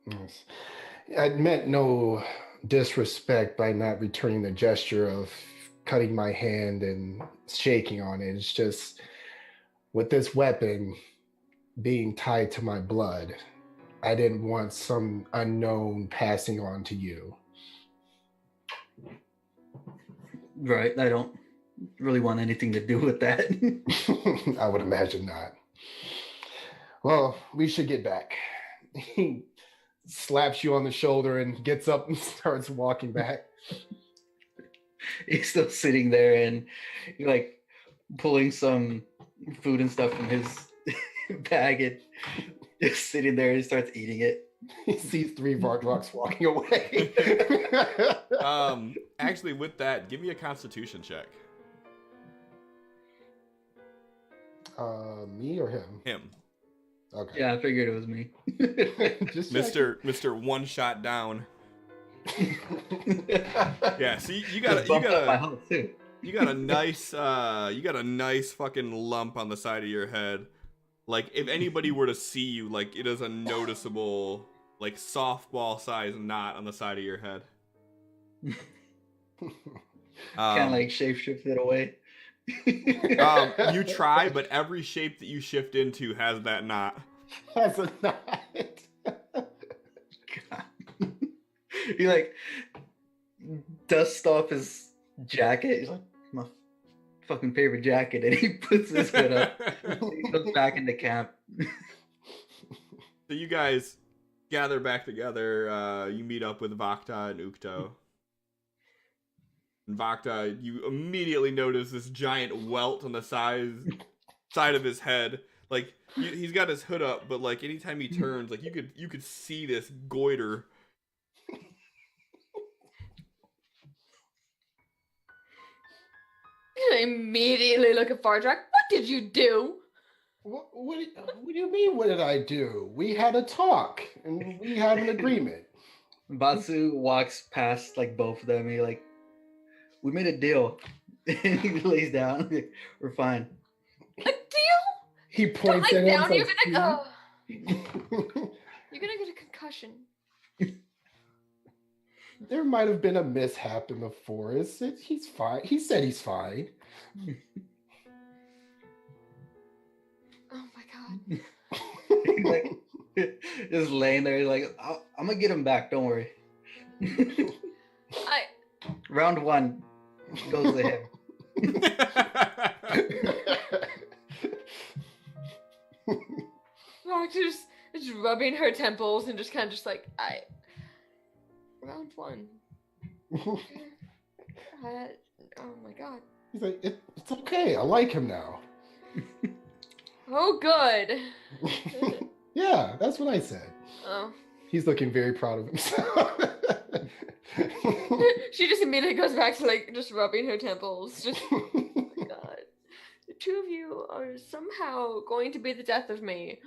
Yes. I meant no disrespect by not returning the gesture of cutting my hand and shaking on it. It's just, with this weapon being tied to my blood, I didn't want some unknown passing on to you. Right, I don't really want anything to do with that. I would imagine not. Well, we should get back. He slaps you on the shoulder and gets up and starts walking back. He's still sitting there and like pulling some food and stuff from his bag and just sitting there and starts eating it. He sees 3 Vardroks walking away. Actually, with that, give me a Constitution check. Me or him? Him. Okay. Yeah, I figured it was me. Just Mr. One Shot Down. Yeah, see, you got my health too. you got a nice fucking lump on the side of your head. Like, if anybody were to see you, like, it is a noticeable, like, softball size knot on the side of your head. Kind of like shape-shift it away. You try, but every shape that you shift into has that knot. Has a knot. God. He like dusts off his jacket. He's like, my fucking favorite jacket, and he puts his hood up. He goes back into camp. So you guys gather back together. You meet up with Vakta and Ukto. And Vakta, you immediately notice this giant welt on the side of his head. Like, he's got his hood up, but like anytime he turns, like you could see this goiter. I immediately look at Fardrak. What did you do? What do you mean, what did I do? We had a talk, and we had an agreement. Batsu walks past like both of them. He like, we made a deal. And he lays down. Like, we're fine. A deal? He points Don't at lay him. down. You're Like, gonna get a concussion. there might have been a mishap in the forest. He's fine. He said he's fine. Oh my god. He's like, just laying there. He's like, I'm gonna get him back. Don't worry. Round 1 goes to him. back to just rubbing her temples and just kind of just like, round one. Oh my god. He's like, it's okay. I like him now. Oh, good. Yeah, that's what I said. Oh. He's looking very proud of himself. She just immediately goes back to like just rubbing her temples. Just, oh my god. The two of you are somehow going to be the death of me.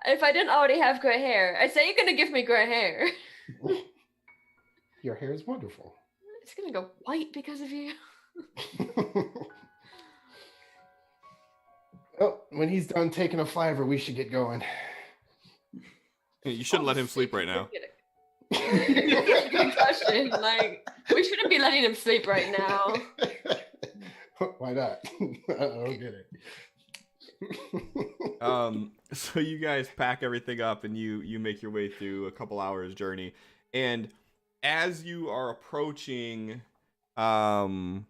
If I didn't already have gray hair, I'd say you're gonna give me gray hair. Your hair is wonderful. It's gonna go white because of you. Oh, when he's done taking a fiver, we should get going. You shouldn't let him sleep right now. Good question. Like, we shouldn't be letting him sleep right now. Why not? I don't get it. So you guys pack everything up and you make your way through a couple hours journey, and as you are approaching the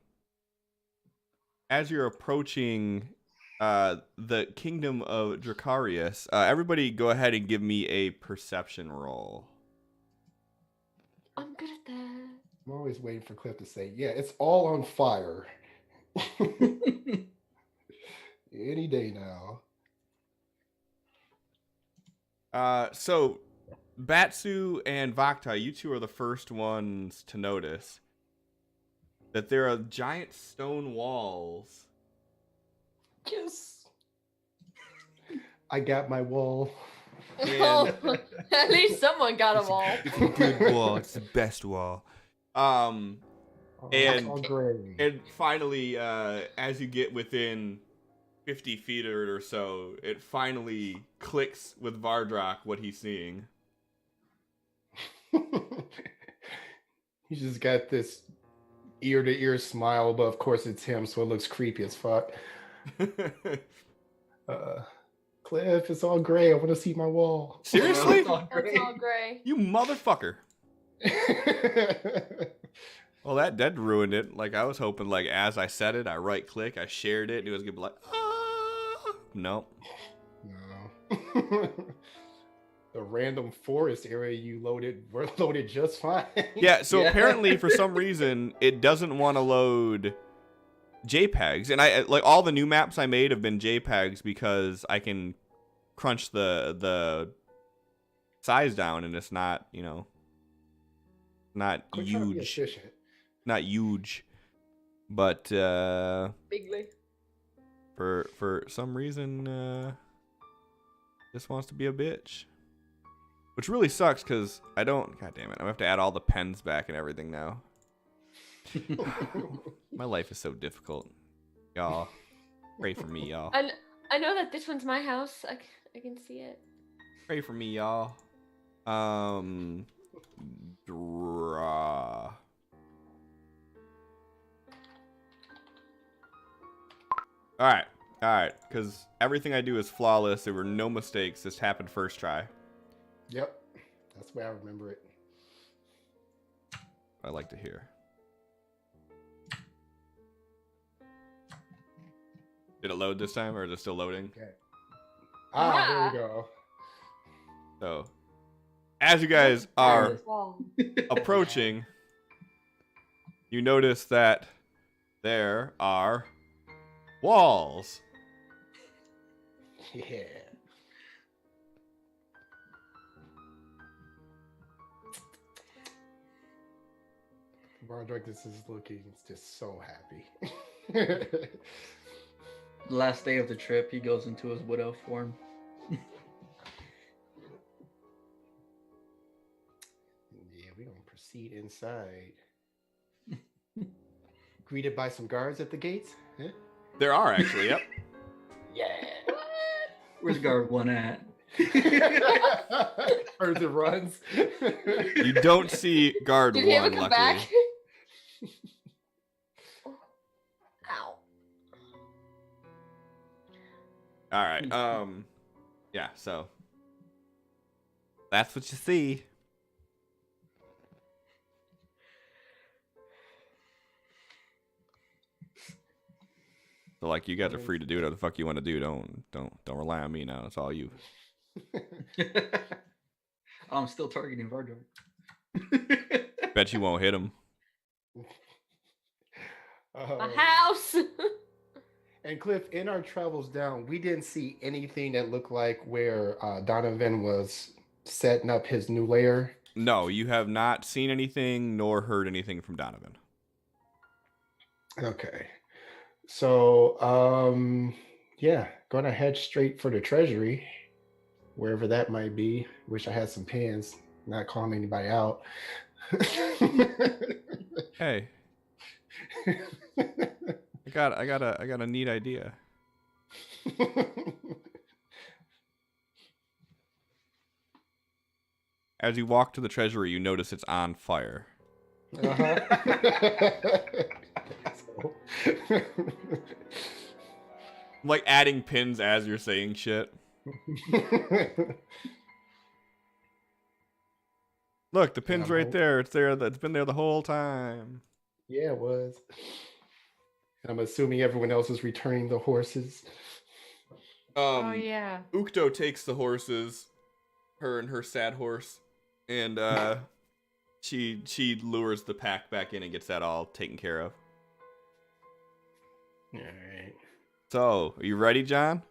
kingdom of Dracarius, everybody go ahead and give me a perception roll. I'm good at that. I'm always waiting for Cliff to say, yeah, it's all on fire. Any day now. So Batsu and Vakta, you two are the first ones to notice that there are giant stone walls. Yes. I got my wall. Oh, at least someone got a wall. It's a good wall. It's the best wall. Oh, it's all gray. And finally, as you get within 50 feet or so, it finally clicks with Vardrak what he's seeing. He's just got this ear-to-ear smile, but of course it's him, so it looks creepy as fuck. Cliff, it's all gray. I want to see my wall. Seriously? It's all gray. You motherfucker. Well, that ruined it. Like, I was hoping, like, as I said it, I right-click, I shared it, and it was going to be like, ah. No. No. The random forest area you loaded were loaded just fine. Yeah, so apparently, for some reason, it doesn't want to load JPEGs. And I like all the new maps I made have been JPEGs because I can crunch the size down, and it's not, you know, not Quit trying to be huge. efficient. Not huge. But Bigly. for some reason this wants to be a bitch. Which really sucks because I don't, god damn it, I'm gonna have to add all the pens back and everything now. My life is so difficult. Y'all, pray for me, y'all. And I know that this one's my house. I can see it. Pray for me, y'all. Draw. All right, because everything I do is flawless. There were no mistakes. This happened first try. Yep, that's the way I remember it. I like to hear. Did it load this time, or is it still loading? Okay. Yeah. There we go. So, as you guys are Wall. approaching, you notice that there are walls. Yeah. Vardrak, this is looking just so happy. The last day of the trip, he goes into his wood elf form. Yeah, we're gonna proceed inside. Greeted by some guards at the gates. Huh? There are actually, yep. Yeah. Where's guard one at? Turns and runs. You don't see guard Did he ever one, come luckily. back? Ow. All right. Yeah. So that's what you see. So like, you guys are free to do whatever the fuck you want to do. Don't rely on me now. It's all you. I'm still targeting Vardor. Bet you won't hit him. A house. And Cliff, in our travels down, we didn't see anything that looked like where Donovan was setting up his new lair. No, you have not seen anything nor heard anything from Donovan. Okay. So, yeah, gonna head straight for the treasury, wherever that might be. Wish I had some pins, not calling anybody out. Hey, I got a neat idea. As you walk to the treasury, you notice it's on fire. I'm like adding pins as you're saying shit. Look, the pin's right there. It's there. It's been there the whole time. Yeah, it was. And I'm assuming everyone else is returning the horses. Oh yeah. Ukto takes the horses, her and her sad horse, and she lures the pack back in and gets that all taken care of. All right. So, are you ready, John?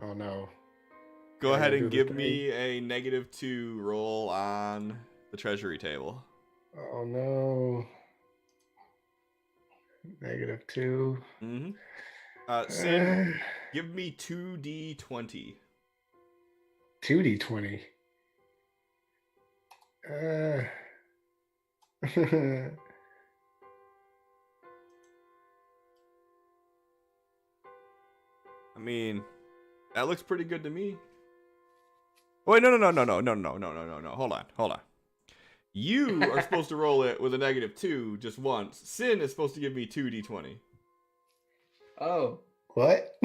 Oh no. Go ahead and give me a -2 roll on the treasury table. Oh no. -2. Mm-hmm. Sin, give me 2d20. 2d20. I mean, that looks pretty good to me. Wait, no. Hold on. You are supposed to roll it with a -2 just once. Sin is supposed to give me 2d20. Oh. What?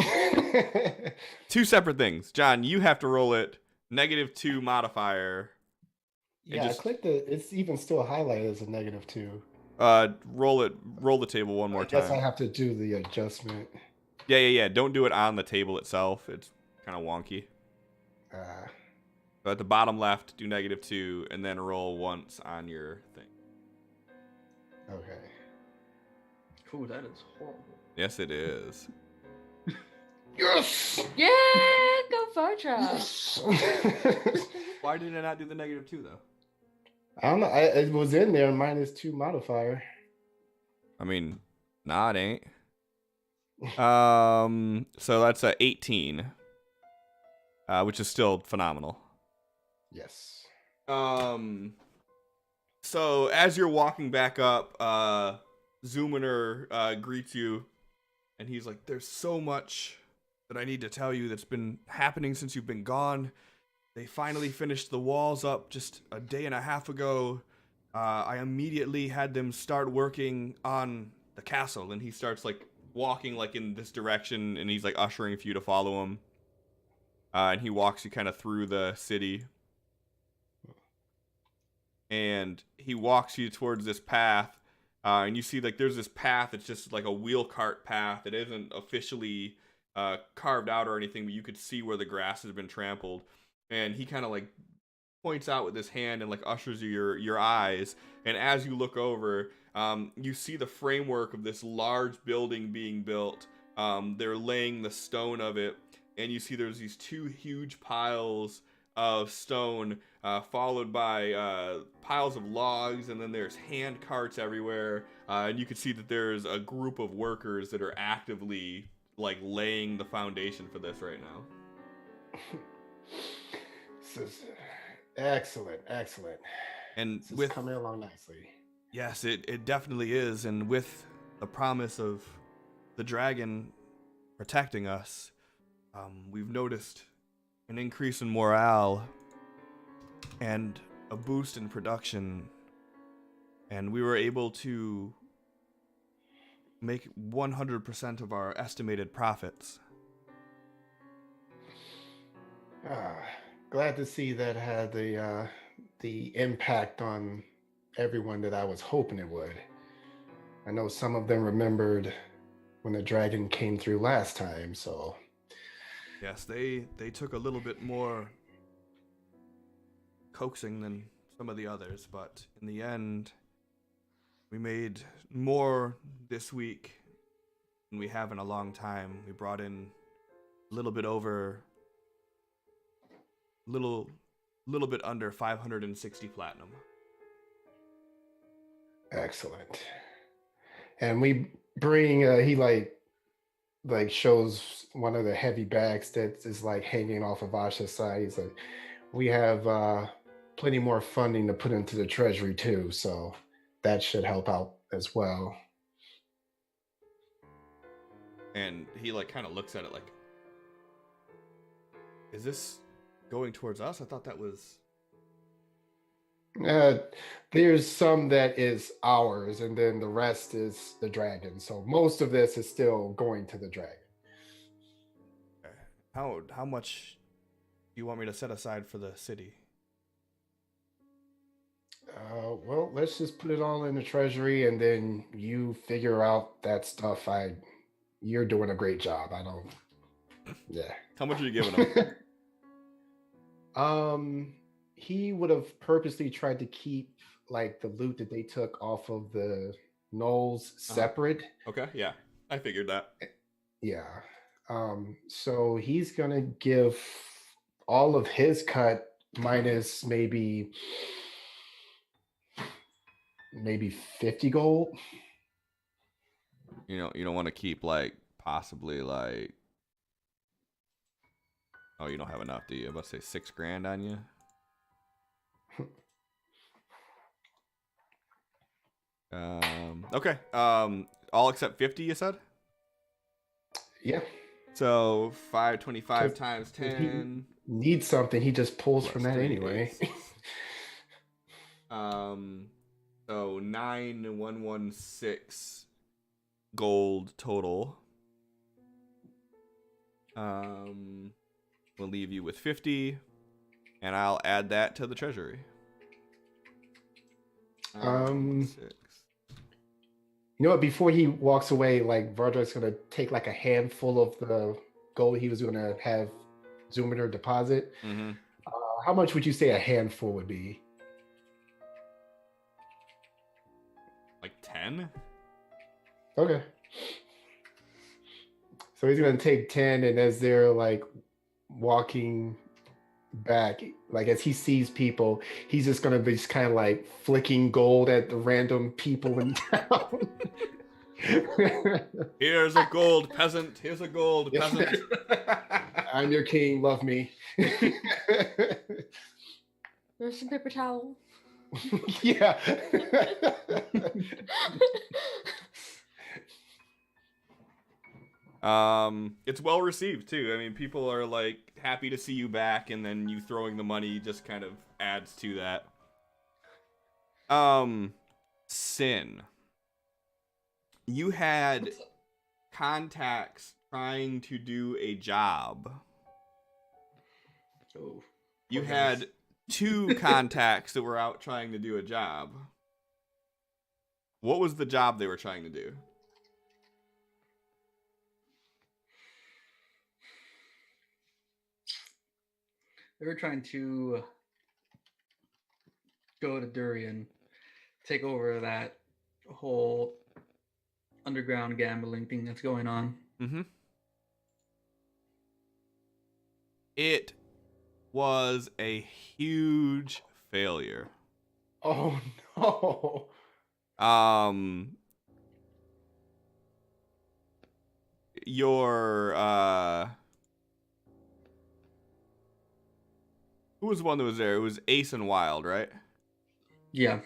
Two separate things. John, you have to roll it -2 modifier. Yeah, I clicked it. It's even still highlighted as a -2. Roll the table one more time. I guess I have to do the adjustment. Yeah. Don't do it on the table itself. It's kind of wonky. So at the bottom left, do -2, and then roll once on your thing. Okay. Ooh, that is horrible. Yes, it is. Yes! Yeah, go Fartra. Yes! Why did I not do the -2 though? I don't know. It was in there, -2 modifier. I mean, nah, it ain't. So that's a 18, which is still phenomenal. Yes. So as you're walking back up, Zoomer greets you, and he's like, "There's so much that I need to tell you that's been happening since you've been gone. They finally finished the walls up just a day and a half ago. I immediately had them start working on the castle," and he starts like walking like in this direction, and he's like ushering for you to follow him. And he walks you kind of through the city. And he walks you towards this path, and you see like there's this path. It's just like a wheel cart path. It isn't officially carved out or anything, but you could see where the grass has been trampled. And he kind of like points out with his hand and like ushers your eyes. And as you look over, you see the framework of this large building being built. They're laying the stone of it, and you see there's these two huge piles of stone, followed by piles of logs, and then there's hand carts everywhere, and you can see that there's a group of workers that are actively like laying the foundation for this right now. This is excellent. And This is with coming along nicely. yes, it definitely is, and with the promise of the dragon protecting us, we've noticed an increase in morale and a boost in production, and we were able to make 100% of our estimated profits. Glad to see that had the impact on everyone that I was hoping it would. I know some of them remembered when the dragon came through last time, so Yes, they took a little bit more coaxing than some of the others, but in the end, we made more this week than we have in a long time. We brought in a little bit under 560 platinum. Excellent. And we bring he like shows one of the heavy bags that is like hanging off of Asha's side. He's like, we have plenty more funding to put into the treasury too, so that should help out as well. And he like kind of looks at it like, is this going towards us? I thought that was... There's some that is ours, and then the rest is the dragon. So most of this is still going to the dragon. How much do you want me to set aside for the city? Well, let's just put it all in the treasury, and then you figure out that stuff. You're doing a great job. I don't. Yeah. How much are you giving him? He would have purposely tried to keep like the loot that they took off of the gnolls separate. Okay, yeah, I figured that. Yeah. So he's gonna give all of his cut minus maybe 50 gold. You don't want to keep like possibly like... Oh, you don't have enough, do you? I'm about to say 6 grand on you. Okay. All except 50, you said? Yeah. So 525 times 10. Needs something, he just pulls from that 3, anyway. 8, 6. So 9,116 gold total. We'll leave you with 50, and I'll add that to the treasury. 6. You know what? Before he walks away, like Vardrak's gonna take like a handful of the gold he was gonna have Zoomer deposit. Mm-hmm. How much would you say a handful would be? Like 10? Okay. So he's gonna take 10, and as they're like walking back, like as he sees people, he's just gonna be just kind of like flicking gold at the random people in town. Here's a gold peasant. Here's a gold peasant. I'm your king. Love me. There's some paper towel. Yeah. It's well received too. I mean, people are like happy to see you back, and then you throwing the money just kind of adds to that. Sin. You had contacts trying to do a job. Oh. You had 2 contacts that were out trying to do a job. What was the job they were trying to do? They were trying to go to Durian, take over that whole underground gambling thing that's going on. Mm-hmm. It was a huge failure. Oh no. Your who was the one that was there? It was Ace and Wild, right? Yeah.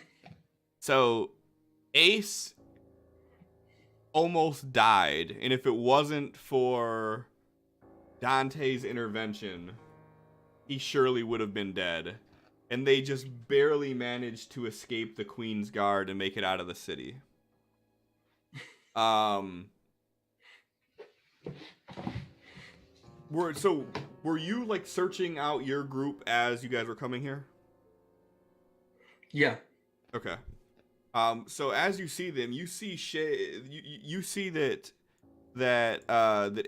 So Ace almost died, and if it wasn't for Dante's intervention, he surely would have been dead. And they just barely managed to escape the Queen's Guard and make it out of the city. Were you like searching out your group as you guys were coming here? Yeah. Okay. So as you see them, you see you see that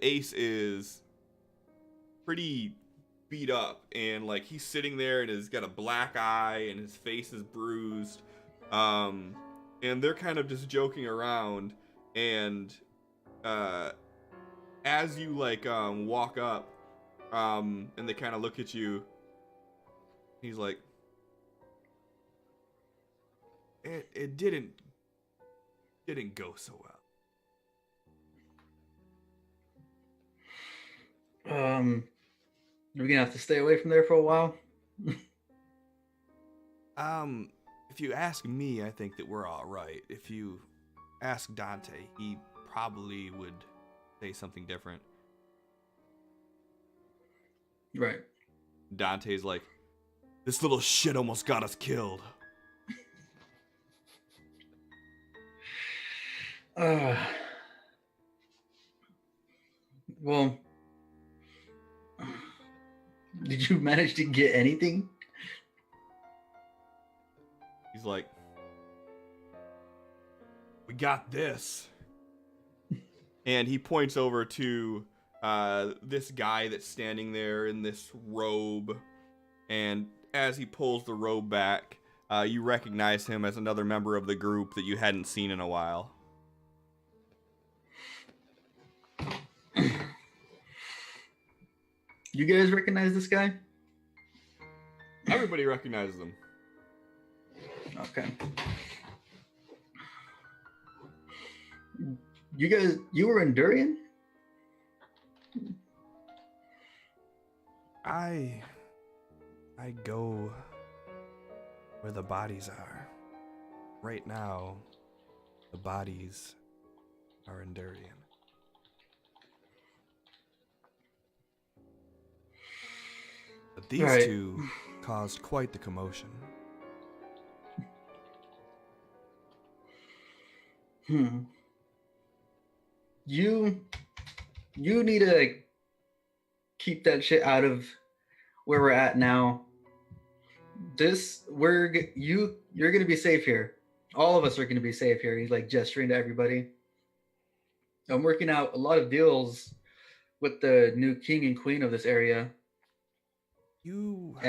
Ace is pretty beat up, and like he's sitting there and he's got a black eye and his face is bruised. And they're kind of just joking around, and as you like walk up, and they kind of look at you, he's like, it didn't go so well. We're gonna have to stay away from there for a while. If you ask me, I think that we're all right. If you ask Dante, he probably would say something different. Right. Dante's like, this little shit almost got us killed. Well, did you manage to get anything? He's like, we got this. And he points over to this guy that's standing there in this robe. And as he pulls the robe back, you recognize him as another member of the group that you hadn't seen in a while. You guys recognize this guy? Everybody recognizes him. Okay. You were in Durian? I go where the bodies are. Right now, the bodies are in Durian. But these Right. two caused quite the commotion. You need to keep that shit out of where we're at now. You're gonna be safe here. All of us are gonna be safe here. He's like gesturing to everybody. I'm working out a lot of deals with the new king and queen of this area. You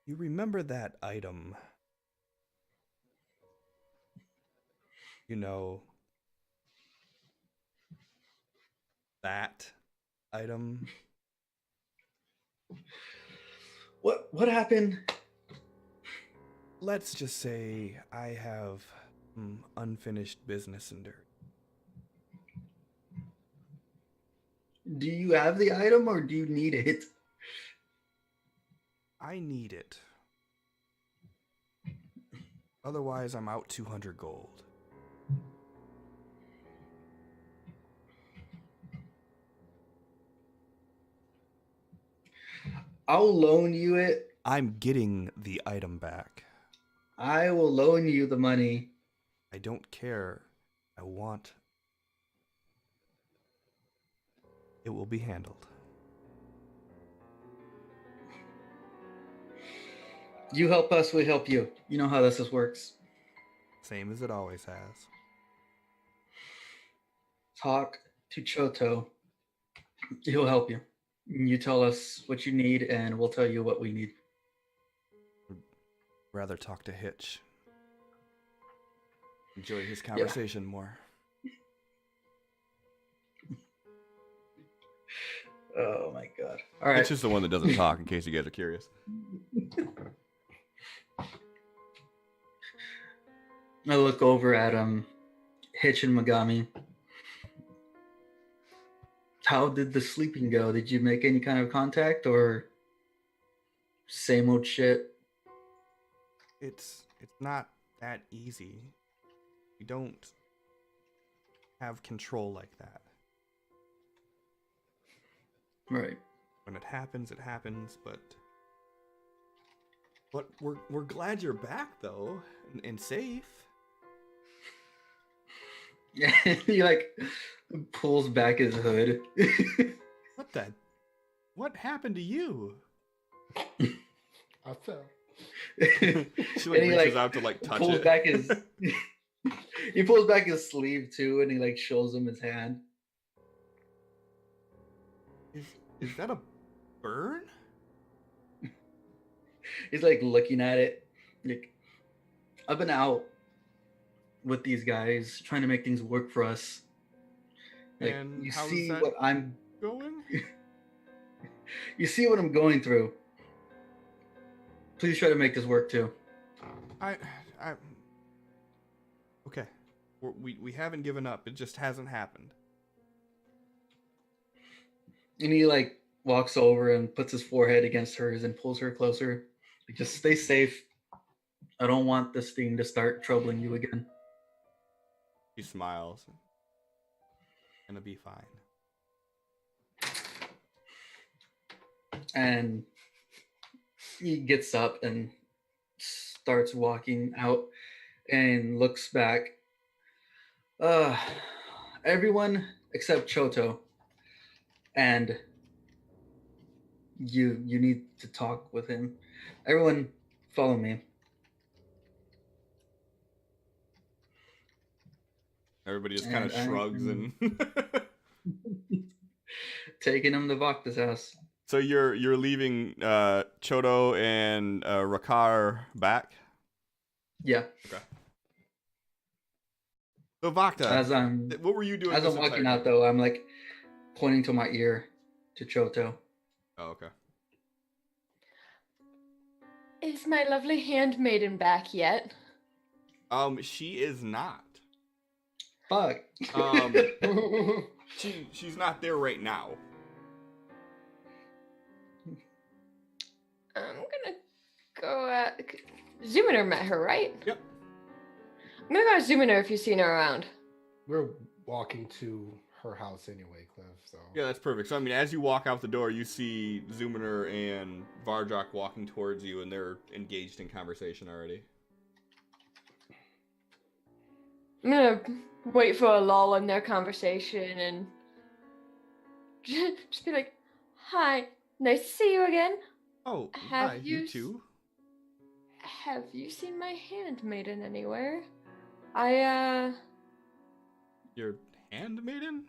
remember that item? You know, that item? What happened? Let's just say I have unfinished business in Dirt. Do you have the item or do you need it? I need it. Otherwise, I'm out 200 gold. I'll loan you it. I'm getting the item back. I will loan you the money. I don't care. I want. It will be handled. You help us, we help you. You know how this works. Same as it always has. Talk to Choto. He'll help you. You tell us what you need, and we'll tell you what we need. Rather talk to Hitch. Enjoy his conversation more. Oh my god. All right. Hitch is the one that doesn't talk, in case you guys are curious. I look over at Hitch and Megami. How did the sleeping go? Did you make any kind of contact or same old shit? It's not that easy. You don't have control like that. Right. When it happens, but we're glad you're back though, and safe. Yeah, he like pulls back his hood. What happened to you? I fell. She like reaches out to like touch pulls it. back his he pulls back his sleeve too, and he like shows him his hand. Is that a burn? He's like looking at it. Like, I've been out with these guys trying to make things work for us. Like, And you how's see that what I'm going? you see what I'm going through. Please try to make this work too. I okay. We haven't given up. It just hasn't happened. And he like walks over and puts his forehead against hers and pulls her closer. Like, just stay safe. I don't want this thing to start troubling you again. He smiles. Gonna be fine. And he gets up and starts walking out and looks back. Everyone except Choto. And you need to talk with him. Everyone follow me. Everybody just kind of And shrugs and taking him to Vakta's house. So you're leaving Choto and Rakar back? Yeah. Okay. So Vakta, what were you doing? As I'm walking out though, I'm like pointing to my ear to Choto. Oh, okay. Is my lovely handmaiden back yet? She is not. Fuck. She's not there right now. I'm gonna go at... Zuminer met her, right? Yep. I'm gonna go at Zuminer if you've seen her around. We're walking to her house anyway, Cliff. So Yeah, that's perfect. So I mean, as you walk out the door, you see Zuminer and Vardrak walking towards you, and they're engaged in conversation already. I'm gonna wait for a lull in their conversation and just be like, "Hi, nice to see you again. Oh, Have hi, you you too. Have you seen my handmaiden anywhere? Your handmaiden?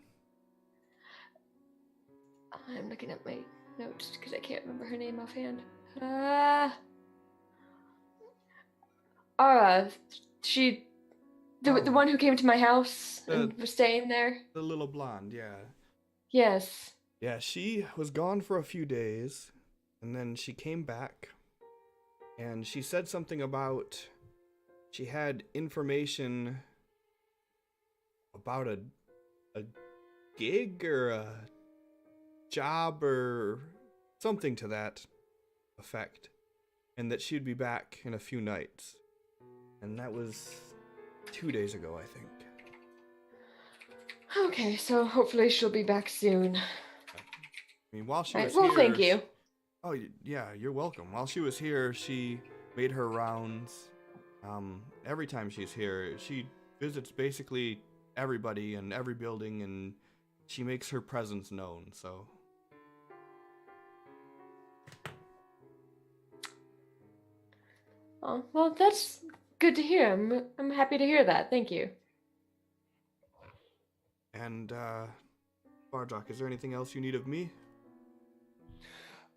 I'm looking at my notes because I can't remember her name offhand. She, the one who came to my house and was staying there. The little blonde, yeah. Yes. Yeah, she was gone for a few days, and then she came back, and she said something about she had information about a gig or a job or something to that effect, and that she'd be back in a few nights. And that was 2 days ago, I think. Okay, so hopefully she'll be back soon. I mean, while she was Well, here... thank you. Oh, yeah, you're welcome. While she was here, she made her rounds. Every time she's here, she visits basically everybody and every building, and she makes her presence known, so... Oh, well, that's good to hear. I'm happy to hear that. Thank you. And, Bardock, is there anything else you need of me?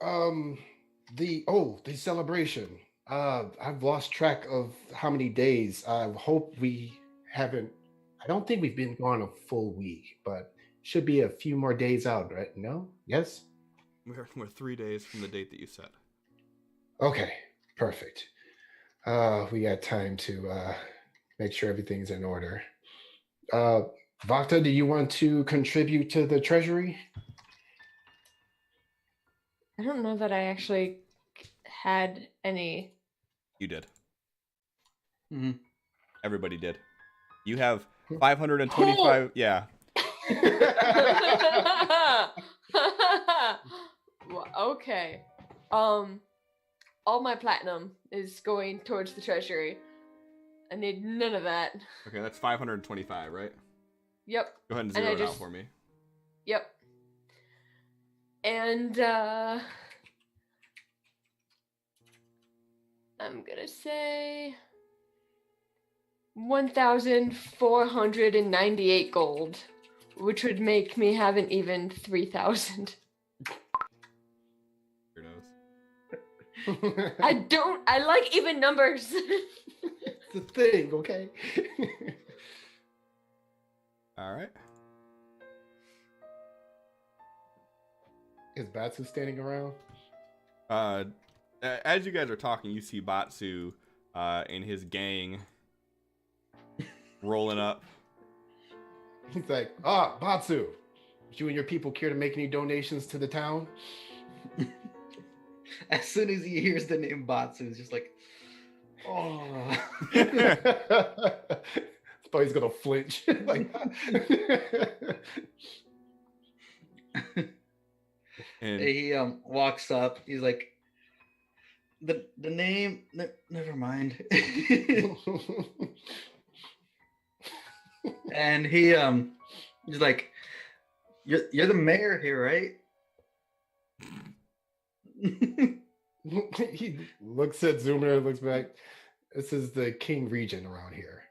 The celebration. I've lost track of how many days. I hope we haven't. I don't think we've been gone a full week, but should be a few more days out, right? No? Yes? We're 3 days from the date that you set. Okay, perfect. We got time to make sure everything's in order. Vakta, do you want to contribute to the treasury? I don't know that I actually had any. You did. Mm-hmm. Everybody did. You have 525... Yeah. Well, okay. All my platinum is going towards the treasury. I need none of that. Okay, that's 525, right? Yep. Go ahead and And zero I it out just- for me. Yep. And I'm gonna say 1,498 gold, which would make me have an even 3,000. I like even numbers. It's a thing, okay? All right. Is Batsu standing around? As you guys are talking, you see Batsu and his gang rolling up. He's like, ah, Batsu, you and your people care to make any donations to the town? As soon as he hears the name Batsu, he's just like, oh. Thought he's gonna flinch. Like, And he walks up. He's like, the name. Never mind. And he's like, you're the mayor here, right? he looks at Zoomer, looks back. This is the King Regent around here.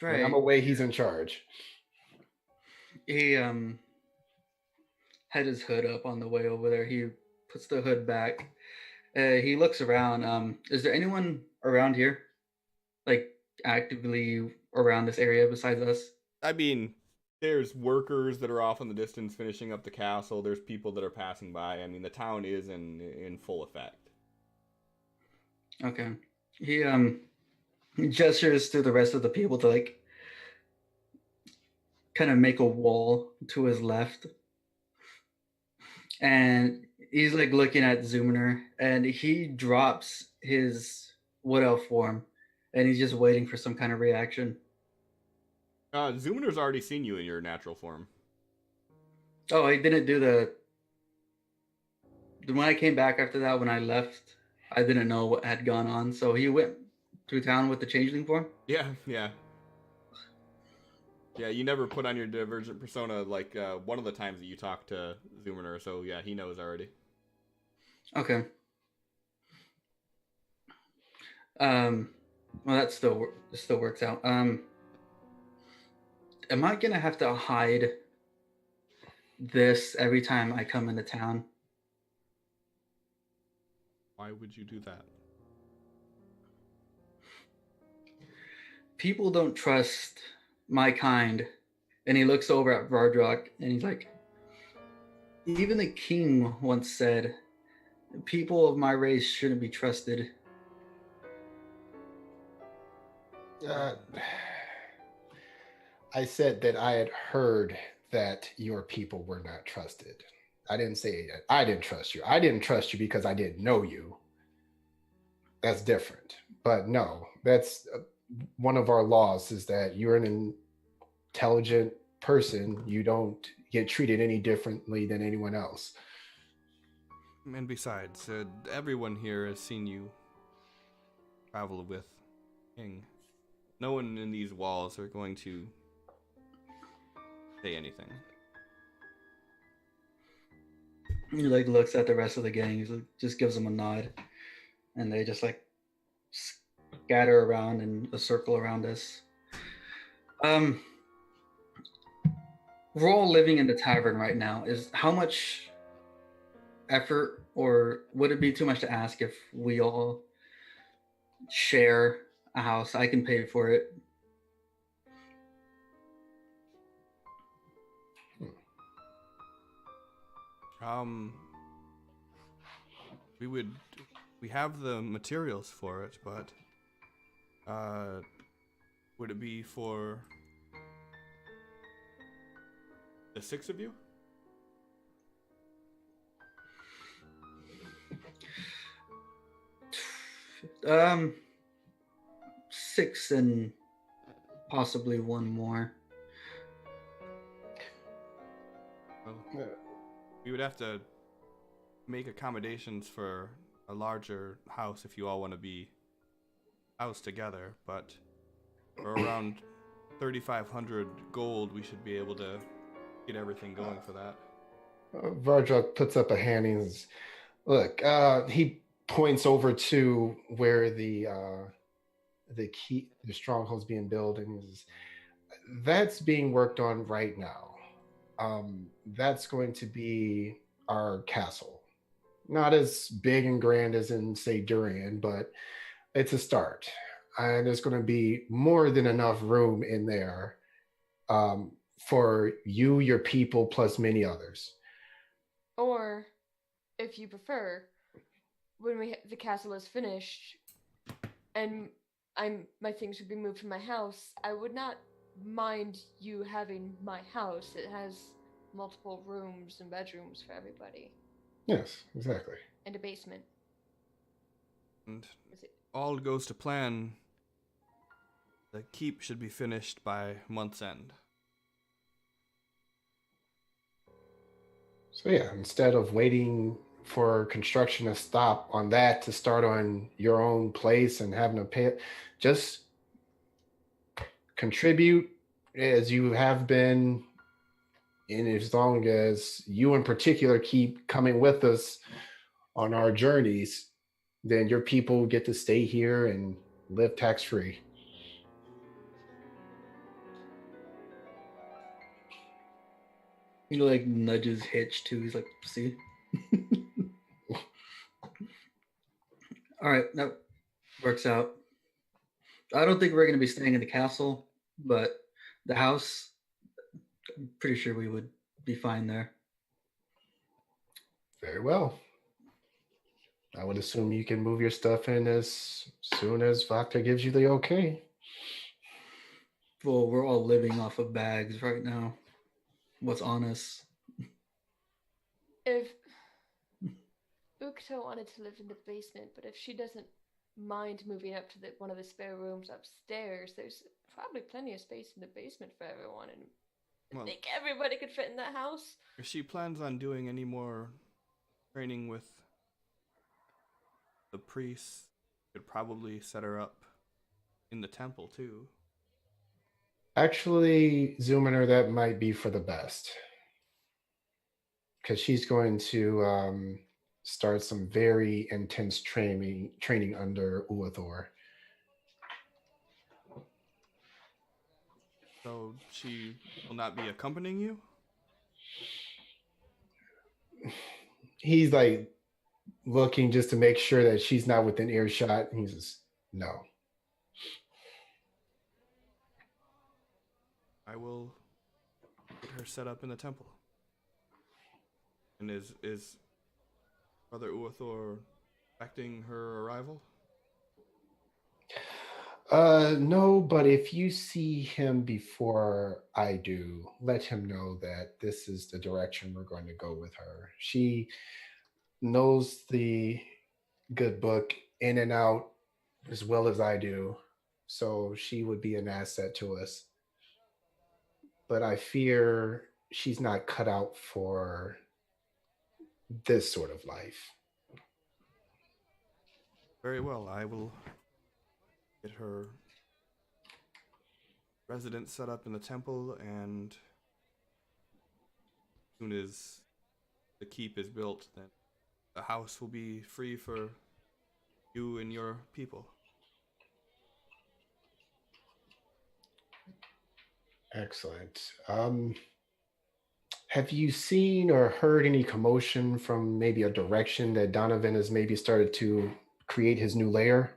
Right. When I'm away, he's in charge. He had his hood up on the way over there. He puts the hood back. He looks around. Is there anyone around here, like actively around this area besides us? I mean, there's workers that are off in the distance finishing up the castle. There's people that are passing by. I mean, the town is in full effect. Okay. He gestures to the rest of the people to like kind of make a wall to his left. And he's like looking at Zoomer, and he drops his wood elf form, and he's just waiting for some kind of reaction. Zoomer's already seen you in your natural form. Oh, he didn't do the when I came back after that, when I left, I didn't know what had gone on. So he went through town with the changeling form? Yeah. Yeah, you never put on your divergent persona like one of the times that you talked to Zoomer, so yeah, he knows already. Okay. Well, that still works out. Am I gonna have to hide this every time I come into town? Why would you do that? People don't trust my kind. And he looks over at Vardrock and he's like, even the king once said, people of my race shouldn't be trusted. I said that I had heard that your people were not trusted. I didn't say I didn't trust you. I didn't trust you because I didn't know you. That's different. But no, that's one of our laws is that you're an intelligent person. You don't get treated any differently than anyone else. And besides, everyone here has seen you travel with King. No one in these walls are going to say anything. He like looks at the rest of the gang. He just gives them a nod, and they just like scatter around in a circle around us. We're all living in the tavern right now. Is how much effort, or would it be too much to ask if we all share a house? I can pay for it. We have the materials for it, but would it be for the 6 of you? Six and possibly one more. Well, we would have to make accommodations for a larger house if you all want to be housed together, but for around 3,500 gold, we should be able to get everything going for that. Vardrock puts up a hand and says, look, he points over to where the stronghold's being built, and says, that's being worked on right now. That's going to be our castle. Not as big and grand as in, say, Durian, but it's a start. And there's going to be more than enough room in there um, for you, your people, plus many others. Or, if you prefer, when the castle is finished and my things would be moved from my house, I would not mind you having my house. It has multiple rooms and bedrooms for everybody, Yes, exactly. and a basement. And Is it? all goes to plan. The keep should be finished by month's end. So yeah, instead of waiting for construction to stop on that to start on your own place and having to pay it, just contribute as you have been, and as long as you in particular keep coming with us on our journeys, then your people get to stay here and live tax free. He like nudges Hitch too. He's like, see. All right, that works out. I don't think we're going to be staying in the castle, but the house, I'm pretty sure we would be fine there. Very well. I would assume you can move your stuff in as soon as Vakta gives you the okay. Well, we're all living off of bags right now. What's on us? If Ukta wanted to live in the basement, but if she doesn't mind moving up to one of the spare rooms upstairs, there's probably plenty of space in the basement for everyone, and I think everybody could fit in that house. If she plans on doing any more training with the priests, could probably set her up in the temple too. Actually, Zoomer, that might be for the best. Because she's going to start some very intense training under Uathor. So she will not be accompanying you? He's like looking just to make sure that she's not within earshot. He says, no. I will get her set up in the temple. And is Brother Uathor expecting her arrival? No, but if you see him before I do, let him know that this is the direction we're going to go with her. She knows the good book in and out as well as I do, so she would be an asset to us. But I fear she's not cut out for this sort of life. Very well, I will get her residence set up in the temple, and as soon as the keep is built, then the house will be free for you and your people. Excellent. Have you seen or heard any commotion from maybe a direction that Donovan has maybe started to create his new lair?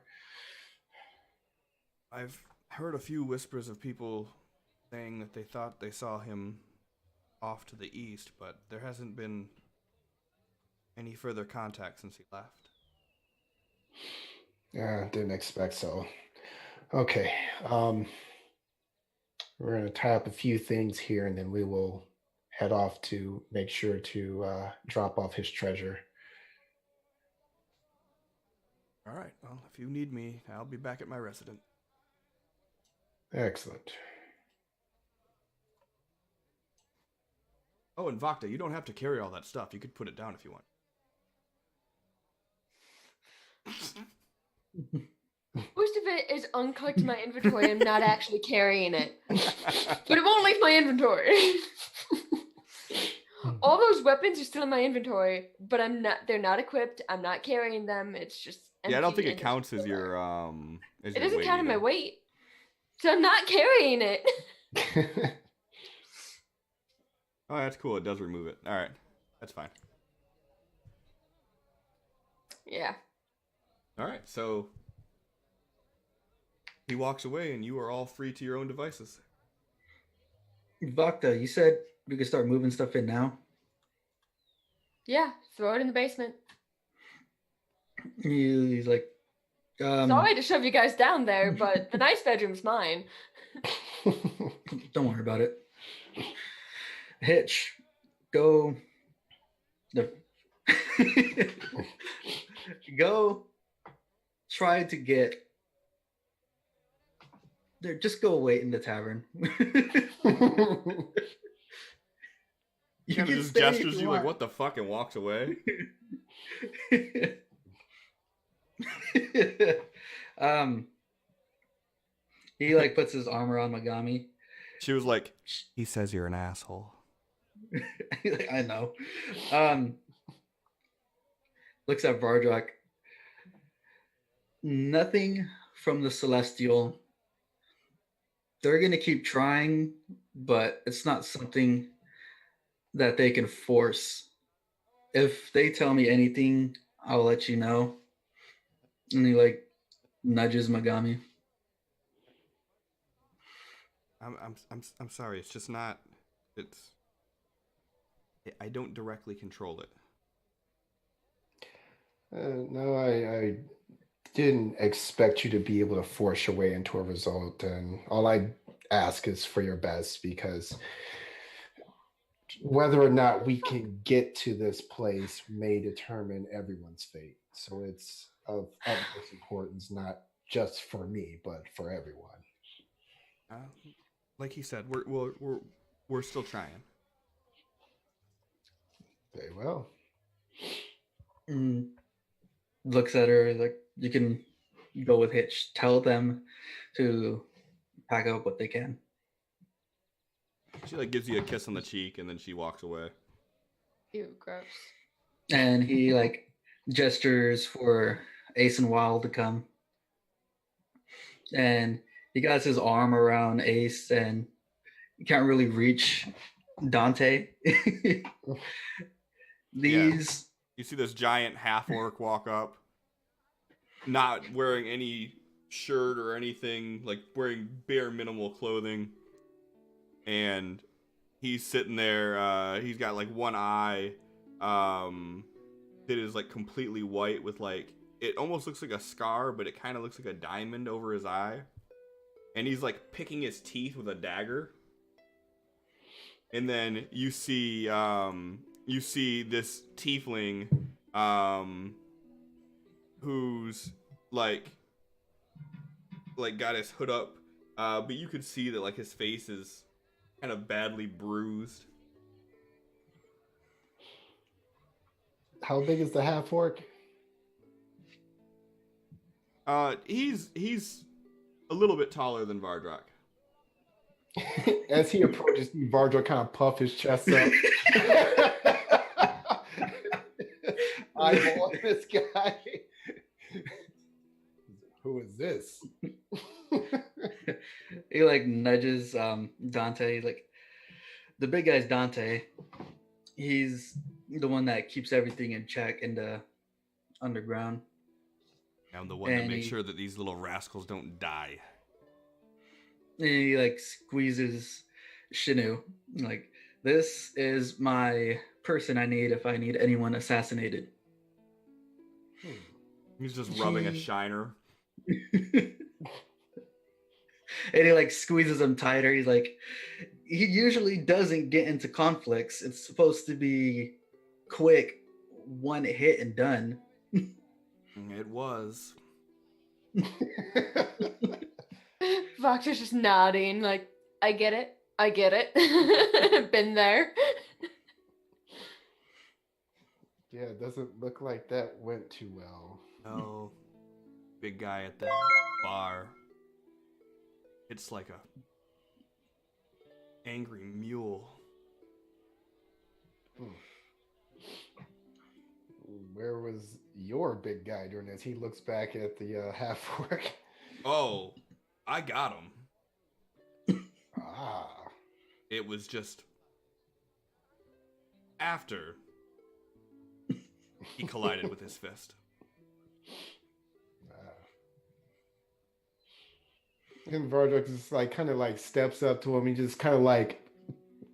I've heard a few whispers of people saying that they thought they saw him off to the east, but there hasn't been any further contact since he left. Yeah, didn't expect so. Okay. We're going to tie up a few things here, and then we will head off to make sure to drop off his treasure. All right, well, if you need me, I'll be back at my residence. Excellent. Oh, and Vakta, you don't have to carry all that stuff. You could put it down if you want. Most of it is uncollected in my inventory. I'm not actually carrying it. But it won't leave my inventory. All those weapons are still in my inventory, but they're not equipped. I'm not carrying them. It's just empty. Yeah, I don't think it counts as your It doesn't count in my weight. So I'm not carrying it. Oh, that's cool. It does remove it. All right. That's fine. Yeah. All right, so he walks away, and you are all free to your own devices. Vakta, you said we could start moving stuff in now. Yeah, throw it in the basement. He's like, Sorry to shove you guys down there, but the nice bedroom's mine. don't worry about it. Hitch, go. No. Go try to get there. Just go wait in the tavern. You Kind of just gestures you like, what the fuck, and walks away. He like puts his arm around Megami. She was like, he says you're an asshole. Like, I know. Looks at Vardrak. Nothing from the Celestial. They're gonna keep trying, but it's not something that they can force. If they tell me anything, I'll let you know. And he like nudges Megami. I'm sorry. It's just not. I don't directly control it. No, I didn't expect you to be able to force your way into a result, and all I ask is for your best, because whether or not we can get to this place may determine everyone's fate. So it's of utmost importance, not just for me, but for everyone. Like he said, we're still trying. Very well. Looks at her like, you can go with Hitch. Tell them to pack up what they can. She like gives you a kiss on the cheek, and then she walks away. Ew, gross. And he like gestures for Ace and Wild to come. And he got his arm around Ace, and he can't really reach Dante. These You see this giant half orc walk up, not wearing any shirt or anything, like wearing bare minimal clothing. And he's sitting there, he's got like one eye that is like completely white with like, it almost looks like a scar, but it kind of looks like a diamond over his eye. And he's like picking his teeth with a dagger. And then you see this tiefling who's like got his hood up, but you could see that like his face is kind of badly bruised. How big is the half orc? He's a little bit taller than Vardrak. As he approaches, Vardrak kind of puff his chest up. Eyeball this guy. Who is this? he like nudges Dante. Like, the big guy's Dante. He's the one that keeps everything in check in the underground. I'm the one that makes sure that these little rascals don't die. And he like squeezes Shinu. Like, this is my person I need if I need anyone assassinated. He's just rubbing a shiner. And he like squeezes him tighter. He's like, he usually doesn't get into conflicts. It's supposed to be quick, one hit and done. It was. Voxer's just nodding, like, I get it. Been there. Yeah, it doesn't look like that went too well. No. Big guy at the bar. It's like a angry mule. Where was your big guy during this? He looks back at the half orc. Oh, I got him. Ah. It was just after he collided with his fist. And Vardruk just like kind of like steps up to him. He just kind of like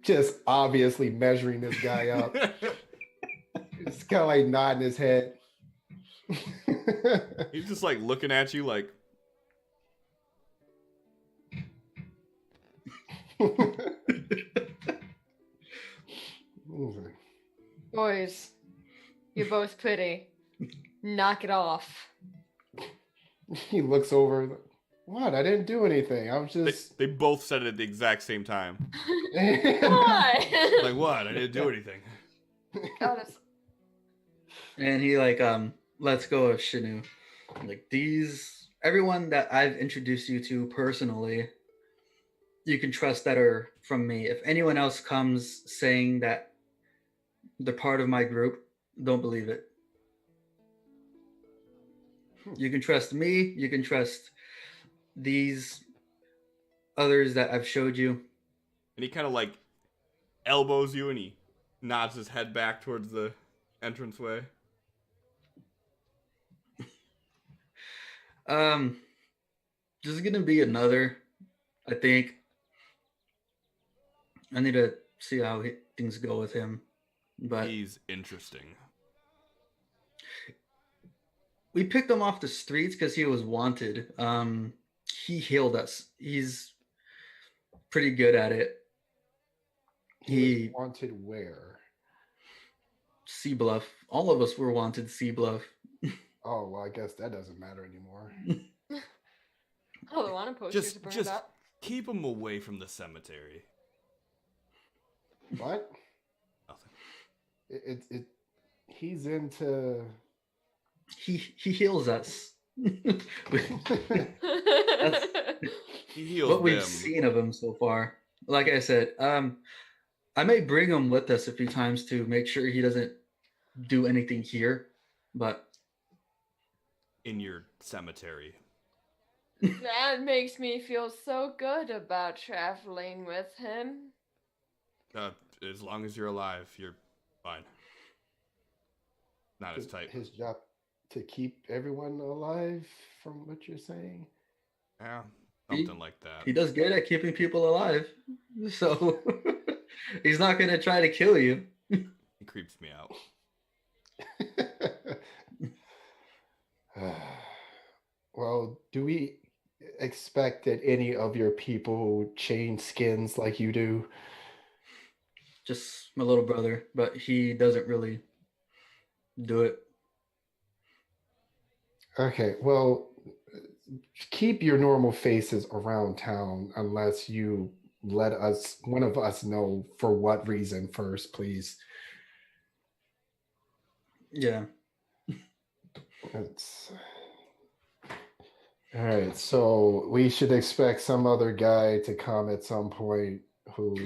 just obviously measuring this guy up. Just kind of like nodding his head. He's just like looking at you like. Boys, you're both pretty. Knock it off. He looks over. What? I didn't do anything. I was just. They both said it at the exact same time. Why? Like what? I didn't do anything. God, it's... And he like lets go of Shinu. Like everyone that I've introduced you to personally, you can trust that are from me. If anyone else comes saying that they're part of my group, don't believe it. You can trust me, you can trust these others that I've showed you. And he kind of like elbows you and he nods his head back towards the entranceway. There's gonna be another, I think. I need to see how things go with him. But he's interesting. We picked him off the streets because he was wanted. He healed us. He's pretty good at it. He was wanted where? Sea Bluff. All of us were wanted Sea Bluff. Oh, well, I guess that doesn't matter anymore. Oh, the wanted posters are burned Just up. keep him away from the cemetery. What? Nothing. He's into... He heals us. That's He heals what we've them. seen of him so far. Like I said, I may bring him with us a few times to make sure he doesn't do anything here, but In your cemetery. That makes me feel so good about traveling with him. As long as you're alive, you're fine. Not as tight. His job to keep everyone alive, from what you're saying? Yeah, something like that. he does good at keeping people alive. So he's not going to try to kill you. He creeps me out. Well, do we expect that any of your people change skins like you do? Just my little brother, but he doesn't really do it. Okay, well, keep your normal faces around town unless you let one of us know for what reason first, please. Yeah. All right, so we should expect some other guy to come at some point who...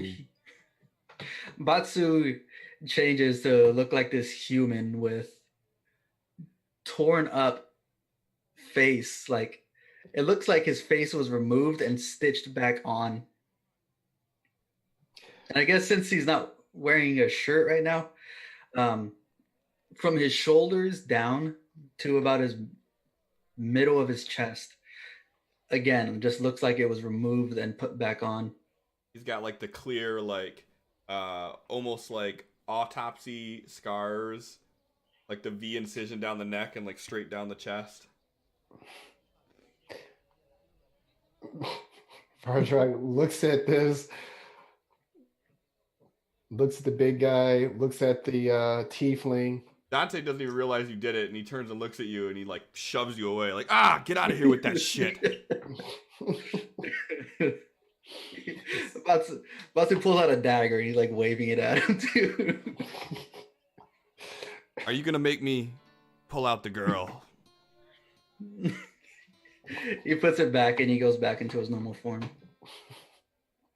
Batsu changes to look like this human with torn up face. Like, it looks like his face was removed and stitched back on. And I guess since he's not wearing a shirt right now, from his shoulders down to about his middle of his chest, again, just looks like it was removed and put back on. He's got like the clear, like, almost like autopsy scars, like the V incision down the neck and like straight down the chest. Vardruk looks at this, looks at the big guy, looks at the tiefling. Dante doesn't even realize you did it, and he turns and looks at you, and he like shoves you away, like, ah, get out of here with that shit. Batsu pulls out a dagger and he's like waving it at him too. Are you gonna make me pull out the girl? He puts it back and he goes back into his normal form.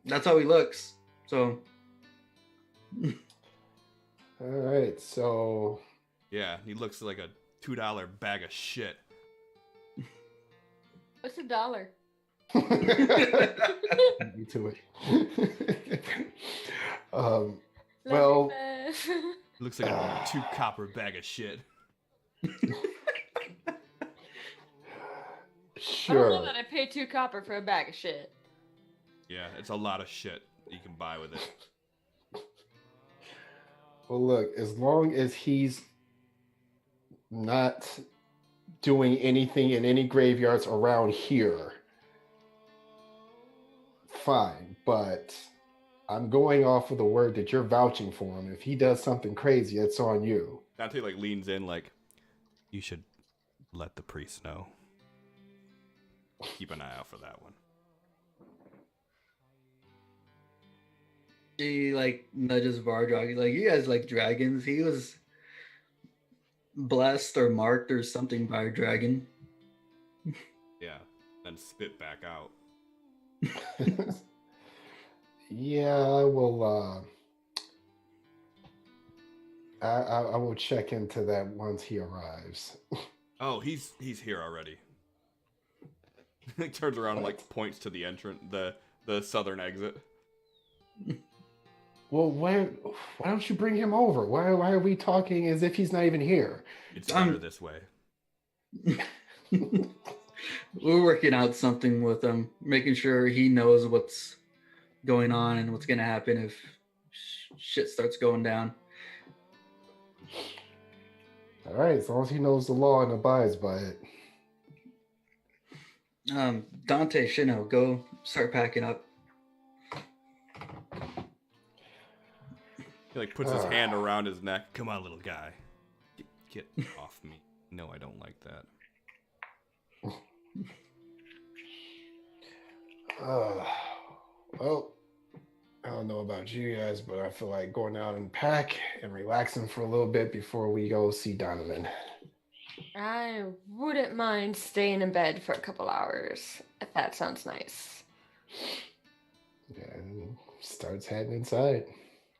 That's how he looks. So. All right, so. Yeah, he looks like a $2 bag of shit. What's $1? Me to it. Well, Looks like a 2 copper bag of shit. I don't know Sure. that I pay 2 copper for a bag of shit. Yeah, it's a lot of shit you can buy with it. Well, look, as long as he's not doing anything in any graveyards around here, fine. But I'm going off of the word that you're vouching for him. If he does something crazy, it's on you. Dante like leans in like, you should let the priest know. Keep an eye out for that one. He like nudges Vardrog. Like, you guys like dragons. He was blessed or marked or something by a dragon. Yeah, and spit back out. Yeah, I will. I will check into that once he arrives. Oh, he's here already. He turns around and like points to the entrance, the southern exit. Well, why don't you bring him over? Why are we talking as if he's not even here? It's better this way. We're working out something with him, making sure he knows what's going on and what's going to happen if shit starts going down. All right, as long as he knows the law and abides by it. Dante, Shino, go start packing up. He like puts his hand around his neck. Come on, little guy. Get off me. No, I don't like that. Well, I don't know about you guys, but I feel like going out and pack and relaxing for a little bit before we go see Donovan. I wouldn't mind staying in bed for a couple hours, if that sounds nice. Yeah, and starts heading inside.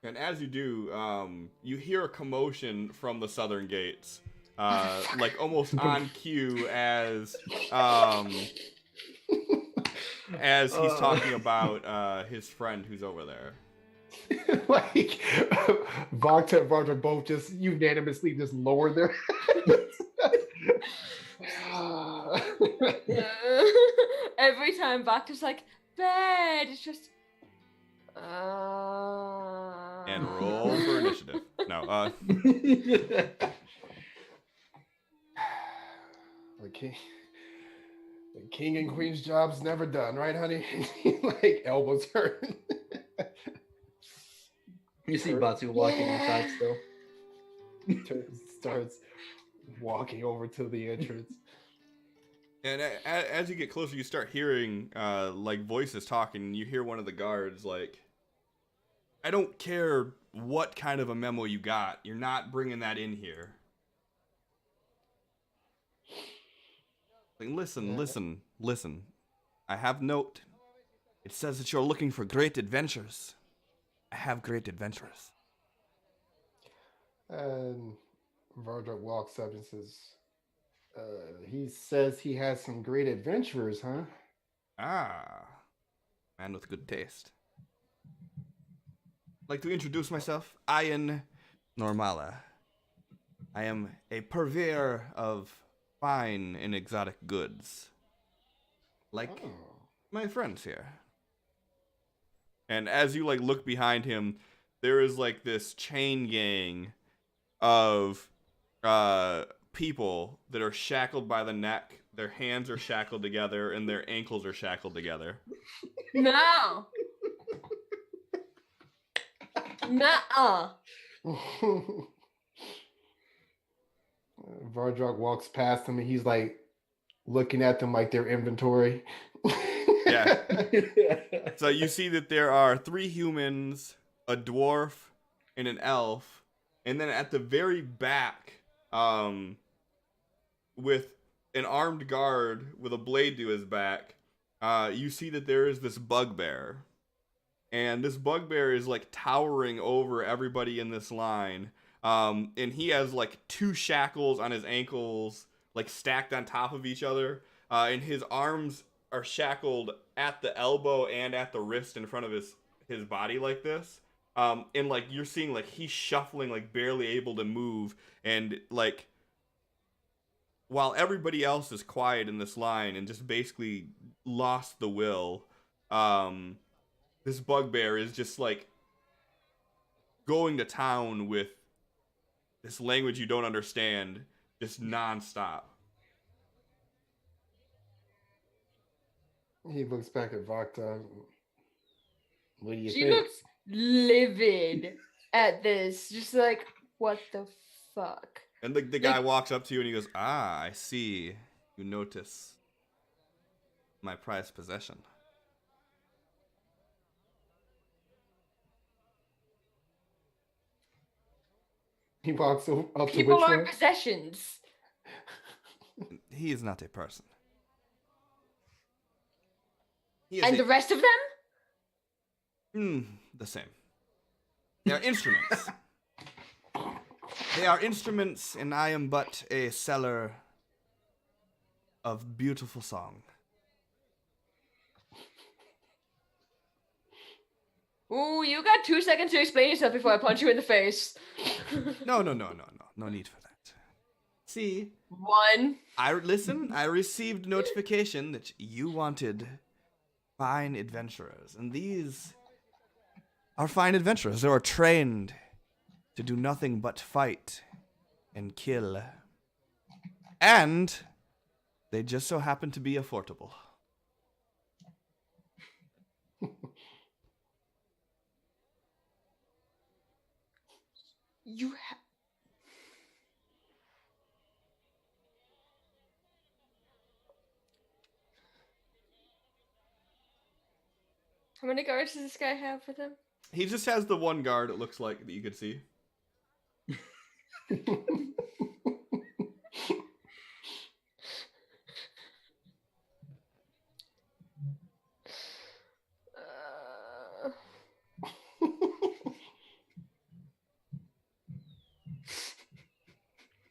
And as you do, you hear a commotion from the southern gates, like almost on cue as he's talking about his friend who's over there. Like, Vogta and Vardra both just unanimously just lower their heads. Every time Bacchus like, bed, it's just... And roll for initiative. No, The king and queen's job's never done, right, honey? Like, elbows hurt. You see Batsu walking inside still. Starts walking over to the entrance. and as you get closer, you start hearing like voices talking. And you hear one of the guards like, I don't care what kind of a memo you got. You're not bringing that in here. Like, listen. I have note. It says that you're looking for great adventures. I have great adventures. And Vardra walks up and says, he says he has some great adventurers, huh? Ah, man with good taste. I'd like to introduce myself. Ian Normala. I am a purveyor of fine and exotic goods. Like my friends here. And as you like look behind him, there is like this chain gang of people that are shackled by the neck. Their hands are shackled together and their ankles are shackled together. No! Nuh-uh. Vardrak walks past them and he's like looking at them like their inventory. Yeah. So you see that there are 3 humans, a dwarf, and an elf. And then at the very back, with an armed guard with a blade to his back, you see that there is this bugbear. And this bugbear is like towering over everybody in this line. And he has like 2 shackles on his ankles, like stacked on top of each other. And his arms are shackled at the elbow and at the wrist in front of his body like this. And like you're seeing like he's shuffling, like barely able to move, and like while everybody else is quiet in this line and just basically lost the will, this bugbear is just like going to town with this language you don't understand, just nonstop. He looks back at Vakta. What do you She think? looks livid at this, just like, what the fuck? And the guy walks up to you and he goes, "Ah, I see. You notice my prized possession." He walks up to People which are one? possessions. He is not a person. He is And the rest of them? the same. They are instruments. They are instruments, and I am but a seller of beautiful song. Ooh, you got 2 seconds to explain yourself before I punch you in the face. No need for that. See, 1. I received notification that you wanted fine adventurers, and these are fine adventurers. They are trained to do nothing but fight and kill. And they just so happen to be affordable. You How many guards does this guy have with him? He just has the one guard, it looks like, that you could see.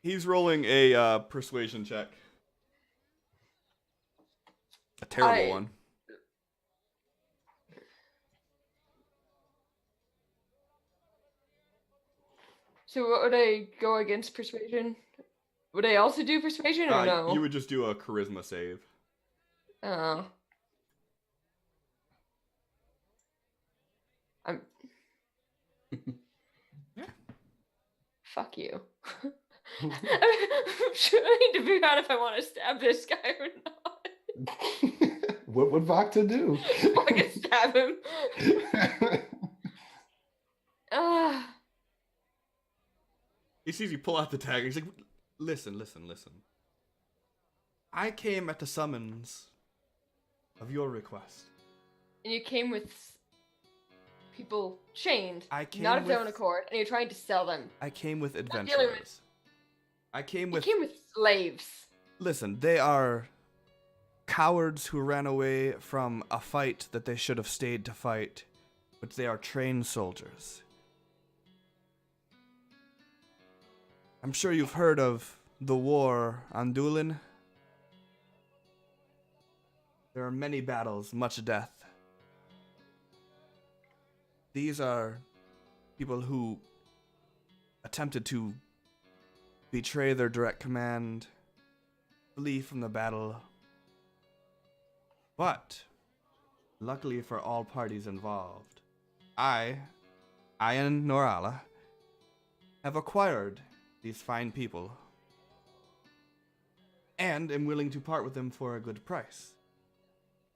He's rolling a persuasion check. A terrible one. So what would I go against persuasion? Would I also do persuasion or no? You would just do a charisma save. Oh. I'm... Yeah. Fuck you. I'm trying to figure out if I want to stab this guy or not. What would Vakta do? I can stab him. He sees you pull out the tag and he's like, listen. I came at the summons of your request. And you came with people chained, I came not of their own with- accord, and you're trying to sell them. I came with dealing with- adventurers. I came You with... came with slaves. Listen, they are cowards who ran away from a fight that they should have stayed to fight, but they are trained soldiers. I'm sure you've heard of the war on Dulin. There are many battles, much death. These are people who attempted to betray their direct command, flee from the battle. But, luckily for all parties involved, I, Ian Norala, have acquired these fine people and am willing to part with them for a good price.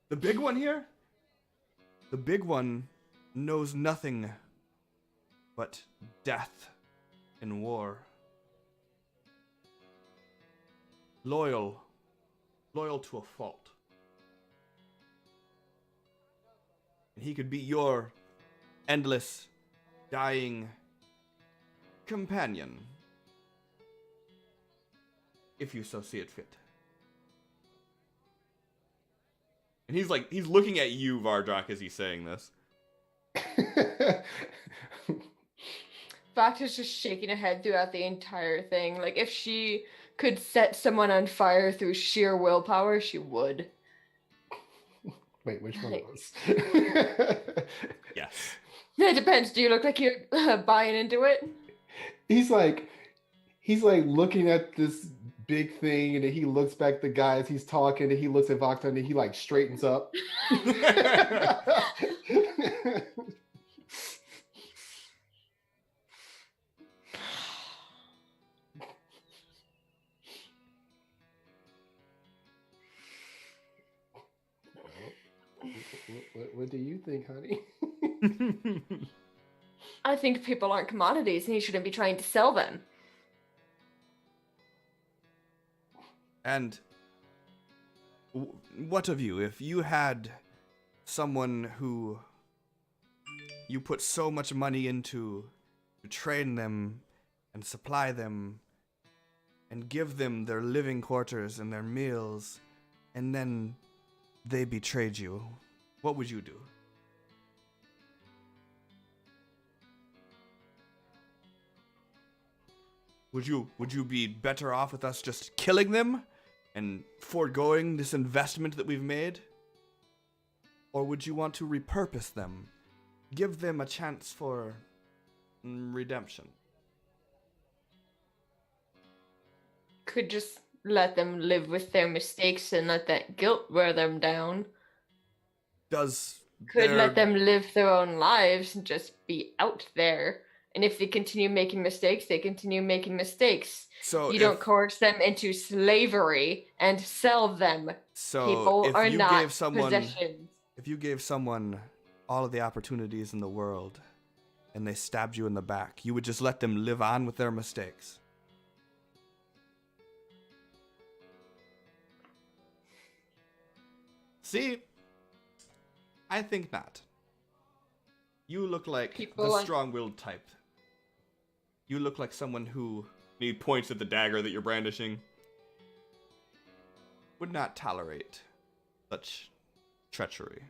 The big one here? The big one knows nothing but death and war. Loyal to a fault. And he could be your endless, dying companion, if you so see it fit. And he's looking at you, Vardrak, as he's saying this. Vakta's just shaking her head throughout the entire thing. Like, if she could set someone on fire through sheer willpower, she would. Wait, which one of us? Yes. It depends. Do you look like you're buying into it? He's like looking at this big thing, and then he looks back at the guys he's talking, and he looks at Vakta, and then he like straightens up. What do you think, honey? I think people aren't commodities and he shouldn't be trying to sell them. And what of you? If you had someone who you put so much money into to train them and supply them and give them their living quarters and their meals, and then they betrayed you, what would you do? Would you be better off with us just killing them and foregoing this investment that we've made? Or would you want to repurpose them? Give them a chance for redemption? Could just let them live with their mistakes and let that guilt wear them down. Could let them live their own lives and just be out there. And if they continue making mistakes, they continue making mistakes. So you don't coerce them into slavery and sell them. So people if are you not gave someone, possessions. if you gave someone all of the opportunities in the world and they stabbed you in the back, you would just let them live on with their mistakes? See? I think not. You look like the strong-willed type. You look like someone who, and he points at the dagger that you're brandishing, would not tolerate such treachery.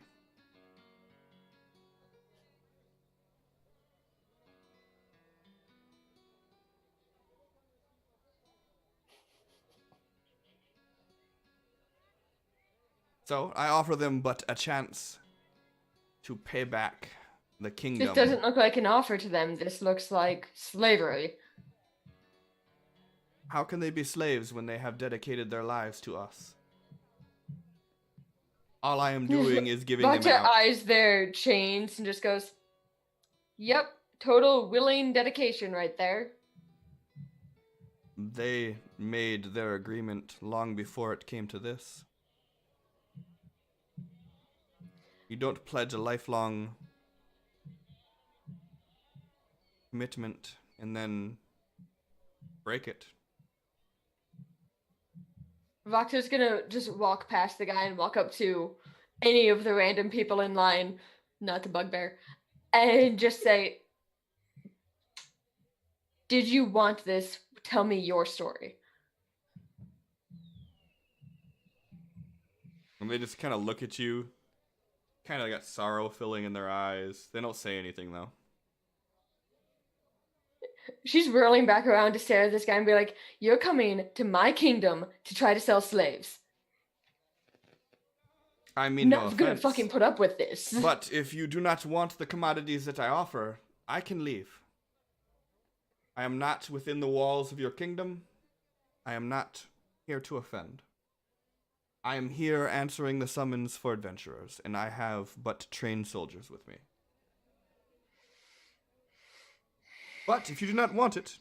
So, I offer them but a chance to pay back the kingdom. This doesn't look like an offer to them. This looks like slavery. How can they be slaves when they have dedicated their lives to us? All I am doing is giving them Vakta out. eyes their chains and just goes, "Yep, total willing dedication right there." They made their agreement long before it came to this. You don't pledge a lifelong commitment and then break it. Vakta's gonna just walk past the guy and walk up to any of the random people in line, not the bugbear, and just say, "Did you want this? Tell me your story." And they just kind of look at you, kind of got sorrow filling in their eyes. They don't say anything, though. She's whirling back around to stare at this guy and be like, "You're coming to my kingdom to try to sell slaves. I mean, no Not gonna offense, fucking put up with this." but if you do not want the commodities that I offer, I can leave. I am not within the walls of your kingdom. I am not here to offend. I am here answering the summons for adventurers, and I have but trained soldiers with me. But if you do not want it,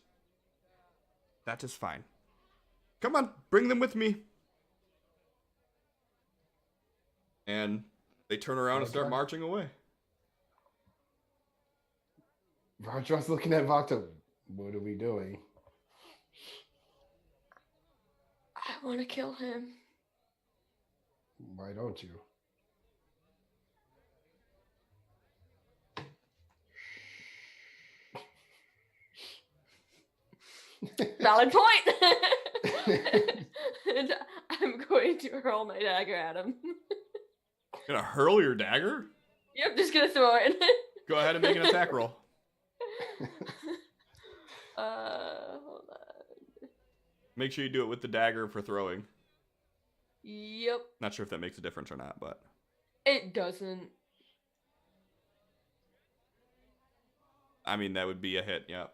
that is fine. Come on, bring them with me. And they turn around and start marching away. Vardra's looking at Vakta. What are we doing? I want to kill him. Why don't you? Valid point. And I'm going to hurl my dagger at him. Gonna hurl your dagger? Yep, just gonna throw it. Go ahead and make an attack roll. Hold on. Make sure you do it with the dagger for throwing. Yep. Not sure if that makes a difference or not, but It doesn't. I mean, that would be a hit, yeah.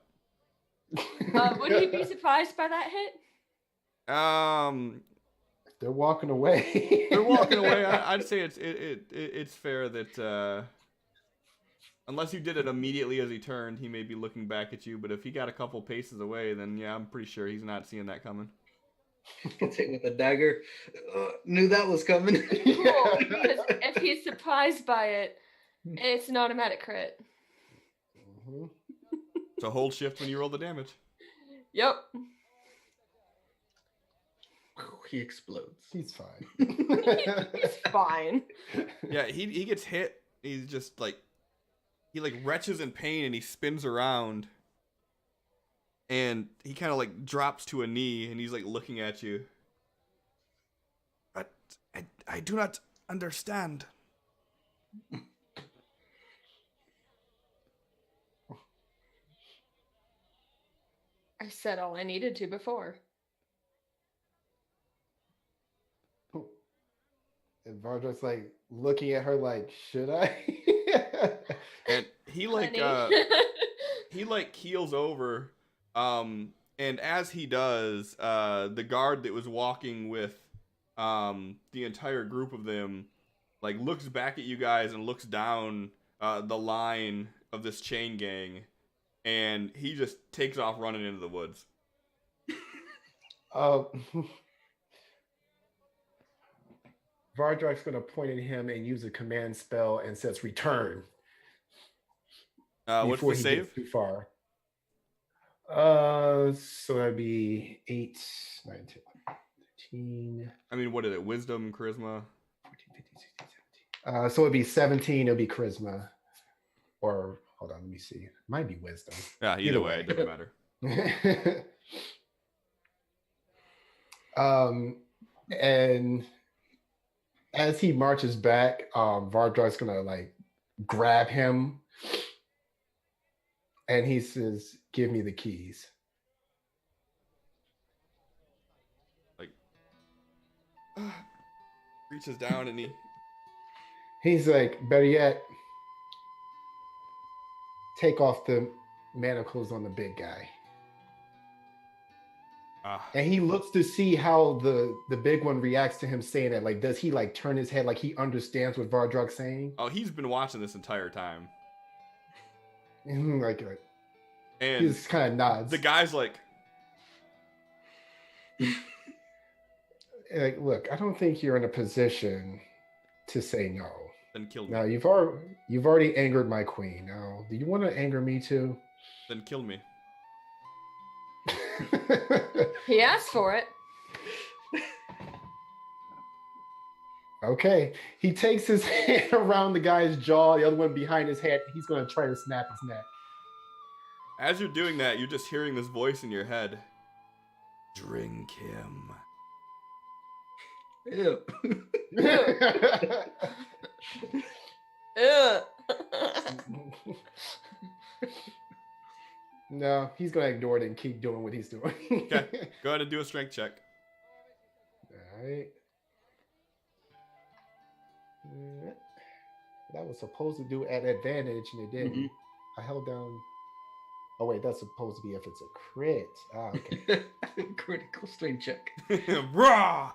Would he be surprised by that hit? They're walking away. They're walking away. I'd say it's fair that unless you did it immediately as he turned, he may be looking back at you. But if he got a couple paces away, then yeah, I'm pretty sure he's not seeing that coming. Gets hit with a dagger. Knew that was coming. Cool, because if he's surprised by it, it's an automatic crit. Mhm. So hold shift when you roll the damage. Yep. He explodes. He's fine. He's fine. Yeah, he gets hit. He's just like he like retches in pain and he spins around. And he kind of like drops to a knee and he's like looking at you. But I do not understand. I said all I needed to before. And Vardrak's like looking at her like, should I? And he like Honey. he like keels over. And as he does, the guard that was walking with the entire group of them like looks back at you guys and looks down the line of this chain gang, and he just takes off running into the woods. Vardrak's gonna point at him and use a command spell and says return. What's before the he save? gets too far. So that'd be 8, 9, 10, 13. I mean, what is it? Wisdom, charisma? 14, 15, 16, 17. So it'd be 17, it'll be charisma. Or hold on, let me see. It might be wisdom. Yeah, either way, it doesn't matter. And as he marches back, Vardrak's gonna like grab him and he says, give me the keys. Like reaches down and He's like, better yet, take off the manacles on the big guy. And he looks to see how the big one reacts to him saying that. Like, does he like turn his head like he understands what Vardrak's saying? Oh, he's been watching this entire time. Like, And he just kind of nods. the guy's like, Like, look, I don't think you're in a position to say no. then kill me. Now you've already angered my queen. Now, do you want to anger me too? Then kill me. He asked for it. Okay. He takes his hand around the guy's jaw, the other one behind his head. He's going to try to snap his neck. As you're doing that, you're just hearing this voice in your head. Drink him. Ew. Ugh. No, he's going to ignore it and keep doing what he's doing. Okay, go ahead and do a strength check. All right. That was supposed to do at advantage, and it didn't. Mhm. I held down. Oh wait, that's supposed to be if it's a crit. Ah, okay. Critical strength check. Rah!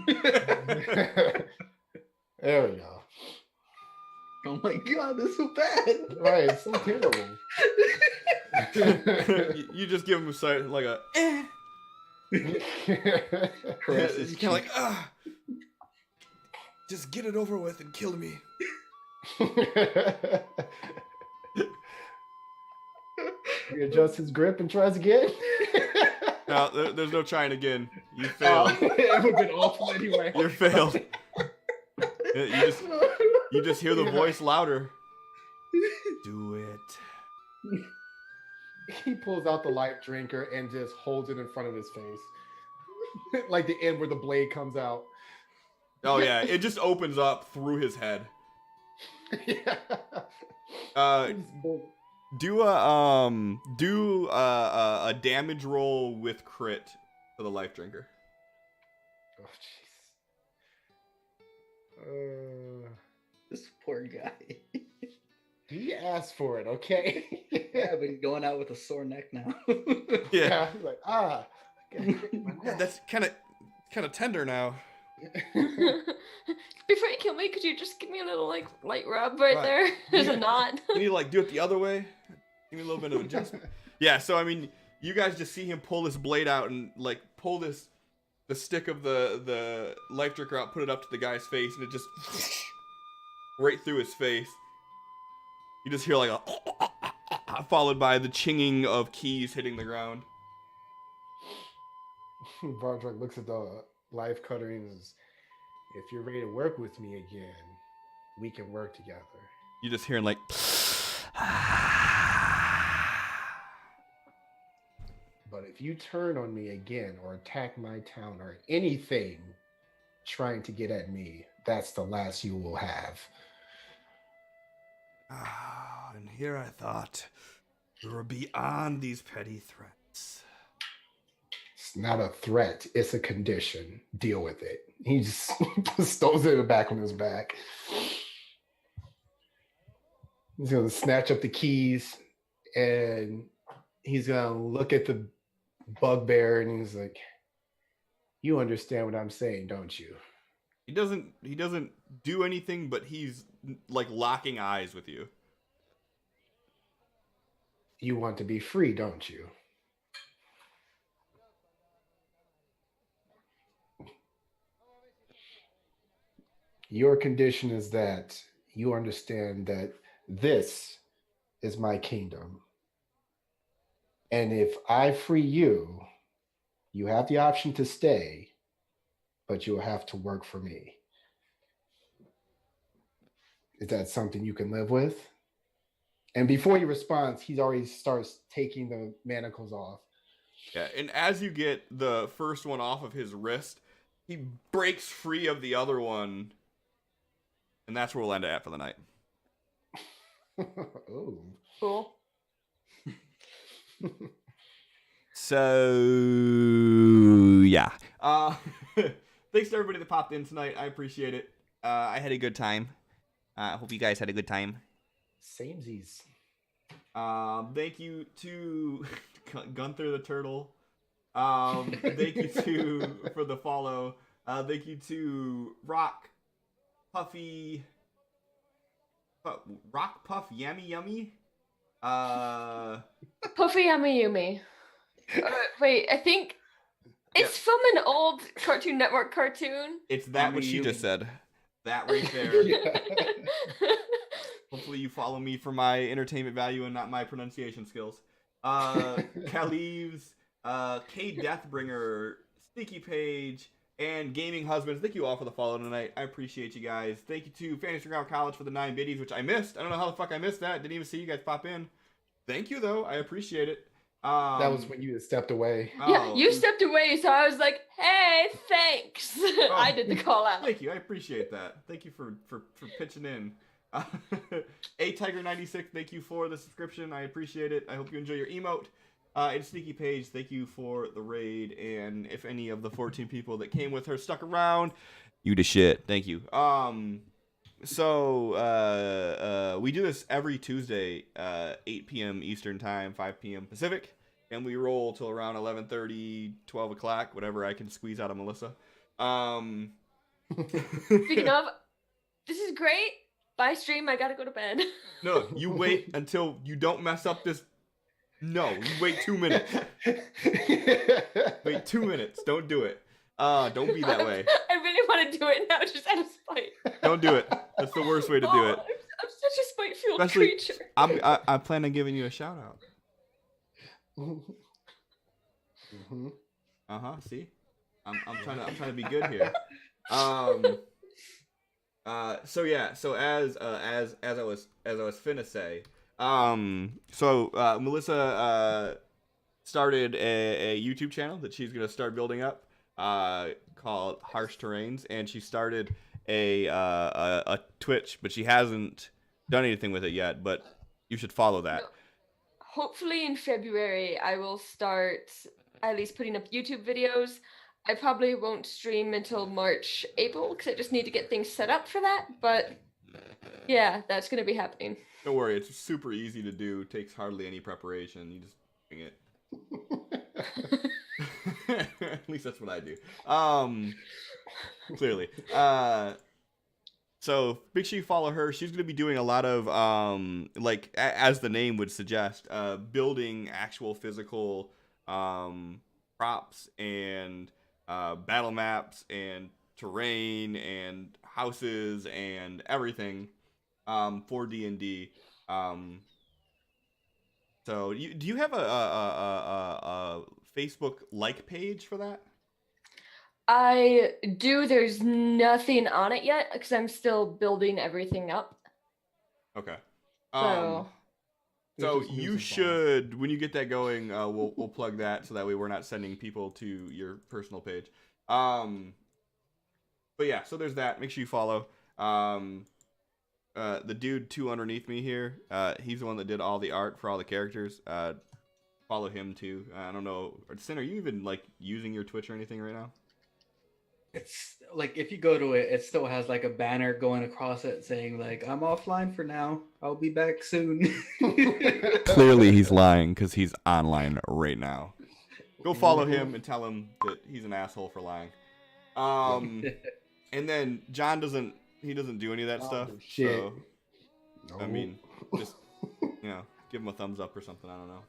There we go. Oh my god, that's so bad. Right, it's so terrible. You just give him a sight like a eh. Caress It's his kind of cheek. like just get it over with and kill me. He adjusts his grip and tries again. No, there's no trying again. You failed. It would have been awful anyway. You failed. You just hear the voice louder. Do it. He pulls out the light drinker and just holds it in front of his face. Like the end where the blade comes out. Oh yeah, it just opens up through his head. Yeah. Do a damage roll with crit for the life drinker. Oh jeez. This poor guy. He asked for it, okay? Yeah, but he's going out with a sore neck now. Yeah. He's like, Yeah, that's kind of tender now. Before you kill me, could you just give me a little like light rub right there? There's a knot. You need to like do it the other way. Give me a little bit of adjustment. Yeah, so I mean, you guys just see him pull this blade out and like pull the stick of the life drinker out, put it up to the guy's face, and it just right through his face. You just hear like a followed by the chinging of keys hitting the ground. Vardrak looks at the life cutter and says, "If you're ready to work with me again, we can work together." You just hearing like. But if you turn on me again or attack my town or anything trying to get at me, that's the last you will have. And here I thought we were beyond these petty threats. It's not a threat, it's a condition. Deal with it. He just stows it back on his back. He's going to snatch up the keys and he's going to look at the bugbear and he's like, "You understand what I'm saying, don't you?" He doesn't do anything, but he's like locking eyes with you. You want to be free, don't you? Your condition is that you understand that this is my kingdom. And if I free you, you have the option to stay, but you'll have to work for me. Is that something you can live with? And before he responds, he already starts taking the manacles off. Yeah, and as you get the first one off of his wrist, he breaks free of the other one. And that's where we'll end it at for the night. Oh. Cool. So, yeah. Thanks to everybody that popped in tonight. I appreciate it. I had a good time. I hope you guys had a good time. Samesies. Thank you to Gunther the Turtle. Thank you for the follow. Thank you to Rock Puff Yummy Yummy. Puffy Yummy Yumi. Wait, I think it's from an old Cartoon Network cartoon. It's that what she just said. That right there. Yeah. Hopefully you follow me for my entertainment value and not my pronunciation skills. Khaliv's, K Deathbringer, Sneaky Page, and Gaming Husbands. Thank you all for the follow tonight. I appreciate you guys. Thank you to Fantasy Ground College for the 9 biddies, which I missed. I don't know how the fuck I missed that. Didn't even see you guys pop in. Thank you, though. I appreciate it. That was when you had stepped away. Yeah, you stepped away, so I was like, "Hey, thanks." I did the call out. Thank you. I appreciate that. Thank you for pitching in. A Tiger 96, thank you for the subscription. I appreciate it. I hope you enjoy your emote. And Sneaky Page, thank you for the raid. And if any of the 14 people that came with her stuck around, you the shit. Thank you. So we do this every Tuesday, 8 p.m. Eastern Time, 5 p.m. Pacific, and we roll till around 11:30, 12 o'clock, whatever I can squeeze out of Melissa. Speaking of, this is great. Bye, stream. I gotta go to bed. No, you wait until you don't mess up this. No, you wait 2 minutes. Wait 2 minutes. Don't do it. Don't be that way. I really want to do it now, just out of spite. Don't do it. That's the worst way to do it. I'm such a spiteful Especially, creature. I plan on giving you a shout out. Mm-hmm. See, I'm trying to be good here. So yeah. So as I was finna say. So Melissa started a YouTube channel that she's gonna start building up. Called Harsh Terrains, and she started a Twitch, but she hasn't done anything with it yet. But you should follow that. Hopefully in February I will start at least putting up YouTube videos. I probably won't stream until March, April, because I just need to get things set up for that. But yeah, that's gonna be happening. Don't worry, it's super easy to do. It takes hardly any preparation. You just bring it. At least that's what I do. Clearly. So make sure you follow her. She's going to be doing a lot of, like, as the name would suggest, building actual physical props and battle maps and terrain and houses and everything for D&D. So do you have a Facebook like page for that? I do. There's nothing on it yet because I'm still building everything up. Okay. So So Just you music should, when you get that going, we'll plug that so that way we're not sending people to your personal page. But yeah, so there's that. Make sure you follow. The dude two underneath me here, he's the one that did all the art for all the characters. Follow him too. I don't know, Sin, are you even like using your Twitch or anything right now? It's like if you go to it, it still has like a banner going across it saying like I'm offline for now. I'll be back soon. Clearly he's lying because he's online right now. Go follow him and tell him that he's an asshole for lying. And then John doesn't do any of that stuff. Shit. So No. I mean, just give him a thumbs up or something. I don't know.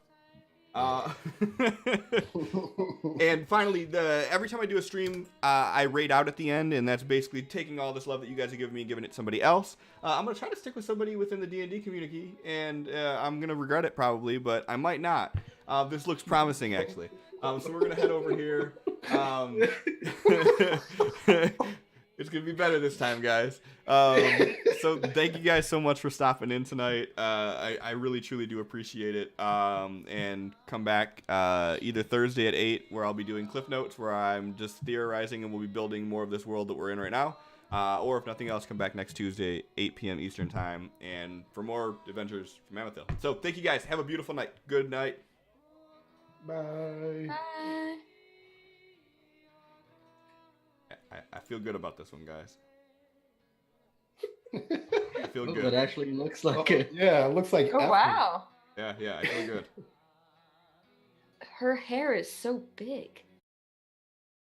And finally, every time I do a stream, I raid out at the end, and that's basically taking all this love that you guys have given me and giving it to somebody else. I'm gonna try to stick with somebody within the D&D community, and I'm gonna regret it probably, but I might not. This looks promising, actually. So we're gonna head over here. It's gonna be better this time, guys. So thank you guys so much for stopping in tonight. I really truly do appreciate it. And come back either Thursday at 8, where I'll be doing Cliff Notes, where I'm just theorizing and we'll be building more of this world that we're in right now. Or if nothing else, come back next Tuesday, 8 p.m. Eastern time, and for more adventures from Amethil. So thank you guys. Have a beautiful night. Good night. Bye. bye. I feel good about this one, guys. I feel Oh, good. it actually looks like it. Yeah, it looks like Oh apple. wow. Yeah, I feel good. Her hair is so big.